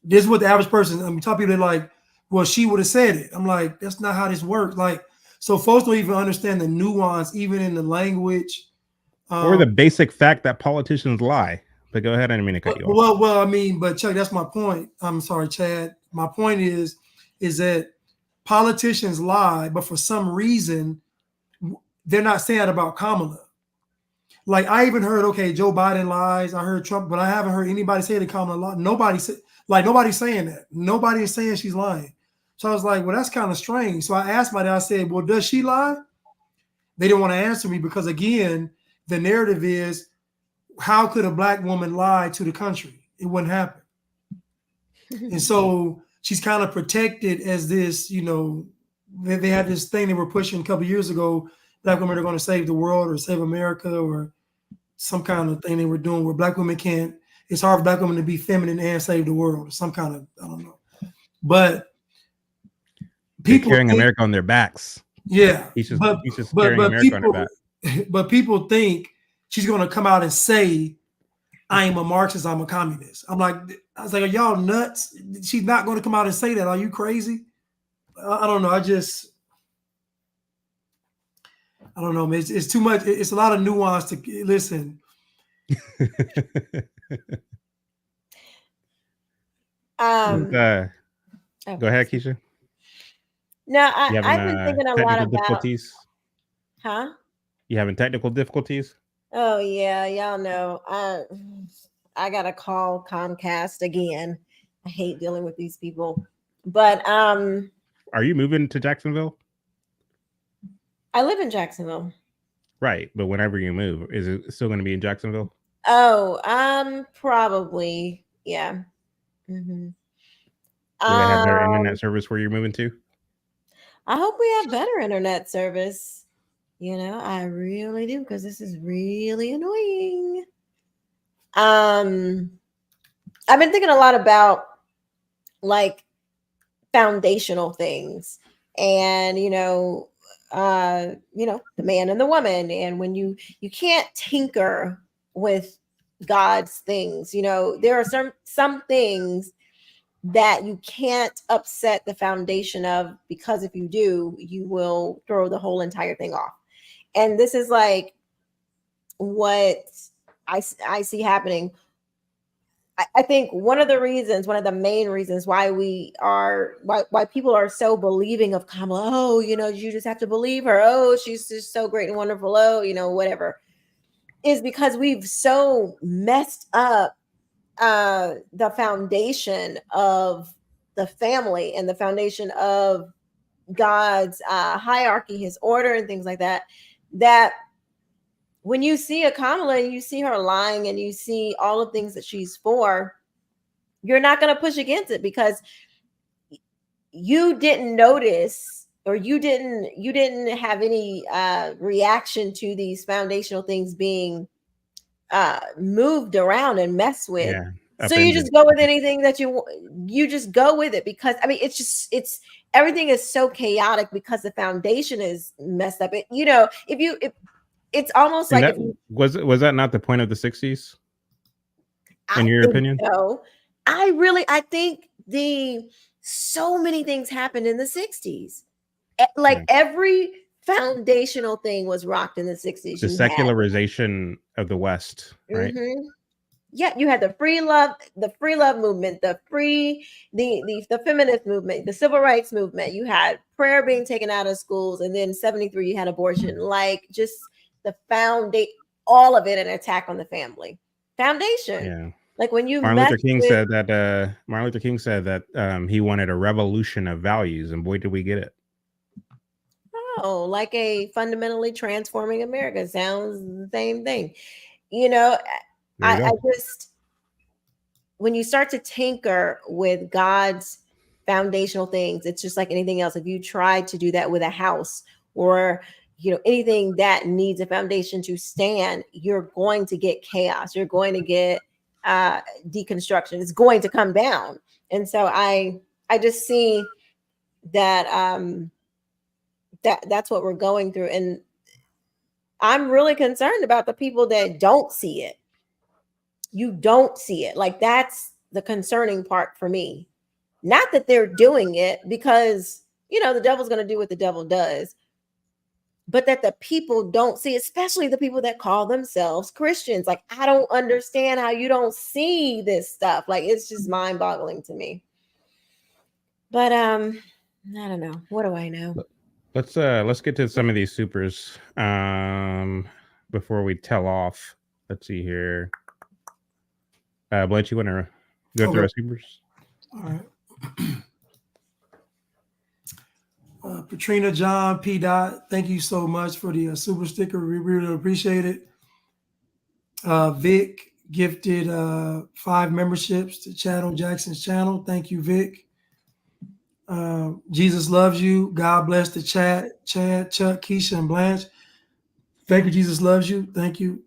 This is what the average person, I mean, top people, they're like, well, she would have said it. I'm like, that's not how this works. Like, so folks don't even understand the nuance, even in the language. Or the basic fact that politicians lie. But go ahead, I didn't mean to cut you off. Well, I mean, but Chuck, that's my point. I'm sorry, Chad. My point is that politicians lie, but for some reason, they're not saying that about Kamala. Like I even heard, okay, Joe Biden lies. I heard Trump, but I haven't heard anybody say that Kamala lies. Nobody's saying that. Nobody is saying she's lying. So I was like, well, that's kind of strange. So I asked my dad, I said, well, does she lie? They didn't want to answer me because again, the narrative is, how could a black woman lie to the country? It wouldn't happen. And so she's kind of protected as this, you know, they had this thing they were pushing a couple of years ago, black women are going to save the world or save America, or some kind of thing they were doing where black women can't, it's hard for black women to be feminine and save the world, or some kind of, I don't know. But people carrying America on their backs. Yeah. He's just carrying America on their back. But people think she's going to come out and say, I am a Marxist, I'm a communist. I was like, are y'all nuts? She's not going to come out and say that. Are you crazy? I don't know. I don't know, man. It's too much. It's a lot of nuance to listen. Go ahead, Quisha. No, I've been thinking a lot about difficulties. Huh? You having technical difficulties? Oh yeah, y'all know. I gotta call Comcast again. I hate dealing with these people. But are you moving to Jacksonville? I live in Jacksonville. Right, but whenever you move, is it still going to be in Jacksonville? Oh, probably, yeah. Mm-hmm. Do they have their internet service where you're moving to? I hope we have better internet service. You know, I really do, because this is really annoying. I've been thinking a lot about like foundational things, and the man and the woman, and when you can't tinker with God's things, there are some things that you can't upset the foundation of, because if you do, you will throw the whole entire thing off. And this is like what I see happening. I think one of the main reasons why why people are so believing of Kamala, oh, you just have to believe her. Oh, she's just so great and wonderful. Oh, whatever, is because we've so messed up the foundation of the family and the foundation of God's hierarchy, his order and things like that, that when you see a Kamala and you see her lying and you see all the things that she's for, you're not going to push against it, because you didn't notice, or you didn't have any reaction to these foundational things being moved around and messed with. Yeah, so you just go with anything that you just go with it, because I mean, it's everything is so chaotic because the foundation is messed up. It's almost like was that not the point of the 60s? In your opinion? No, I think so many things happened in the 60s. Like every foundational thing was rocked in the 60s. The secularization of the West, right? Mm-hmm. Yeah, you had the free love movement, the feminist movement, the civil rights movement. You had prayer being taken out of schools, and then 73 you had abortion. Like just the all of it, an attack on the family foundation. Yeah. Like when you Martin Luther King said that he wanted a revolution of values, and boy, did we get it. Oh, like a fundamentally transforming America. Sounds the same thing. I just, when you start to tinker with God's foundational things, it's just like anything else. If you try to do that with a house, or anything that needs a foundation to stand, you're going to get chaos. You're going to get deconstruction. It's going to come down. And so I just see that that's what we're going through. And I'm really concerned about the people that don't see it. You don't see it. Like, that's the concerning part for me. Not that they're doing it, because, the devil's going to do what the devil does, but that the people don't see, especially the people that call themselves Christians. Like, I don't understand how you don't see this stuff. Like, it's just mind boggling to me. But, I don't know. What do I know? Let's get to some of these supers before we tell off. Let's see here. Blanche, you want to go through our supers? All right. Patrina John P. Dot, thank you so much for the super sticker. We really appreciate it. Vic gifted 5 memberships to Channel Jackson's channel. Thank you, Vic. Jesus loves you. God bless the chat. Chad, Chuck, Quisha, and Blanche. Thank you. Jesus loves you. Thank you.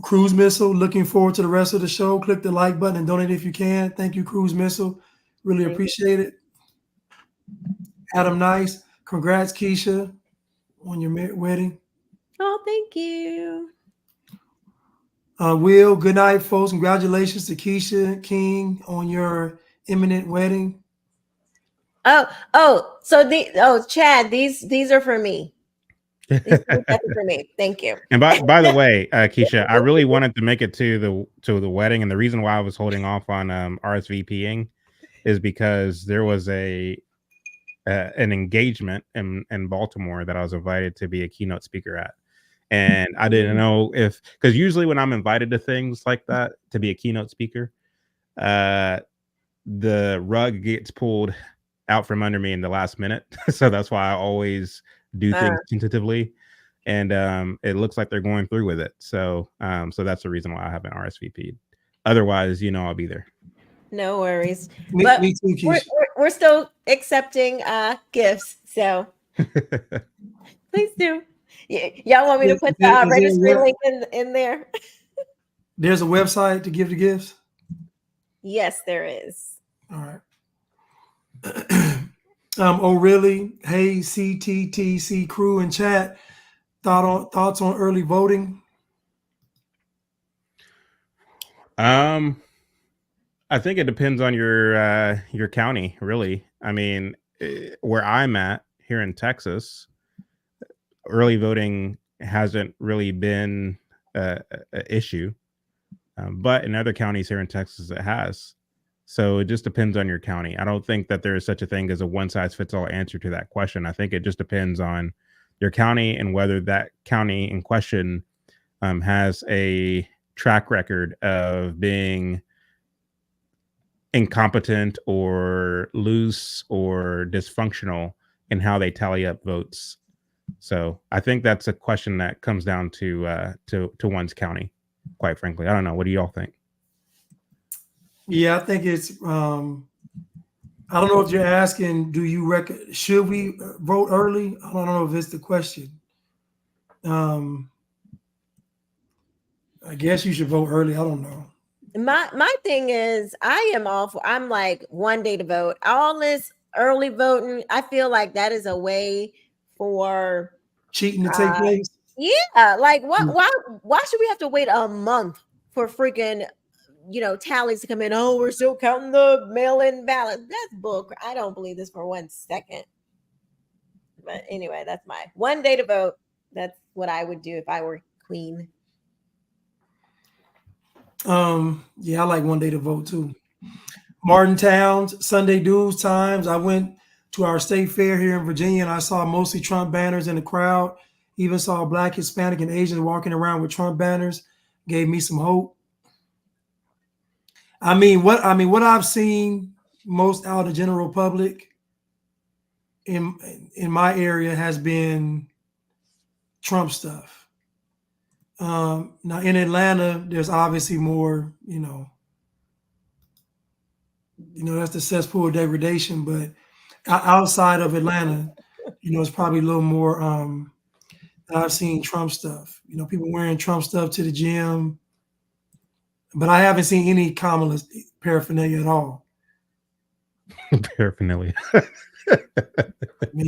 Cruise Missile, looking forward to the rest of the show. Click the like button and donate if you can. Thank you, Cruise Missile. Really appreciate it. Adam Nice, congrats, Quisha, on your wedding. Oh, thank you. Will, good night, folks. Congratulations to Quisha King on your imminent wedding. So Chad, these are for me. These are for me. Thank you. And by the way, Quisha, I really wanted to make it to the wedding, and the reason why I was holding off on RSVPing is because there was an engagement in Baltimore that I was invited to be a keynote speaker at. And I didn't know because usually when I'm invited to things like that to be a keynote speaker, the rug gets pulled out from under me in the last minute. So that's why I always do things tentatively. And it looks like they're going through with it. So that's the reason why I haven't RSVP'd. Otherwise, I'll be there. No worries. Me too, Quisha. We're still accepting gifts, so please do. Y'all want me to put the registry link in there? There's a website to give the gifts? Yes, there is. All right. Oh, really? Hey, CTTC crew and chat. Thoughts on early voting? I think it depends on your county, really. I mean, where I'm at here in Texas, early voting hasn't really been an issue, but in other counties here in Texas, it has. So it just depends on your county. I don't think that there is such a thing as a one-size-fits-all answer to that question. I think it just depends on your county and whether that county in question has a track record of being incompetent or loose or dysfunctional in how they tally up votes. So I think that's a question that comes down to one's county, quite frankly. I don't know. What do y'all think? Yeah, I think it's I don't know if you're asking, should we vote early? I don't know if it's the question. I guess you should vote early. I don't know. My thing is, I'm like 1 day to vote. All this early voting, I feel like that is a way for cheating to take place. Yeah, like why should we have to wait a month for freaking tallies to come in? Oh, we're still counting the mail-in ballots. That's bull. I don't believe this for 1 second. But anyway, that's my 1 day to vote. That's what I would do if I were queen. Yeah, I like 1 day to vote too. Martin Towns, Sunday dues times. I went to our state fair here in Virginia and I saw mostly Trump banners in the crowd. Even saw Black, Hispanic, and Asians walking around with Trump banners. Gave me some hope. What I've seen most out of the general public in my area has been Trump stuff. Now in Atlanta, there's obviously more, that's the cesspool of degradation. But outside of Atlanta, it's probably a little more. I've seen Trump stuff. People wearing Trump stuff to the gym. But I haven't seen any Kamala paraphernalia at all. Paraphernalia.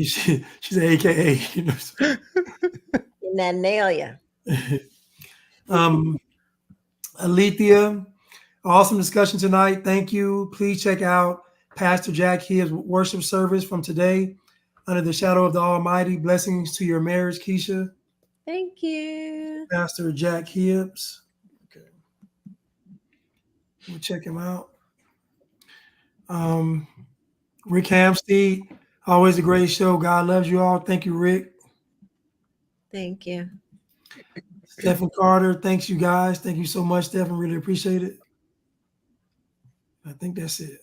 She's an AKA. In that nail ya. Alethea, awesome discussion tonight. Thank you. Please check out Pastor Jack Hibbs' worship service from today. Under the shadow of the Almighty. Blessings to your marriage, Quisha. Thank you. Pastor Jack Hibbs. Okay. We'll check him out. Rick Hamstead, always a great show. God loves you all. Thank you, Rick. Thank you. Stephen Carter, thanks you guys. Thank you so much, Stephen. Really appreciate it. I think that's it.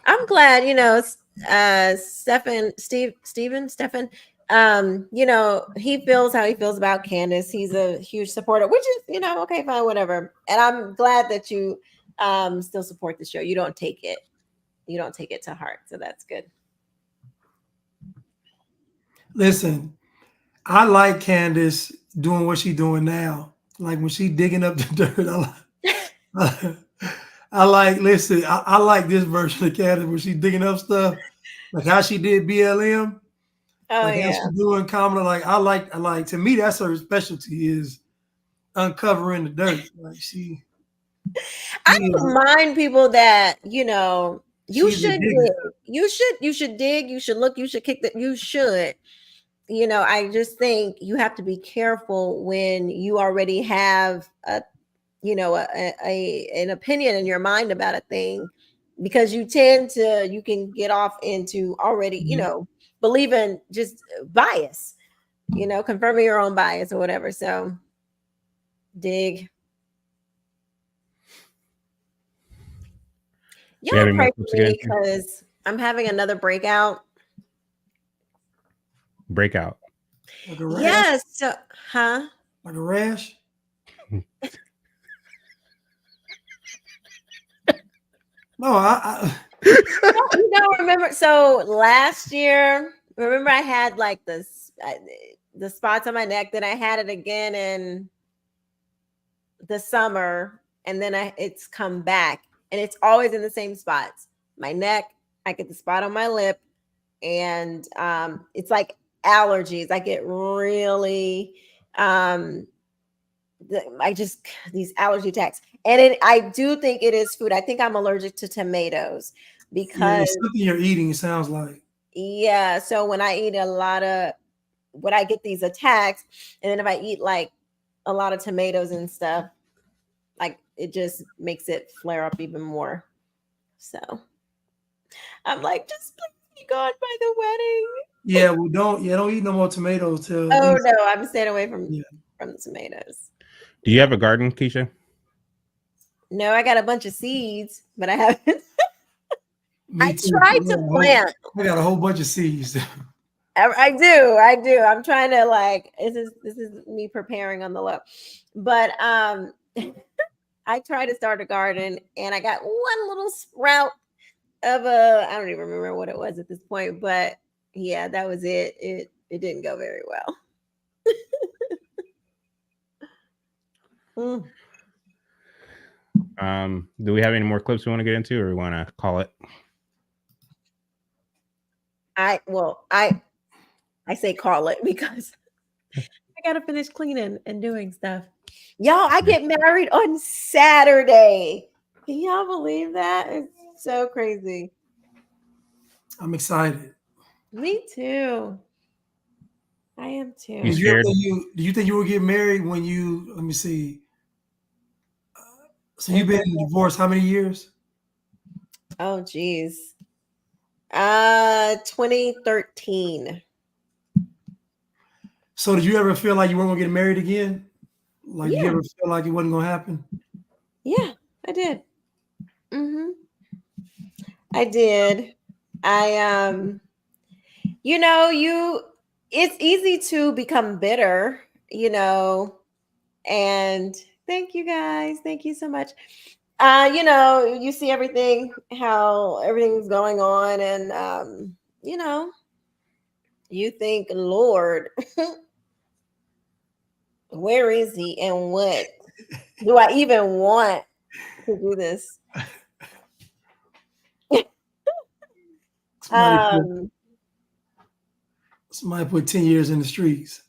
I'm glad, Stephen, you know, he feels how he feels about Candace. He's a huge supporter, which is, you know, okay, fine, whatever. And I'm glad that you still support the show. You don't take it to heart. So that's good. Listen, I like Candace doing what she's doing now. Like when she digging up the dirt, I like, listen, I like this version of Candace where she digging up stuff, like how she did BLM. Oh, Like how she doing Kamala. Like I like to me, that's her specialty, is uncovering the dirt. Like I don't mind people that, you know, you should dig. You should dig, you should look, you should kick that, you should. You know, I just think you have to be careful when you already have a, you know, an opinion in your mind about a thing, because you can get off into already, you know, believing just bias, you know, confirming your own bias or whatever. So dig. Y'all pray for me because I'm having another breakout. Breakout. Like a rash? Yes. So, huh? Like a rash? No, you know, remember, so last year, remember I had like the spots on my neck, then I had it again in the summer, and then it's come back, and it's always in the same spots. My neck, I get the spot on my lip, and it's like allergies. I get really these allergy attacks, and I do think it is food. I think I'm allergic to tomatoes because something you're eating, it sounds like. Yeah, so when I eat when I get these attacks, and then if I eat like a lot of tomatoes and stuff, like it just makes it flare up even more. So I'm like, just please be gone by the wedding. Yeah, well, don't eat no more tomatoes till. Oh no, I'm staying away from the tomatoes. Do you have a garden, Quisha? No, I got a bunch of seeds, but I haven't. I tried to plant. I got a whole bunch of seeds. I do. I'm trying to like, this is me preparing on the low. But I tried to start a garden, and I got one little sprout of I don't even remember what it was at this point, but yeah, that was it. It didn't go very well. Do we have any more clips we want to get into, or we want to call it? I say call it because I gotta finish cleaning and doing stuff. Y'all, I get married on Saturday. Can y'all believe that? It's so crazy. I'm excited. Me too. I am too. Do you think you will get married when you? Let me see. So you've been divorced how many years? Oh, geez. 2013. So did you ever feel like you weren't gonna get married again? Like Yeah. you ever feel like it wasn't gonna happen? Yeah, I did. I did. You know, it's easy to become bitter, you know, and thank you guys. Thank you so much. You know, you see how everything's going on, and you know, you think, Lord, where is he, and what do I even want to do this? Somebody put 10 years in the streets.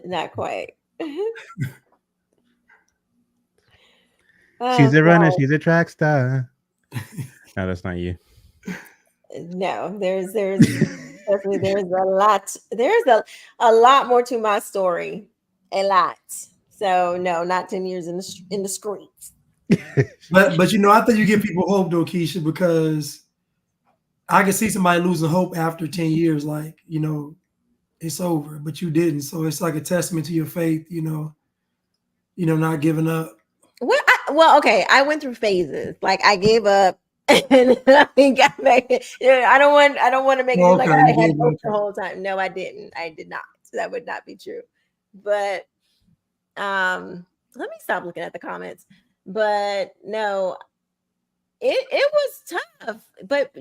Not quite. She's a runner. She's a track star. No, that's not you. No, there's definitely there's a lot more to my story, a lot. So no, not 10 years in the streets. But you know, I think you give people hope though, Quisha, because I can see somebody losing hope after 10 years, like, you know, it's over, but you didn't. So it's like a testament to your faith, you know, not giving up. Well, okay, I went through phases. Like I gave up And he got back. I don't want to make it seem like I had hope the whole time. No, I didn't. I did not. That would not be true. But let me stop looking at the comments. But no, it was tough. But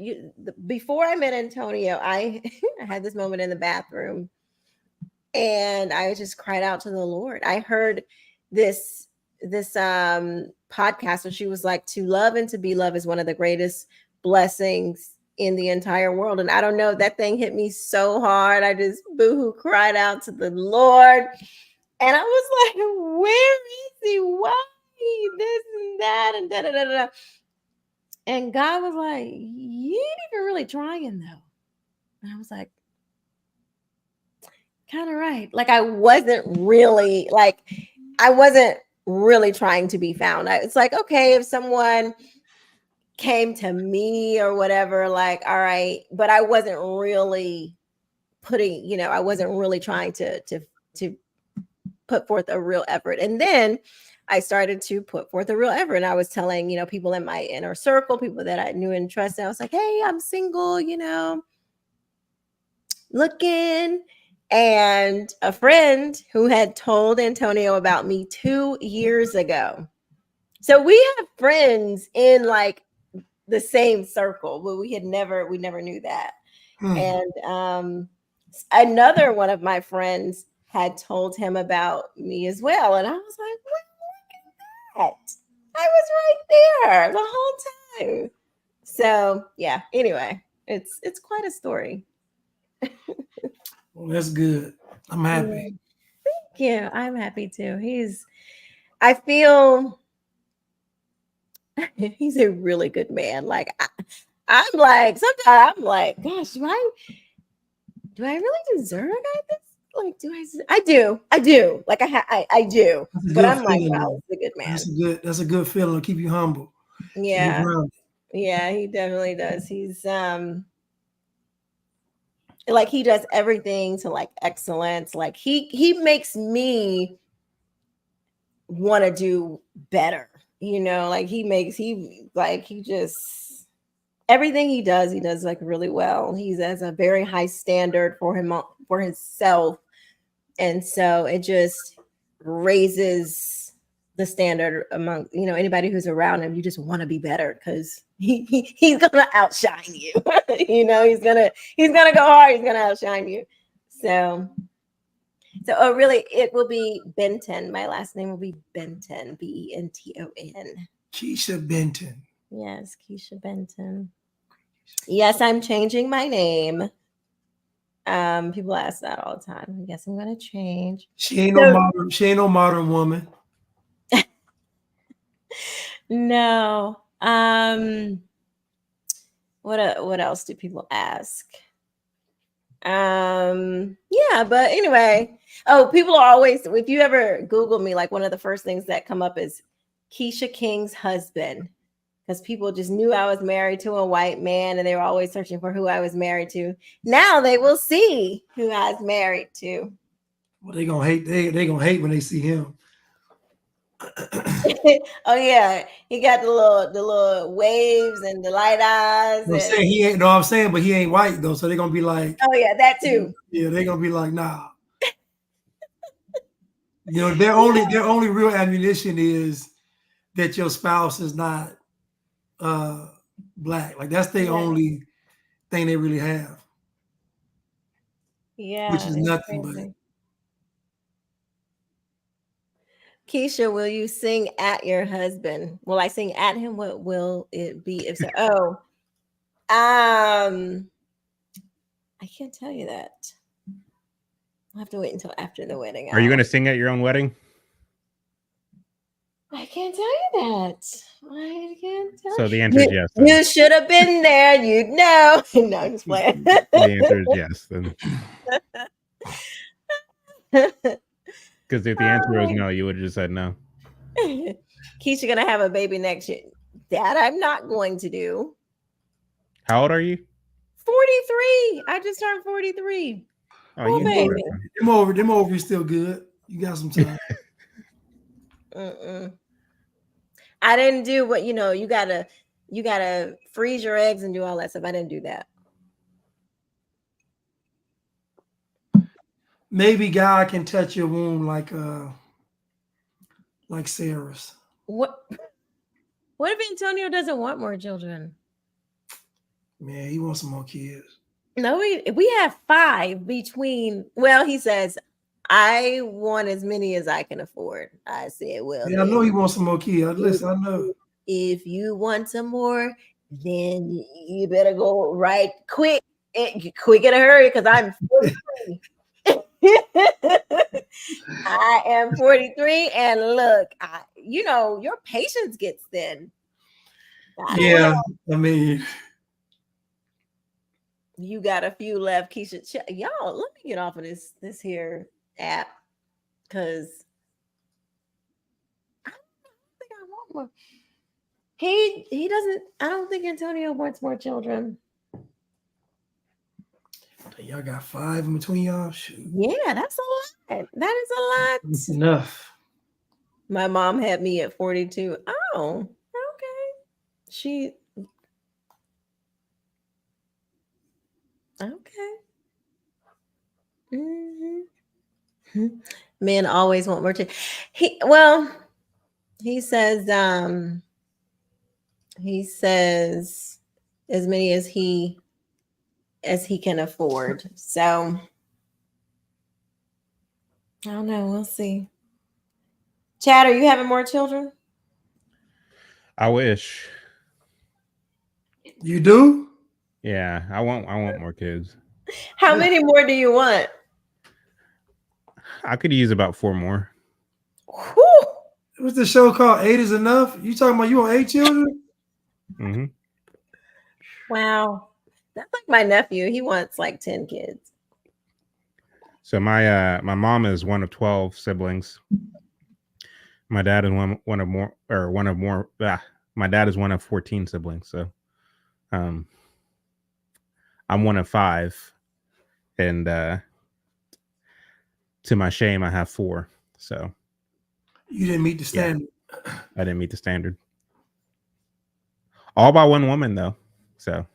before I met Antonio, I had this moment in the bathroom, and I just cried out to the Lord. I heard this podcast where she was like, to love and to be loved is one of the greatest blessings in the entire world. And I don't know, that thing hit me so hard. I just boohoo cried out to the Lord. And I was like, where is he? Why? This and that and da da da da. And God was like, you ain't even really trying though. And I was like, kind of right. Like I wasn't really trying to be found. It's like, okay, if someone came to me or whatever, like, all right, but I wasn't really I wasn't really trying to put forth a real effort. And then I started to put forth a real effort. And I was telling, people in my inner circle, people that I knew and trusted, I was like, hey, I'm single, looking. And a friend who had told Antonio about me 2 years ago. So we have friends in like the same circle, but we never knew that. And another one of my friends had told him about me as well. And I was like, look at that. I was right there the whole time. So yeah, anyway, it's quite a story. Well, that's good. I'm happy. Thank you. I'm happy too. I feel he's a really good man. Like I'm like, sometimes I'm like, gosh, do I really deserve a guy this? Like, I do. Like I do. But I'm like, wow, he's a good man. That's a good feeling to keep you humble. Yeah. Yeah, he definitely does. He's like he does everything to like excellence. Like he makes me want to do better. Like he just everything he does like really well. He has a very high standard for himself. And so it just raises the standard among, anybody who's around him. You just want to be better because he's gonna outshine you. He's gonna go hard. He's gonna outshine you. So really, it will be Benton. My last name will be Benton, Benton. Quisha Benton. Yes, Quisha Benton. Yes, I'm changing my name. People ask that all the time. I guess I'm gonna change. She ain't no modern woman. No. What else do people ask? Yeah, but anyway. Oh, people are always, if you ever Google me, like one of the first things that come up is Quisha King's husband. Because people just knew I was married to a white man and they were always searching for who I was married to. Now they will see who I was married to. Well, they gonna hate. They gonna hate when they see him. Oh yeah, he got the little waves and the light eyes. I'm saying he ain't. No, I'm saying, but he ain't white though. So they're gonna be like, oh yeah, that too. Yeah, they're gonna be like, nah. Their only real ammunition is that your spouse is not black. Like that's the only thing they really have. Yeah, which is nothing but. Quisha, will you sing at your husband? Will I sing at him? What will it be if so? Oh, I can't tell you that. I'll have to wait until after the wedding. Are you going to sing at your own wedding? I can't tell you that. I can't tell. So the answer is yes. Then. You should have been there. You'd know. No, I'm just playing. The answer is yes. Then. Because if the answer was no, you would have just said no. Quisha gonna have a baby next year. That I'm not going to do. How old are you? 43. I just turned 43. Oh, baby. Them over is still good. You got some time. I didn't do what you gotta You gotta freeze your eggs and do all that stuff. I didn't do that. Maybe God can touch your womb like Sarah's. What if Antonio doesn't want more children? Man, he wants some more kids. No, we have 5 between. Well, he says, I want as many as I can afford. I said, well, Yeah, I know he wants some more kids. Listen, I know. If you want some more, then you better go right quick in a hurry, because I'm 43. I am 43, and look, your patience gets thin. Yeah, I mean, you got a few left, Quisha. Y'all, let me get off of this here app, because I don't think I want more. He doesn't. I don't think Antonio wants more children. Y'all got 5 in between y'all. Shoot. Yeah, that's a lot. That is a lot. That's enough. My mom had me at 42. Oh, okay. Okay. Mm-hmm. Men always want more children. He says as many as he can afford. So I don't know. We'll see. Chad, are you having more children? I wish. You do? Yeah, I want more kids. How many more do you want? I could use about 4 more. Whew. What's the show called? 8 is Enough? You talking about you want 8 children? Mm-hmm. Wow. That's like my nephew. He wants like 10 kids. So my mom is one of 12 siblings. My dad is one of more. My dad is one of 14 siblings. So, I'm one of 5, and to my shame, I have 4. So you didn't meet the standard. Yeah, I didn't meet the standard. All by one woman, though. So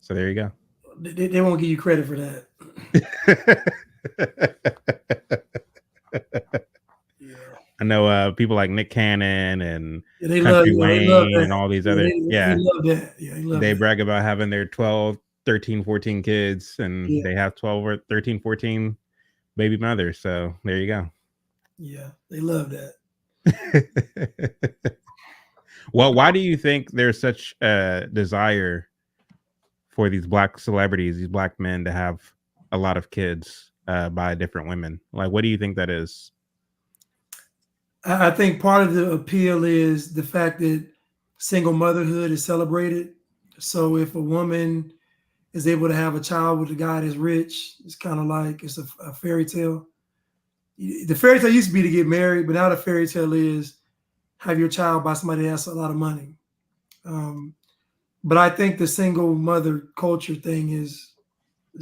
there you go. They won't give you credit for that. I know people like Nick Cannon and they Country love Wayne that. and all these other. They love that. Yeah, they brag about having their 12, 13, 14 kids, and they have 12 or 13, 14 baby mothers. So there you go. Yeah, they love that. Well, why do you think there's such a desire for these black celebrities, these black men, to have a lot of kids by different women? Like, what do you think that is? I think part of the appeal is the fact that single motherhood is celebrated. So if a woman is able to have a child with a guy that's rich, it's kind of like it's a fairy tale. The fairy tale used to be to get married, but now the fairy tale is have your child by somebody that has a lot of money. But I think the single mother culture thing is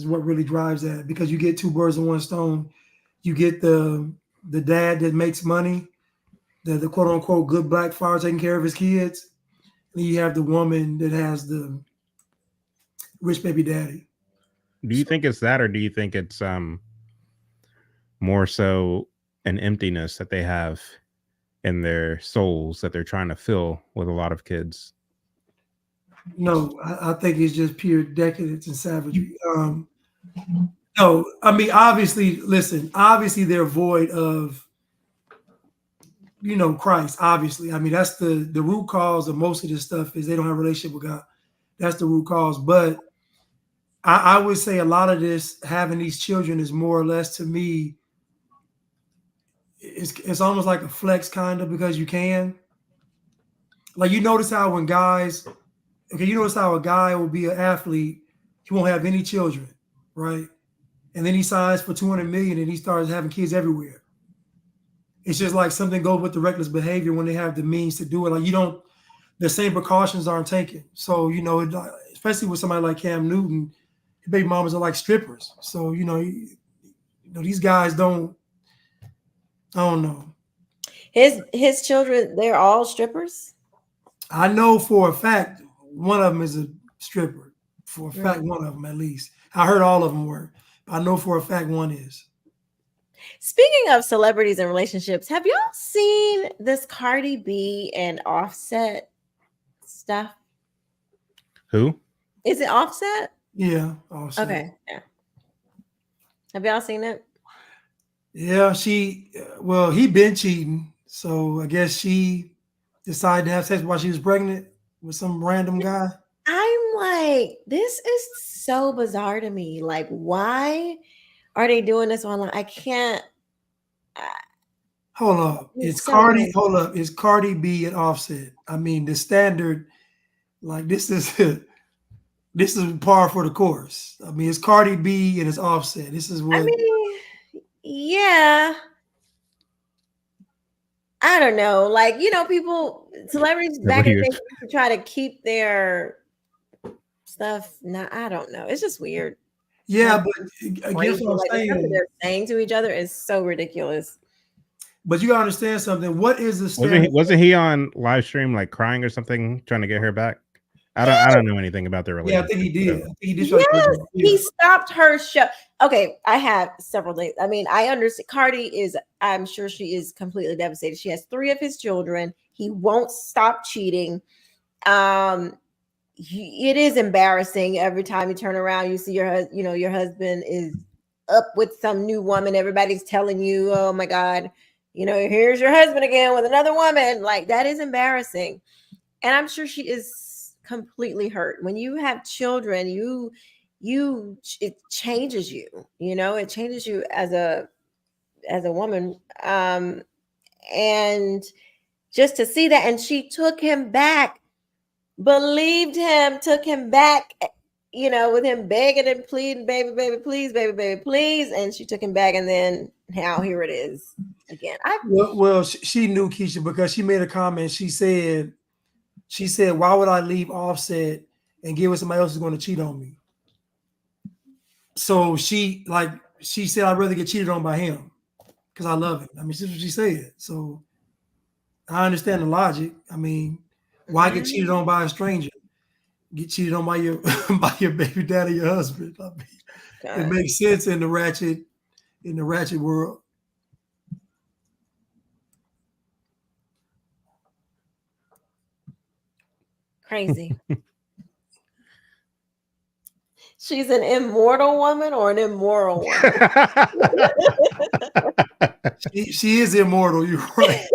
what really drives that, because you get 2 birds in one stone. You get the dad that makes money, the quote unquote good black father taking care of his kids. And then you have the woman that has the rich baby daddy. Do you think it's that, or do you think it's more so an emptiness that they have in their souls that they're trying to fill with a lot of kids? No, I think it's just pure decadence and savagery. No, I mean, obviously they're void of, Christ, obviously. I mean, that's the root cause of most of this stuff is they don't have a relationship with God. That's the root cause. But I would say a lot of this, having these children, is more or less, to me, it's almost like a flex, kind of, because you can. Like, you notice how when guys, you notice how a guy will be an athlete, he won't have any children, right? And then he signs for $200 million and he starts having kids everywhere. It's just like something goes with the reckless behavior when they have the means to do it. Like, the same precautions aren't taken. So, especially with somebody like Cam Newton, baby mamas are like strippers. So, these guys don't, I don't know. His children, they're all strippers? I know for a fact one of them is a stripper. For a fact, one of them at least. I heard all of them were. But I know for a fact one is. Speaking of celebrities and relationships, have y'all seen this Cardi B and Offset stuff? Who? Is it Offset? Yeah. Offset. Okay. Yeah. Have y'all seen it? Yeah, he been cheating. So I guess she decided to have sex while she was pregnant with some random guy. I'm like, this is so bizarre to me. Like, why are they doing this online? I can't. Hold up. It's Cardi B and Offset. I mean, the standard, like this is par for the course. I mean, it's Cardi B and it's Offset. This is what yeah. I don't know. Like, celebrities back in the day to try to keep their stuff. No, I don't know. It's just weird. Yeah, but I guess what I'm the saying. stuff that they're saying to each other is so ridiculous. But you gotta understand something. What is the standard? Wasn't he on live stream like crying or something, trying to get her back? I don't know anything about their relationship. Yeah, I think he did. I think he did. Yes, he stopped her show. Okay, I have several things. I mean, I understand. I'm sure she is completely devastated. She has 3 of his children. He won't stop cheating. It is embarrassing every time you turn around. You see your husband is up with some new woman. Everybody's telling you, "Oh my God, here's your husband again with another woman." Like, that is embarrassing, and I'm sure she is completely hurt. When you have children, it changes you. It changes you as a woman, and just to see that, and she took him back. Believed him, took him back, with him begging and pleading, baby, please, baby, please. And she took him back, and then now here it is again. She knew Quisha because she made a comment. She said, why would I leave Offset and get with somebody else who's going to cheat on me? So she said, I'd rather get cheated on by him because I love him. I mean, this is what she said. So I understand the logic. I mean, why get cheated on by a stranger? Get cheated on by your baby daddy, your husband. I mean, it makes sense in the ratchet world. Crazy. She's an immortal woman or an immoral woman? she is immortal. You're right.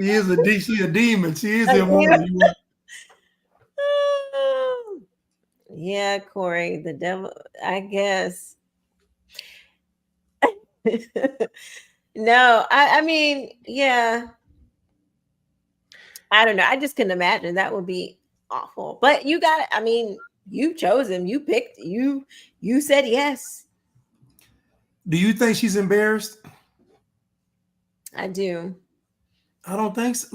She is a demon. She is immortal. Yeah, Corey, the devil, I guess. No, I mean, yeah. I don't know. I just couldn't imagine. That would be awful. But you got it. I mean, you chose him. You picked. You said yes. Do you think she's embarrassed? I do. I don't think so.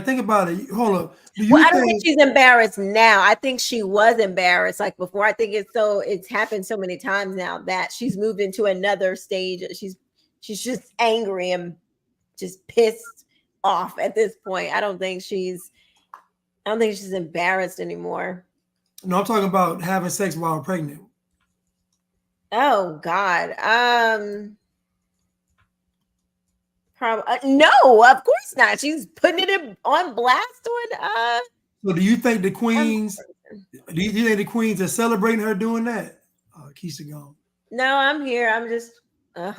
Think about it. Hold up. I don't think she's embarrassed now. I think she was embarrassed like before. I think it's happened so many times now that she's moved into another stage. She's just angry and just pissed off at this point. I don't think she's embarrassed anymore. No, I'm talking about having sex while pregnant. Oh God. No, of course not. She's putting it on blast on So do you think the queens are celebrating her doing that? Quisha gone. No, I'm here. I'm just do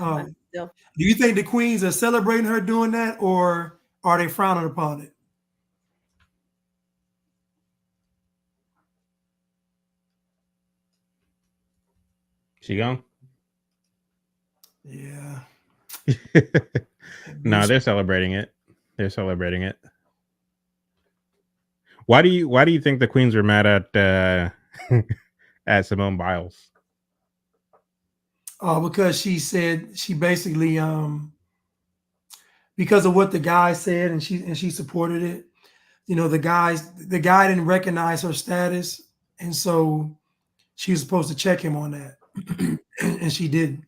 you think the queens are celebrating her doing that, or are they frowning upon it? She gone? Yeah. No, they're celebrating it. They're celebrating it. Why do you think the queens were mad at at Simone Biles? Because she said she basically because of what the guy said, and she supported it. The guy didn't recognize her status, and so she was supposed to check him on that, and she didn't.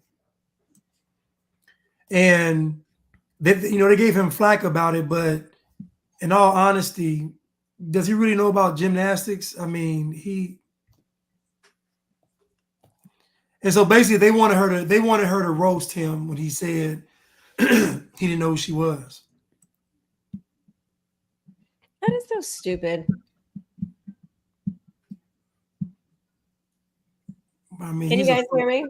And they gave him flack about it, but in all honesty, does he really know about gymnastics? I mean, and so basically they wanted her to roast him when he said he didn't know who she was. That is so stupid. I mean, Can you guys hear me?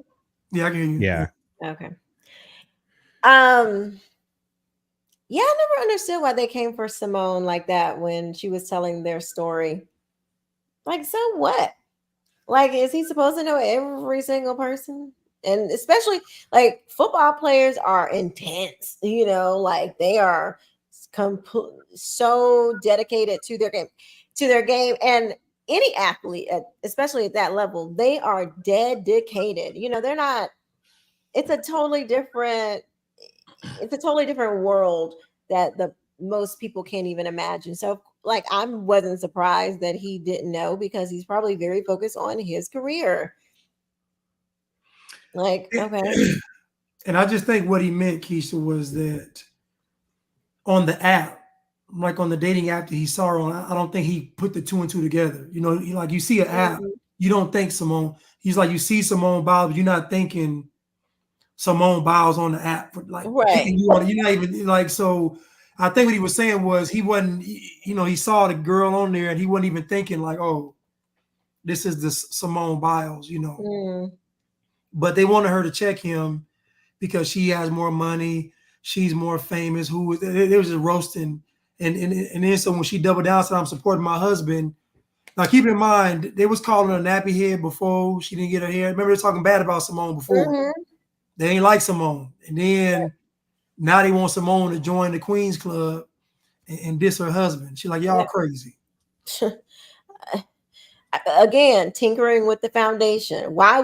Yeah, I can hear you. Yeah. Okay. Yeah, I never understood why they came for Simone like that when she was telling their story. Like, so what? Like, is he supposed to know every single person? And especially like football players are intense, like they are so dedicated to their game. And any athlete, especially at that level, they are dedicated. They're not. It's a totally different world that the most people can't even imagine. So like I wasn't surprised that he didn't know because he's probably very focused on his career. Like, okay. And I just think what he meant, Quisha, was that on the app, like on the dating app that he saw her on, I don't think he put the two and two together. Like you see an app, you don't think Simone. He's like, you see Simone Biles, but you're not thinking Simone Biles on the app. Like, right. You're not even like, so I think what he was saying was he wasn't, he saw the girl on there and he wasn't even thinking like, oh, this is the Simone Biles, But they wanted her to check him because she has more money, she's more famous. They was just roasting, and then so when she doubled down, said I'm supporting my husband. Now keep in mind they was calling her a nappy head before she didn't get her hair. Remember they were talking bad about Simone before. They ain't like Simone, and then now they want Simone to join the Queens Club and diss her husband. She's like, y'all crazy. Again, tinkering with the foundation. Why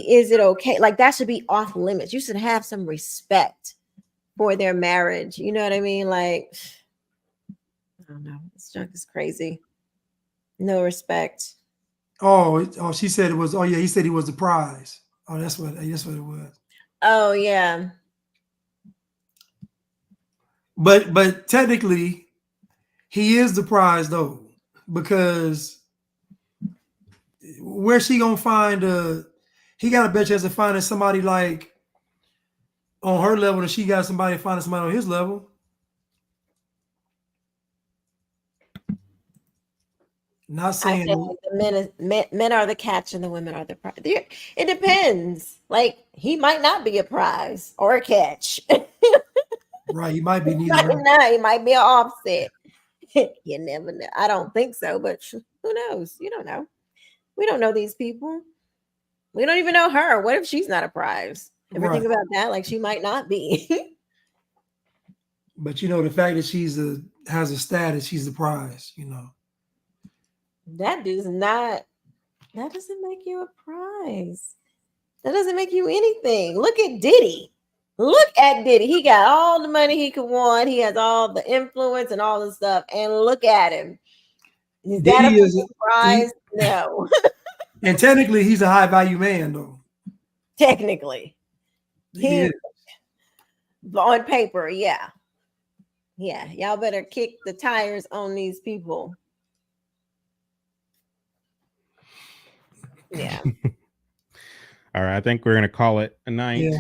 is it okay? Like that should be off limits. You should have some respect for their marriage. You know what I mean? Like, I don't know. This junk is crazy. No respect. Oh, she said it was. Oh yeah, he said he was the prize. Oh, that's what it was. Oh yeah. But technically, he is the prize though, because where's she gonna find he got a better chance of finding somebody like on her level than she got somebody finding somebody on his level. Not saying the men are the catch and the women are the prize. It depends. Like he might not be a prize or a catch. Right, he might be neither. He might be an offset. You never know. I don't think so, but who knows? You don't know. We don't know these people. We don't even know her. What if she's not a prize? Ever think about that? Like she might not be. But the fact that has a status, she's the prize. That doesn't make you a prize. That doesn't make you anything. Look at Diddy. He got all the money he could want. He has all the influence and all the stuff. And look at him. Is that a prize? No. And technically, he's a high value man, though. Technically. On paper, yeah. Yeah. Y'all better kick the tires on these people. Yeah. All right. I think we're going to call it a night. Yeah.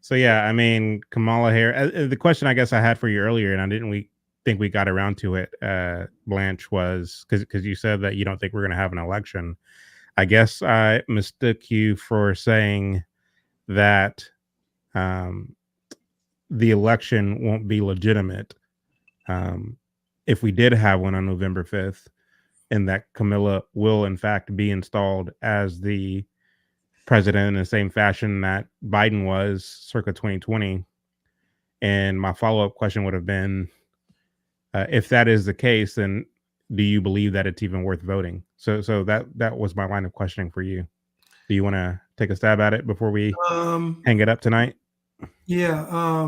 So, yeah, I mean, Kamala Harris, the question I guess I had for you earlier, and I didn't think we got around to it, Blanche, was because you said that you don't think we're going to have an election. I guess I mistook you for saying that the election won't be legitimate if we did have one on November 5th. And that Kamala will, in fact, be installed as the president in the same fashion that Biden was circa 2020. And my follow-up question would have been, if that is the case, then do you believe that it's even worth voting? So that was my line of questioning for you. Do you want to take a stab at it before we hang it up tonight? Yeah.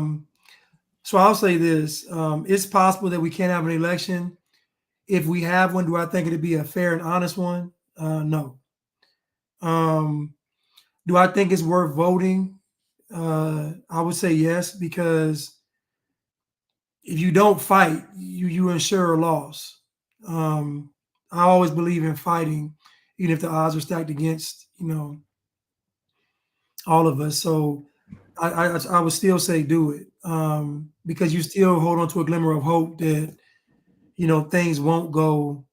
So I'll say this. It's possible that we can't have an election. If we have one, do I think it'd be a fair and honest one? No. Do I think it's worth voting? I would say yes, because if you don't fight, you ensure a loss. I always believe in fighting, even if the odds are stacked against, all of us. So I would still say do it, because you still hold on to a glimmer of hope that, things won't go,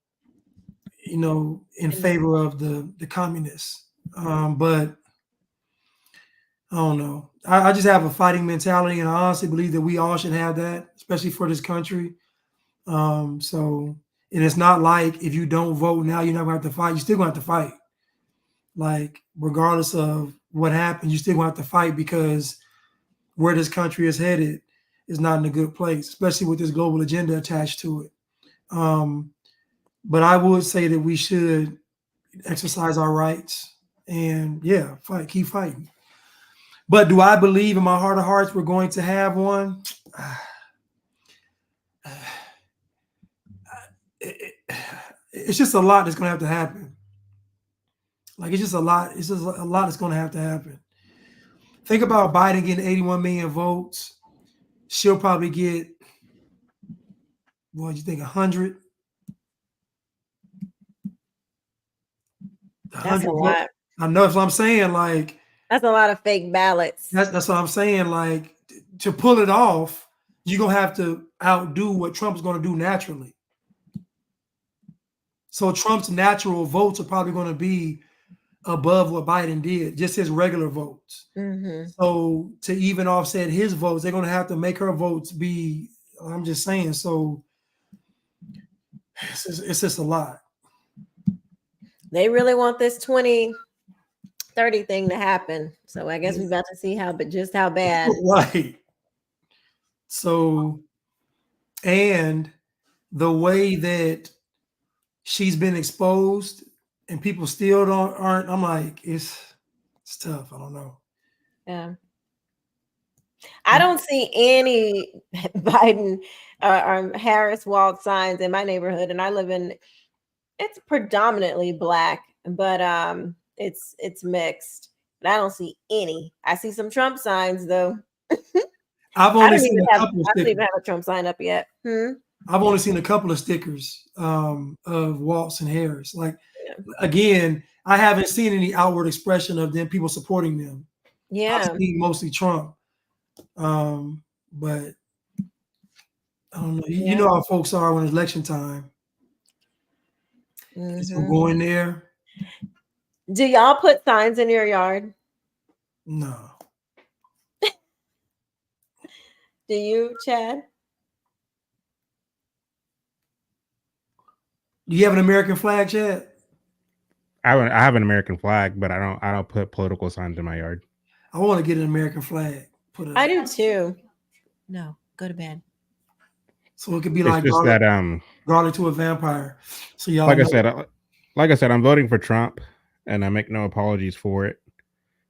in favor of the communists. But I don't know. I just have a fighting mentality, and I honestly believe that we all should have that, especially for this country. And it's not like if you don't vote now, you're not gonna have to fight. You're still gonna have to fight. Like, regardless of what happens, you still gonna have to fight, because where this country is headed is not in a good place, especially with this global agenda attached to it. But I would say that we should exercise our rights and fight, keep fighting. But do I believe in my heart of hearts we're going to have one? It's just a lot that's going to have to happen. Like, it's just a lot. It's just a lot that's going to have to happen. Think about Biden getting 81 million votes. She'll probably get, what do you think, 100? That's a lot. I know, that's what I'm saying. Like, that's a lot of fake ballots. That's what I'm saying. Like, to pull it off, you're going to have to outdo what Trump's going to do naturally. So Trump's natural votes are probably going to be above what Biden did, just his regular votes. So to even offset his votes, they're going to have to make her votes be, I'm just saying. So it's just a lot. They really want this 2030 thing to happen. So I guess we're about to see just how bad. Right. So, and the way that she's been exposed and people still aren't, I'm like, it's tough. I don't know. Yeah. I don't see any Biden or Harris walled signs in my neighborhood, and I live in, it's predominantly Black, but it's mixed. But I don't see any. I see some Trump signs though. I've only seen a couple of stickers. I don't even have a Trump sign up yet. I've only seen a couple of stickers of Waltz and Harris. Like, again, I haven't seen any outward expression of them, people supporting them. I've seen mostly Trump. But I don't know. You know how folks are when it's election time. Just gonna go in there. Do y'all put signs in your yard? No. Do you, Chad? Do you have an American flag, Chad? I have an American flag, but I don't put political signs in my yard. I want to get an American flag. I do too. No, go to bed. So it could be It's like just garlic to a vampire. So y'all, like I said, I'm voting for Trump, and I make no apologies for it.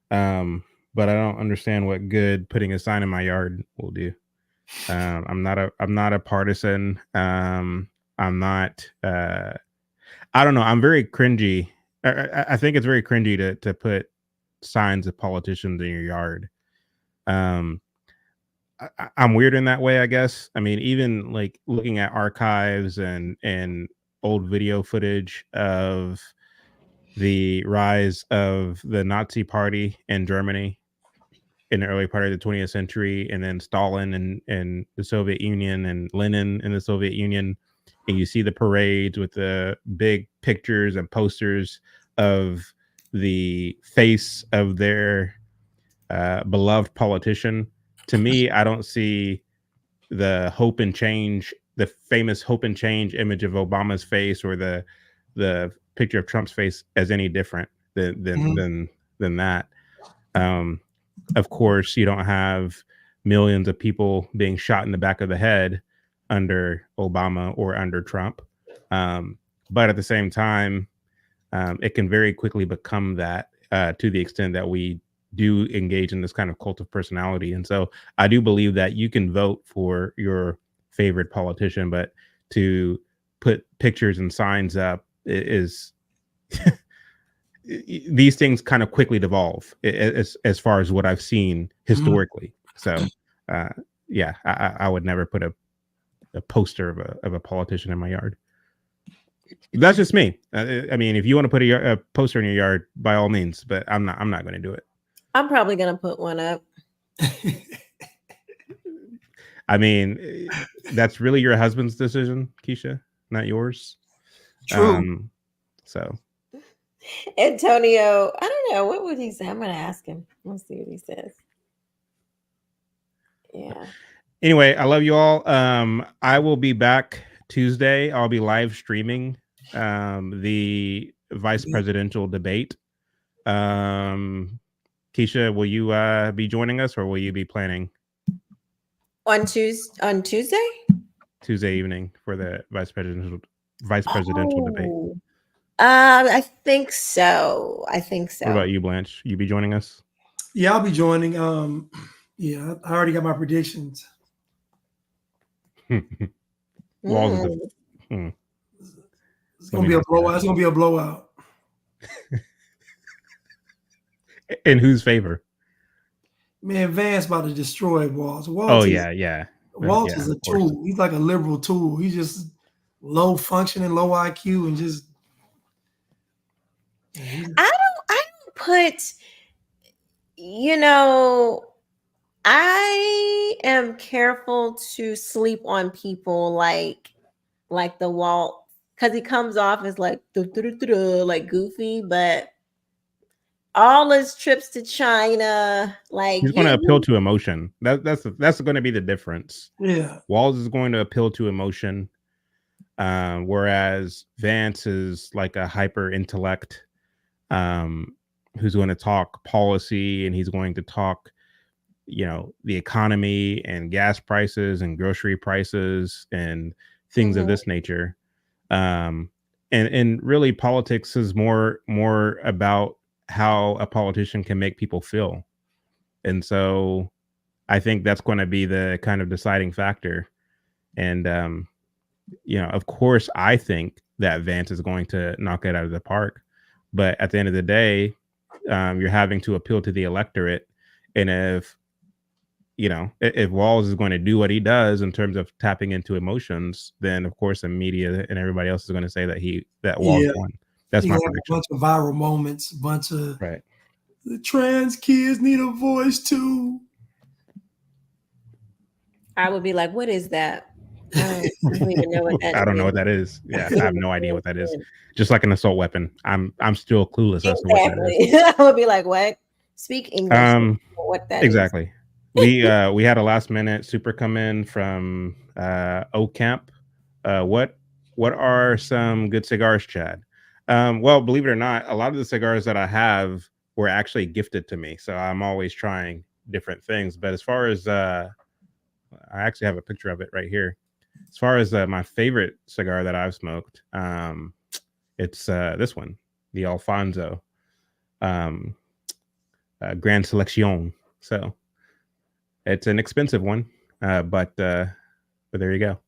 But I don't understand what good putting a sign in my yard will do. I'm not a partisan. I'm not. I don't know. I'm very cringy. I think it's very cringy to put signs of politicians in your yard. I'm weird in that way, I guess. I mean, even like looking at archives and old video footage of the rise of the Nazi Party in Germany in the early part of the 20th century, and then Stalin and the Soviet Union and Lenin in the Soviet Union. And you see the parades with the big pictures and posters of the face of their beloved politician. To me, I don't see the hope and change, the famous hope and change image of Obama's face or the picture of Trump's face as any different than that. Of course, you don't have millions of people being shot in the back of the head under Obama or under Trump. But at the same time, it can very quickly become that to the extent that we do engage in this kind of cult of personality. And so I do believe that you can vote for your favorite politician, but to put pictures and signs up is these things kind of quickly devolve as far as what I've seen historically. So yeah, I would never put a poster of a politician in my yard. That's just me. I mean, if you want to put a poster in your yard, by all means, but I'm not going to do it. I'm probably going to put one up. I mean, that's really your husband's decision, Quisha, not yours. True. So Antonio, I don't know. What would he say? I'm going to ask him. Let's see what he says. Yeah. Anyway, I love you all. I will be back Tuesday. I'll be live streaming the vice presidential debate. Quisha, will you be joining us, or will you be planning on Tuesday? Tuesday evening for the vice presidential debate. I think so. What about you, Blanche? You be joining us? Yeah, I'll be joining. Yeah, I already got my predictions. Walls It's gonna be a blowout. It's gonna be a blowout. In whose favor? Man, Vance about to destroy Walz. Oh yeah. Walz is a tool. He's like a liberal tool. He's just low functioning, low IQ, and just. I don't put. I am careful to sleep on people like the Walz, because he comes off as like goofy, but all his trips to China, like he's going to appeal to emotion. That's going to be the difference. Yeah, Walz is going to appeal to emotion, whereas Vance is like a hyper intellect, who's going to talk policy, and he's going to talk, the economy and gas prices and grocery prices and things of this nature. And really politics is more about how a politician can make people feel. And so I think that's going to be the kind of deciding factor. And, of course, I think that Vance is going to knock it out of the park. But at the end of the day, you're having to appeal to the electorate. And if Walz is going to do what he does in terms of tapping into emotions, then of course the media and everybody else is going to say that Walz won. That's my prediction. A bunch of viral moments, bunch of the trans kids need a voice too. I would be like, what is that? I don't even know what that I don't know what that is. Yeah, I have no idea what that is. Just like an assault weapon. I'm still clueless as to what that is. I would be like, what? Speak English. What that exactly. Is. We had a last minute super come in from Ocamp. What are some good cigars, Chad? Well, believe it or not, a lot of the cigars that I have were actually gifted to me. So I'm always trying different things. But as far as I actually have a picture of it right here. As far as my favorite cigar that I've smoked, it's this one, the Alfonso Grand Selection. So it's an expensive one, but there you go.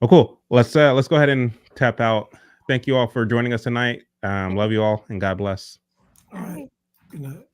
Well, cool. Let's go ahead and tap out. Thank you all for joining us tonight. Love you all, and God bless. All right. Good night.